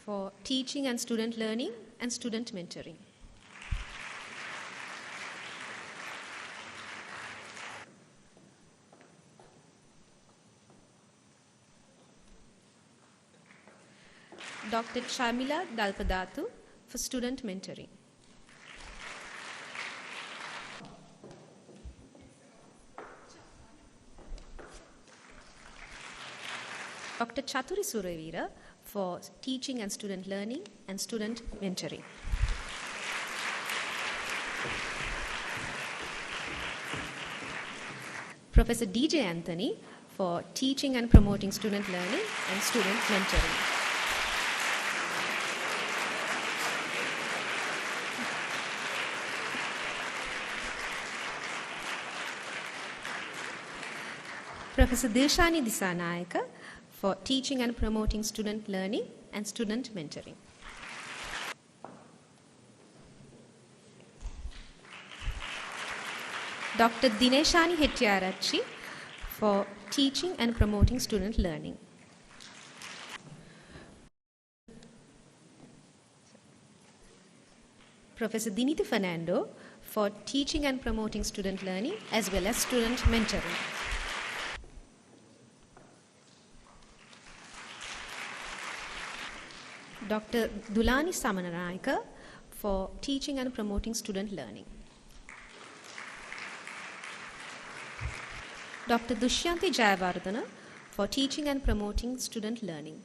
for teaching and student learning and student mentoring. Dr. Chamila Dalpadatu for student mentoring. Dr. Chathuri Suravira for teaching and student learning and student mentoring. Professor D.J. Anthony for teaching and promoting student learning and student mentoring. Professor Dilshani Disanayaka for teaching and promoting student learning and student mentoring. Dr. Dineshani Hettiarachchi for teaching and promoting student learning. Professor Dinitha Fernando for teaching and promoting student learning as well as student mentoring. Dr. Dulani Samanarayaka for teaching and promoting student learning. Dr. Dushyanti Jayavardhana for teaching and promoting student learning.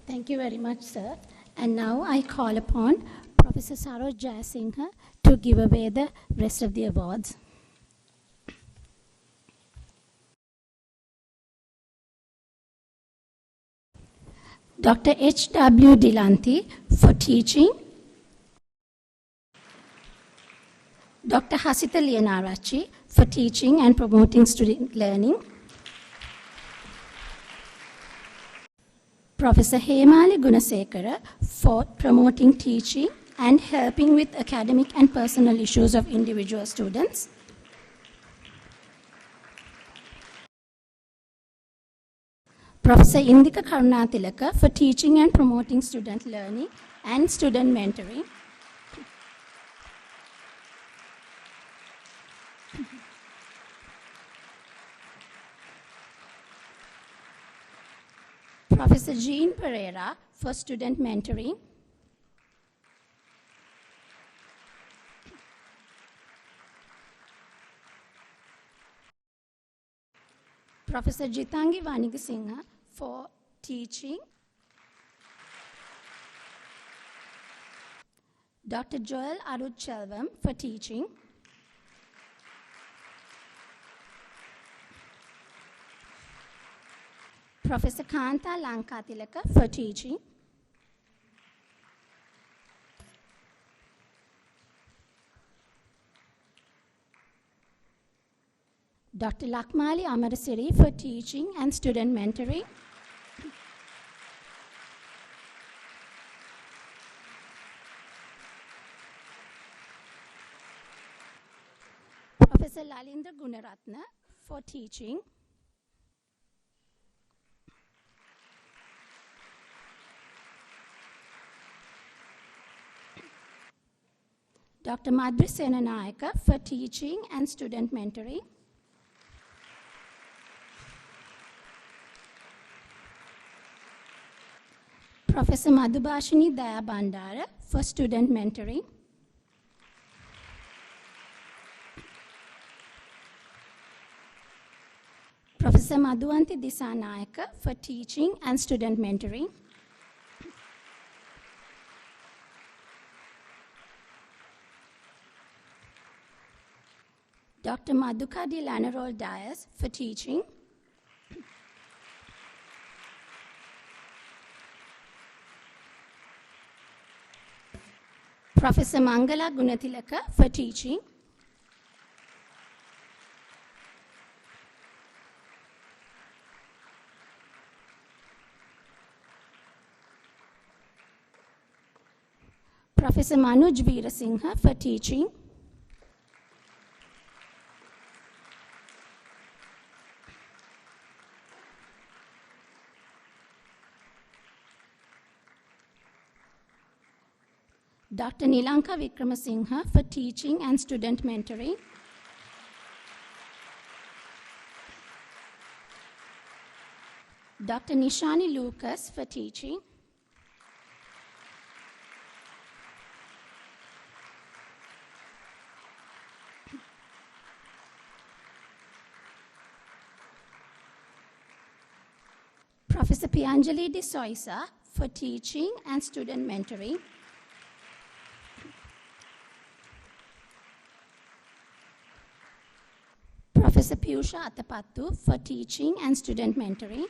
Thank you very much, sir. And now I call upon Professor Saroj Jayasinghe to give away the rest of the awards. Dr. H.W. Dilanthi for teaching. Dr. Hasita Lianarachchi for teaching and promoting student learning. Professor Hemali Gunasekara for promoting teaching and helping with academic and personal issues of individual students. Professor Indika Karunatilaka for teaching and promoting student learning and student mentoring. Professor Jean Pereira for student mentoring. Professor Jitangi Vanigasinghe for teaching. Dr. Joel Arudchelvam for teaching. Professor Kanta Lankatilaka for teaching. Dr. Lakmali Amarasiri for teaching and student mentoring. Professor Lalindra Gunaratna for teaching. Dr. Madhuri Senanayaka for teaching and student mentoring. Professor Madhubhashini Daya Bandara for student mentoring. Professor Madhuvanti Disanayaka for teaching and student mentoring. Dr. Madhukadi Lanarol Dias for teaching. Professor Mangala Gunatilaka for teaching. Professor Manuj Veerasinghe for teaching. Dr. Nilanka Vikramasinghe for teaching and student mentoring. Dr. Nishani Lucas for teaching. Professor Pianjali De Soisa for teaching and student mentoring. Professor Piyusha Attapattu for teaching and student mentoring.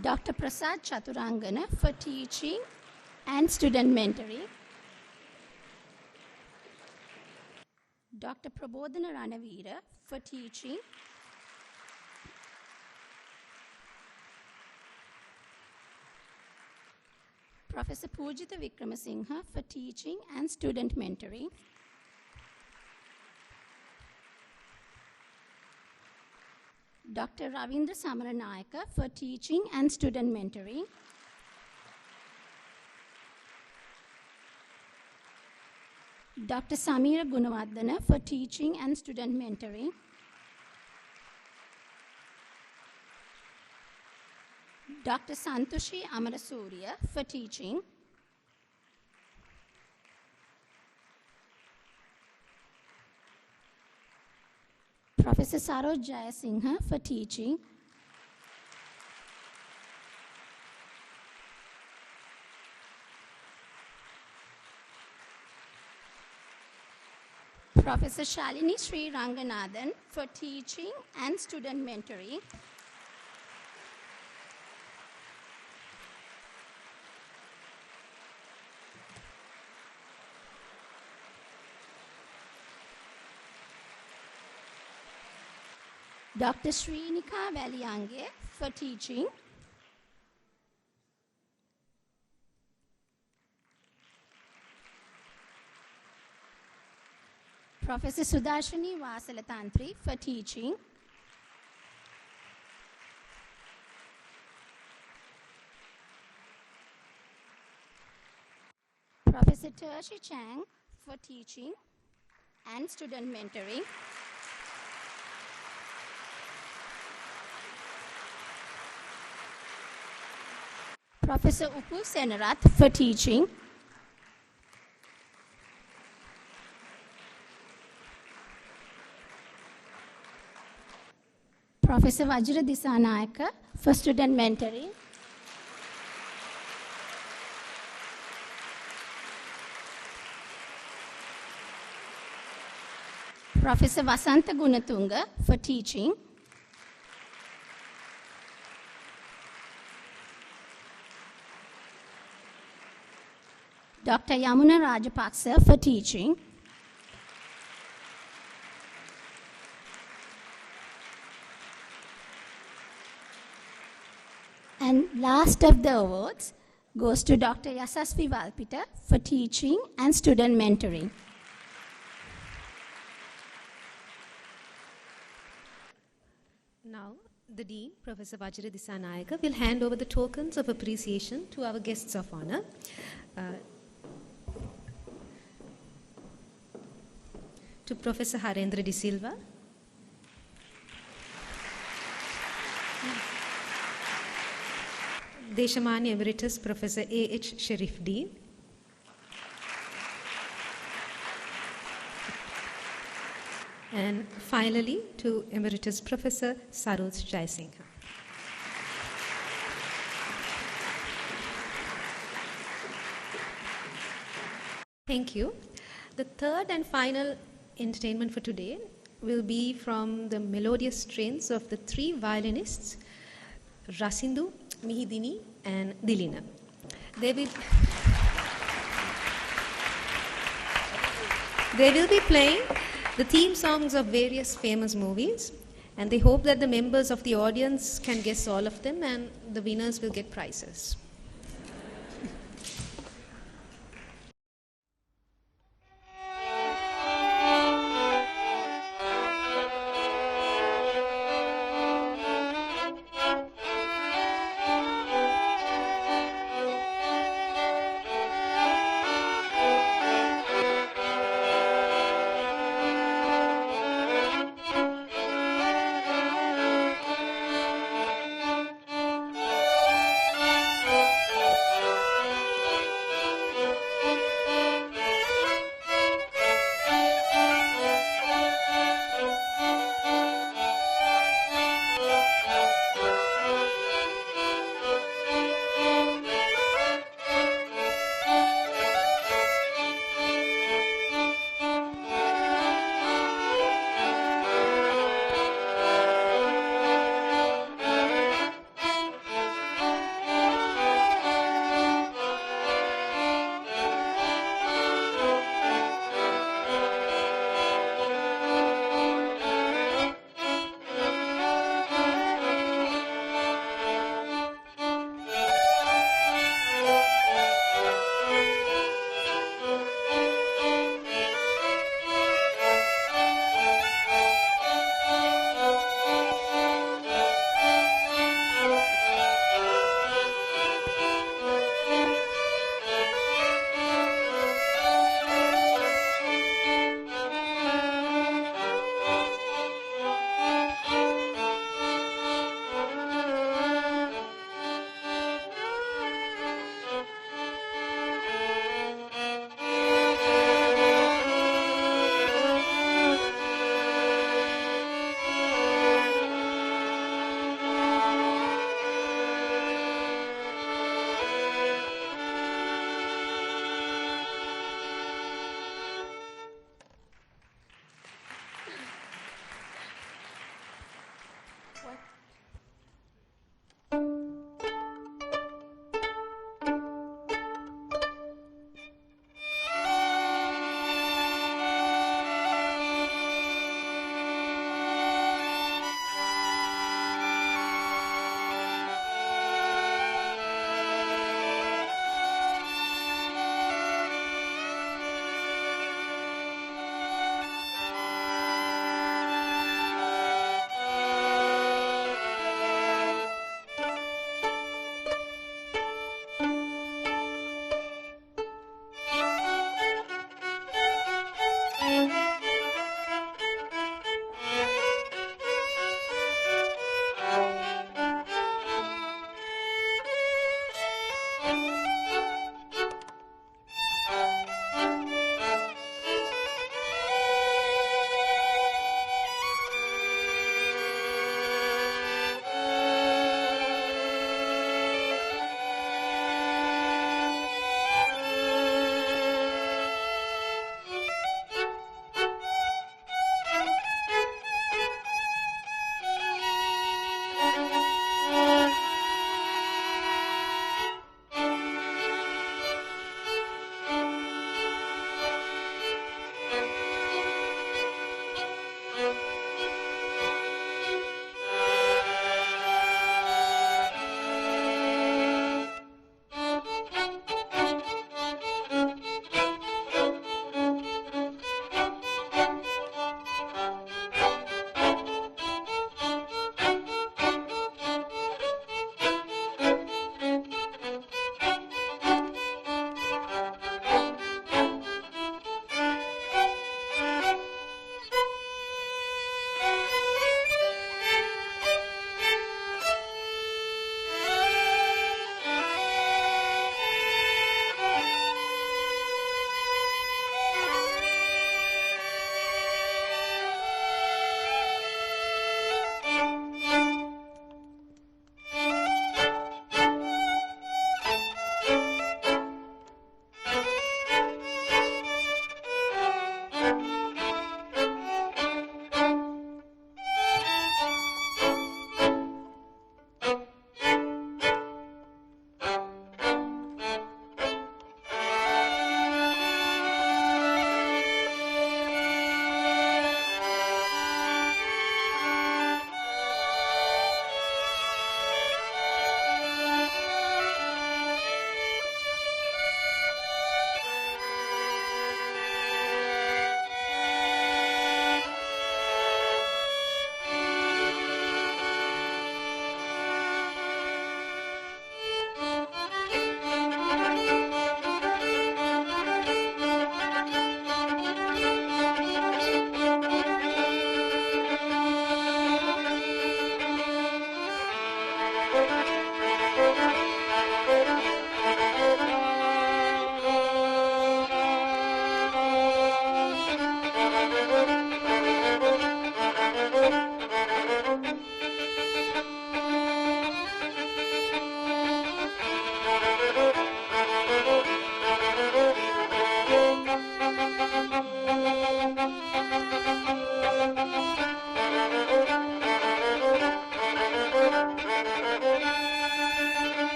Dr. Prasad Chaturangana for teaching and student mentoring. Dr. Prabodhana Ranavira for teaching. Professor Pujita Vikramasinghe for teaching and student mentoring. Dr. Ravindra Samaranayaka for teaching and student mentoring. Dr. Samira Gunawardana for teaching and student mentoring. Dr. Santoshi Amarasuriya for teaching. Professor Saroj Jayasinghe for teaching. Professor Shalini Sri Ranganathan for teaching and student mentoring. Dr. Srinika Valiyange for teaching. Professor Sudashini Vasalatantri for teaching. Professor Tershi Chang for teaching and student mentoring. Professor Upul Senarath for teaching. Professor Vajra Disanayaka for student mentoring. Professor Vasanta Gunatunga for teaching. Dr. Yamuna Rajapaksa for teaching. And last of the awards goes to Dr. Yasasvi Valpita for teaching and student mentoring. Now, the Dean, Professor Vajra Disanayaka, will hand over the tokens of appreciation to our guests of honor. To Professor Harendra De Silva, Deshamani Emeritus Professor A.H. Sharif Dean, and finally to Emeritus Professor Saroj Jayasinghe. Thank you. The third and final entertainment for today will be from the melodious strains of the three violinists, Rasindu, Mihidini, and Dilina. They will be playing the theme songs of various famous movies, and they hope that the members of the audience can guess all of them, and the winners will get prizes. Thank you.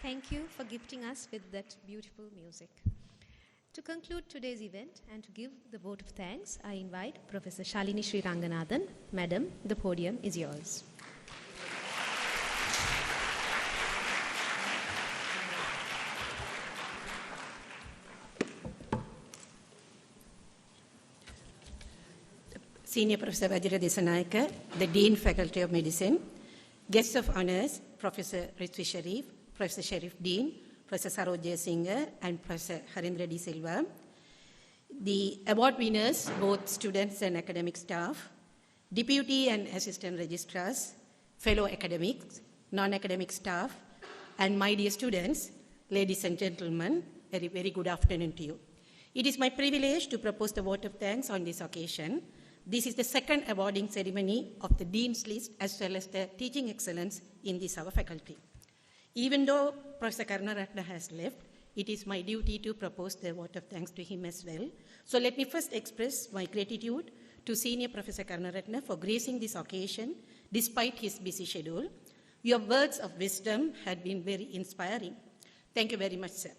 Thank you for gifting us with that beautiful music. To conclude today's event and to give the vote of thanks, I invite Professor Shalini Sriranganathan. Madam, the podium is yours. Senior Professor Vajra Desanayake, the Dean Faculty of Medicine, guests of honors, Professor Rizvi Sharif, Professor Sharif Dean, Professor Saroj Jayasinghe, and Professor Harindra D. Silva, the award winners, both students and academic staff, deputy and assistant registrars, fellow academics, non-academic staff, and my dear students, ladies and gentlemen, very, very good afternoon to you. It is my privilege to propose the vote of thanks on this occasion. This is the second awarding ceremony of the Dean's List as well as the teaching excellence in this our faculty. Even though Professor Karunaratne has left, it is my duty to propose the vote of thanks to him as well. So let me first express my gratitude to Senior Professor Karunaratne for gracing this occasion despite his busy schedule. Your words of wisdom had been very inspiring. Thank you very much, sir.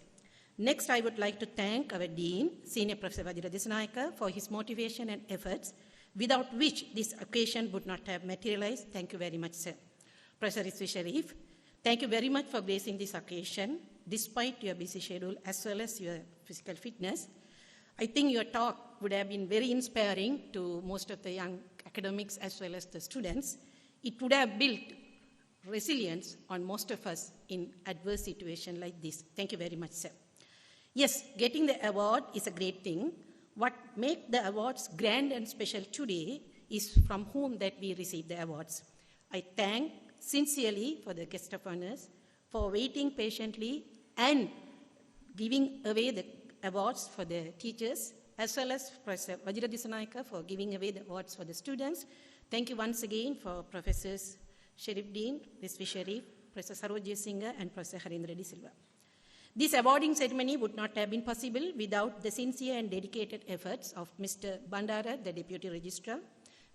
Next, I would like to thank our Dean, Senior Professor Vajra Desanayake, for his motivation and efforts, without which this occasion would not have materialized. Thank you very much, sir. Professor Rizvi Sharif, thank you very much for gracing this occasion, despite your busy schedule as well as your physical fitness. I think your talk would have been very inspiring to most of the young academics as well as the students. It would have built resilience on most of us in adverse situations like this. Thank you very much, sir. Yes, getting the award is a great thing. What makes the awards grand and special today is from whom that we receive the awards. I thank sincerely for the guest of honors for waiting patiently and giving away the awards for the teachers, as well as Professor Vajra Desanayake for giving away the awards for the students. Thank you once again for Professors Sharif Dean, Rizvi Sharif, Professor Saroj Jayasinghe, and Professor Harindra D. Silva. This awarding ceremony would not have been possible without the sincere and dedicated efforts of Mr. Bandara, the Deputy Registrar,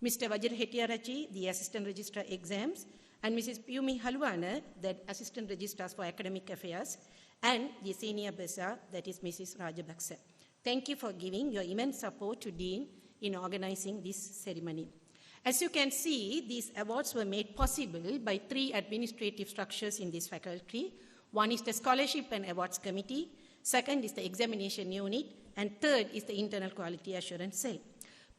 Mr. Vajra Hettiarachchi, the Assistant Registrar Exams, and Mrs. Piyumi Halwana, the Assistant Registrars for Academic Affairs, and the Senior Bursar, that is Mrs. Rajabaksa. Thank you for giving your immense support to Dean in organizing this ceremony. As you can see, these awards were made possible by three administrative structures in this faculty. One is the Scholarship and Awards Committee, second is the Examination Unit, and third is the Internal Quality Assurance Cell.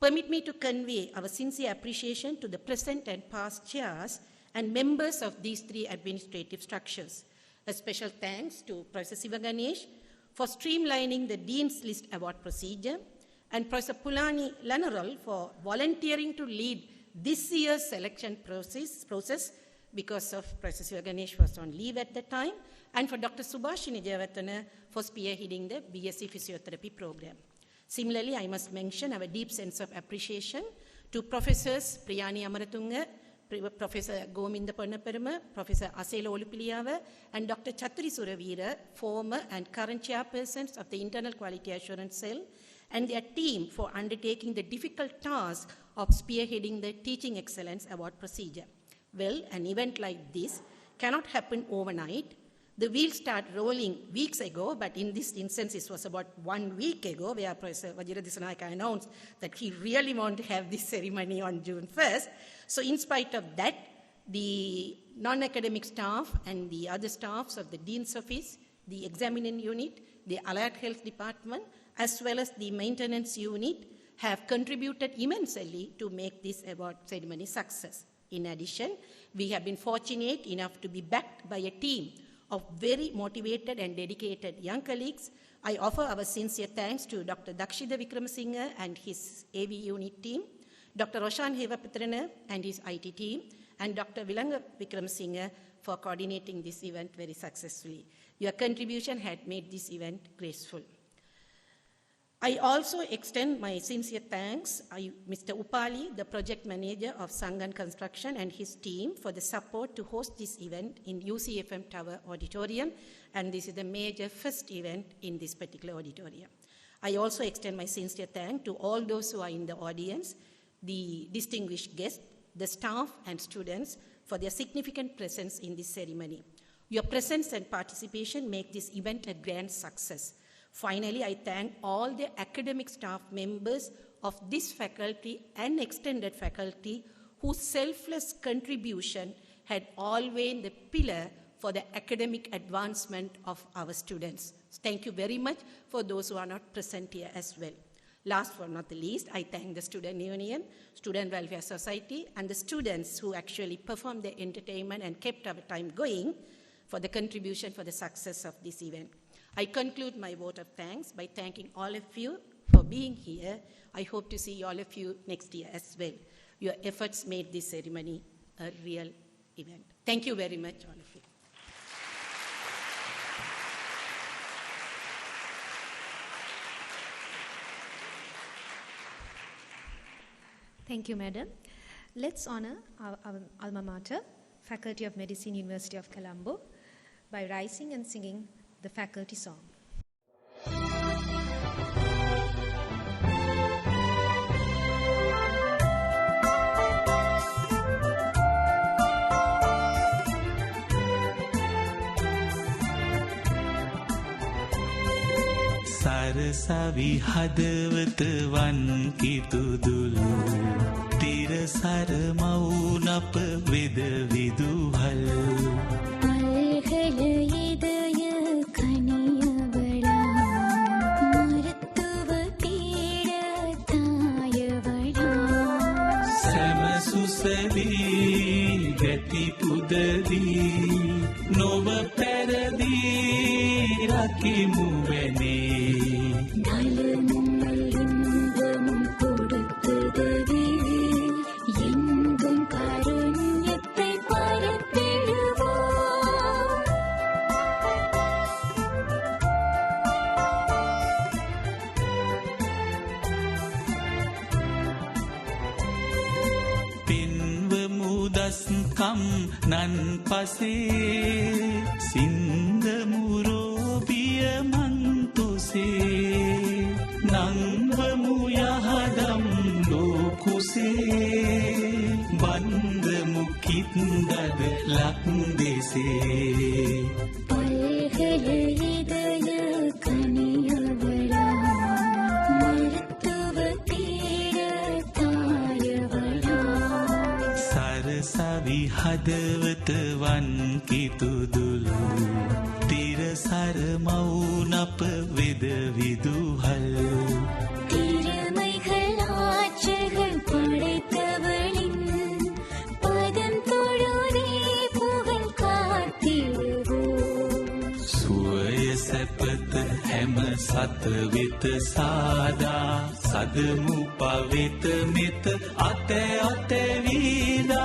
Permit me to convey our sincere appreciation to the present and past chairs and members of these three administrative structures. A special thanks to Professor Siva Ganesh for streamlining the Dean's List Award procedure, and Professor Pulani Lanaral for volunteering to lead this year's selection process because of Professor Siva Ganesh was on leave at the time, and for Dr. Subhashini Jayawardena for spearheading the BSc Physiotherapy program. Similarly, I must mention our deep sense of appreciation to Professors Priyani Amaratunga, Professor Gominda Pannaperama, Professor Asela Olupiliyawa, and Dr. Chattri Suravira, former and current chairpersons of the Internal Quality Assurance Cell, and their team for undertaking the difficult task of spearheading the Teaching Excellence Award procedure. Well, an event like this cannot happen overnight. The wheels start rolling weeks ago, but in this instance, it was about 1 week ago where Professor Vajra Desanayake announced that he really wanted to have this ceremony on June 1st. So in spite of that, the non-academic staff and the other staffs of the Dean's Office, the Examining Unit, the Allied Health Department, as well as the Maintenance Unit have contributed immensely to make this award ceremony success. In addition, we have been fortunate enough to be backed by a team of very motivated and dedicated young colleagues. I offer our sincere thanks to Dr. Dakshida Vikramasinghe and his AV unit team, Dr. Roshan Hevapatrana and his IT team, and Dr. Vilanga Vikramasinghe for coordinating this event very successfully. Your contribution had made this event graceful. I also extend my sincere thanks to Mr. Upali, the project manager of Sangan Construction, and his team for the support to host this event in UCFM Tower Auditorium, and this is the major first event in this particular auditorium. I also extend my sincere thanks to all those who are in the audience, the distinguished guests, the staff and students for their significant presence in this ceremony. Your presence and participation make this event a grand success. Finally, I thank all the academic staff members of this faculty and extended faculty whose selfless contribution had always been the pillar for the academic advancement of our students. Thank you very much for those who are not present here as well. Last but not the least, I thank the Student Union, Student Welfare Society, and the students who actually performed the entertainment and kept our time going for the contribution for the success of this event. I conclude my vote of thanks by thanking all of you for being here. I hope to see all of you next year as well. Your efforts made this ceremony a real event. Thank you very much, all of you. Thank you, Madam. Let's honor our alma mater, Faculty of Medicine, University of Colombo, by rising and singing the faculty song. සරසවි හදවත වන් කිතුදුලු තිරසර මවුනප වෙද විදුහල් අල්හල ඉදය කනියවලා මරතුව පීඩතායවලා සැමසුසවී ගැති පුදදී නොව පැරදී රකිමු වැනේ නන් පසේ සින්දමුරෝ පියමන්තුසේ නංවමු යහදම් ලෝකුසේ බන්දමු කිත්දද ලක් දෙසේ පල්හල ඉදය කනියවලා මරතුව පීඩතායවලා සරසවි හදවත වන් කිතුදුලු තිරසර මවුනප වෙද විදුහල් திறமைகளாற்றகள் படைத்தவளின் பதம் தொழுதே புகழ் காத்திடுவோம் සුවය සැපත හැම සත වෙත සාදා සදමු පවෙත මෙත අත අත වීදා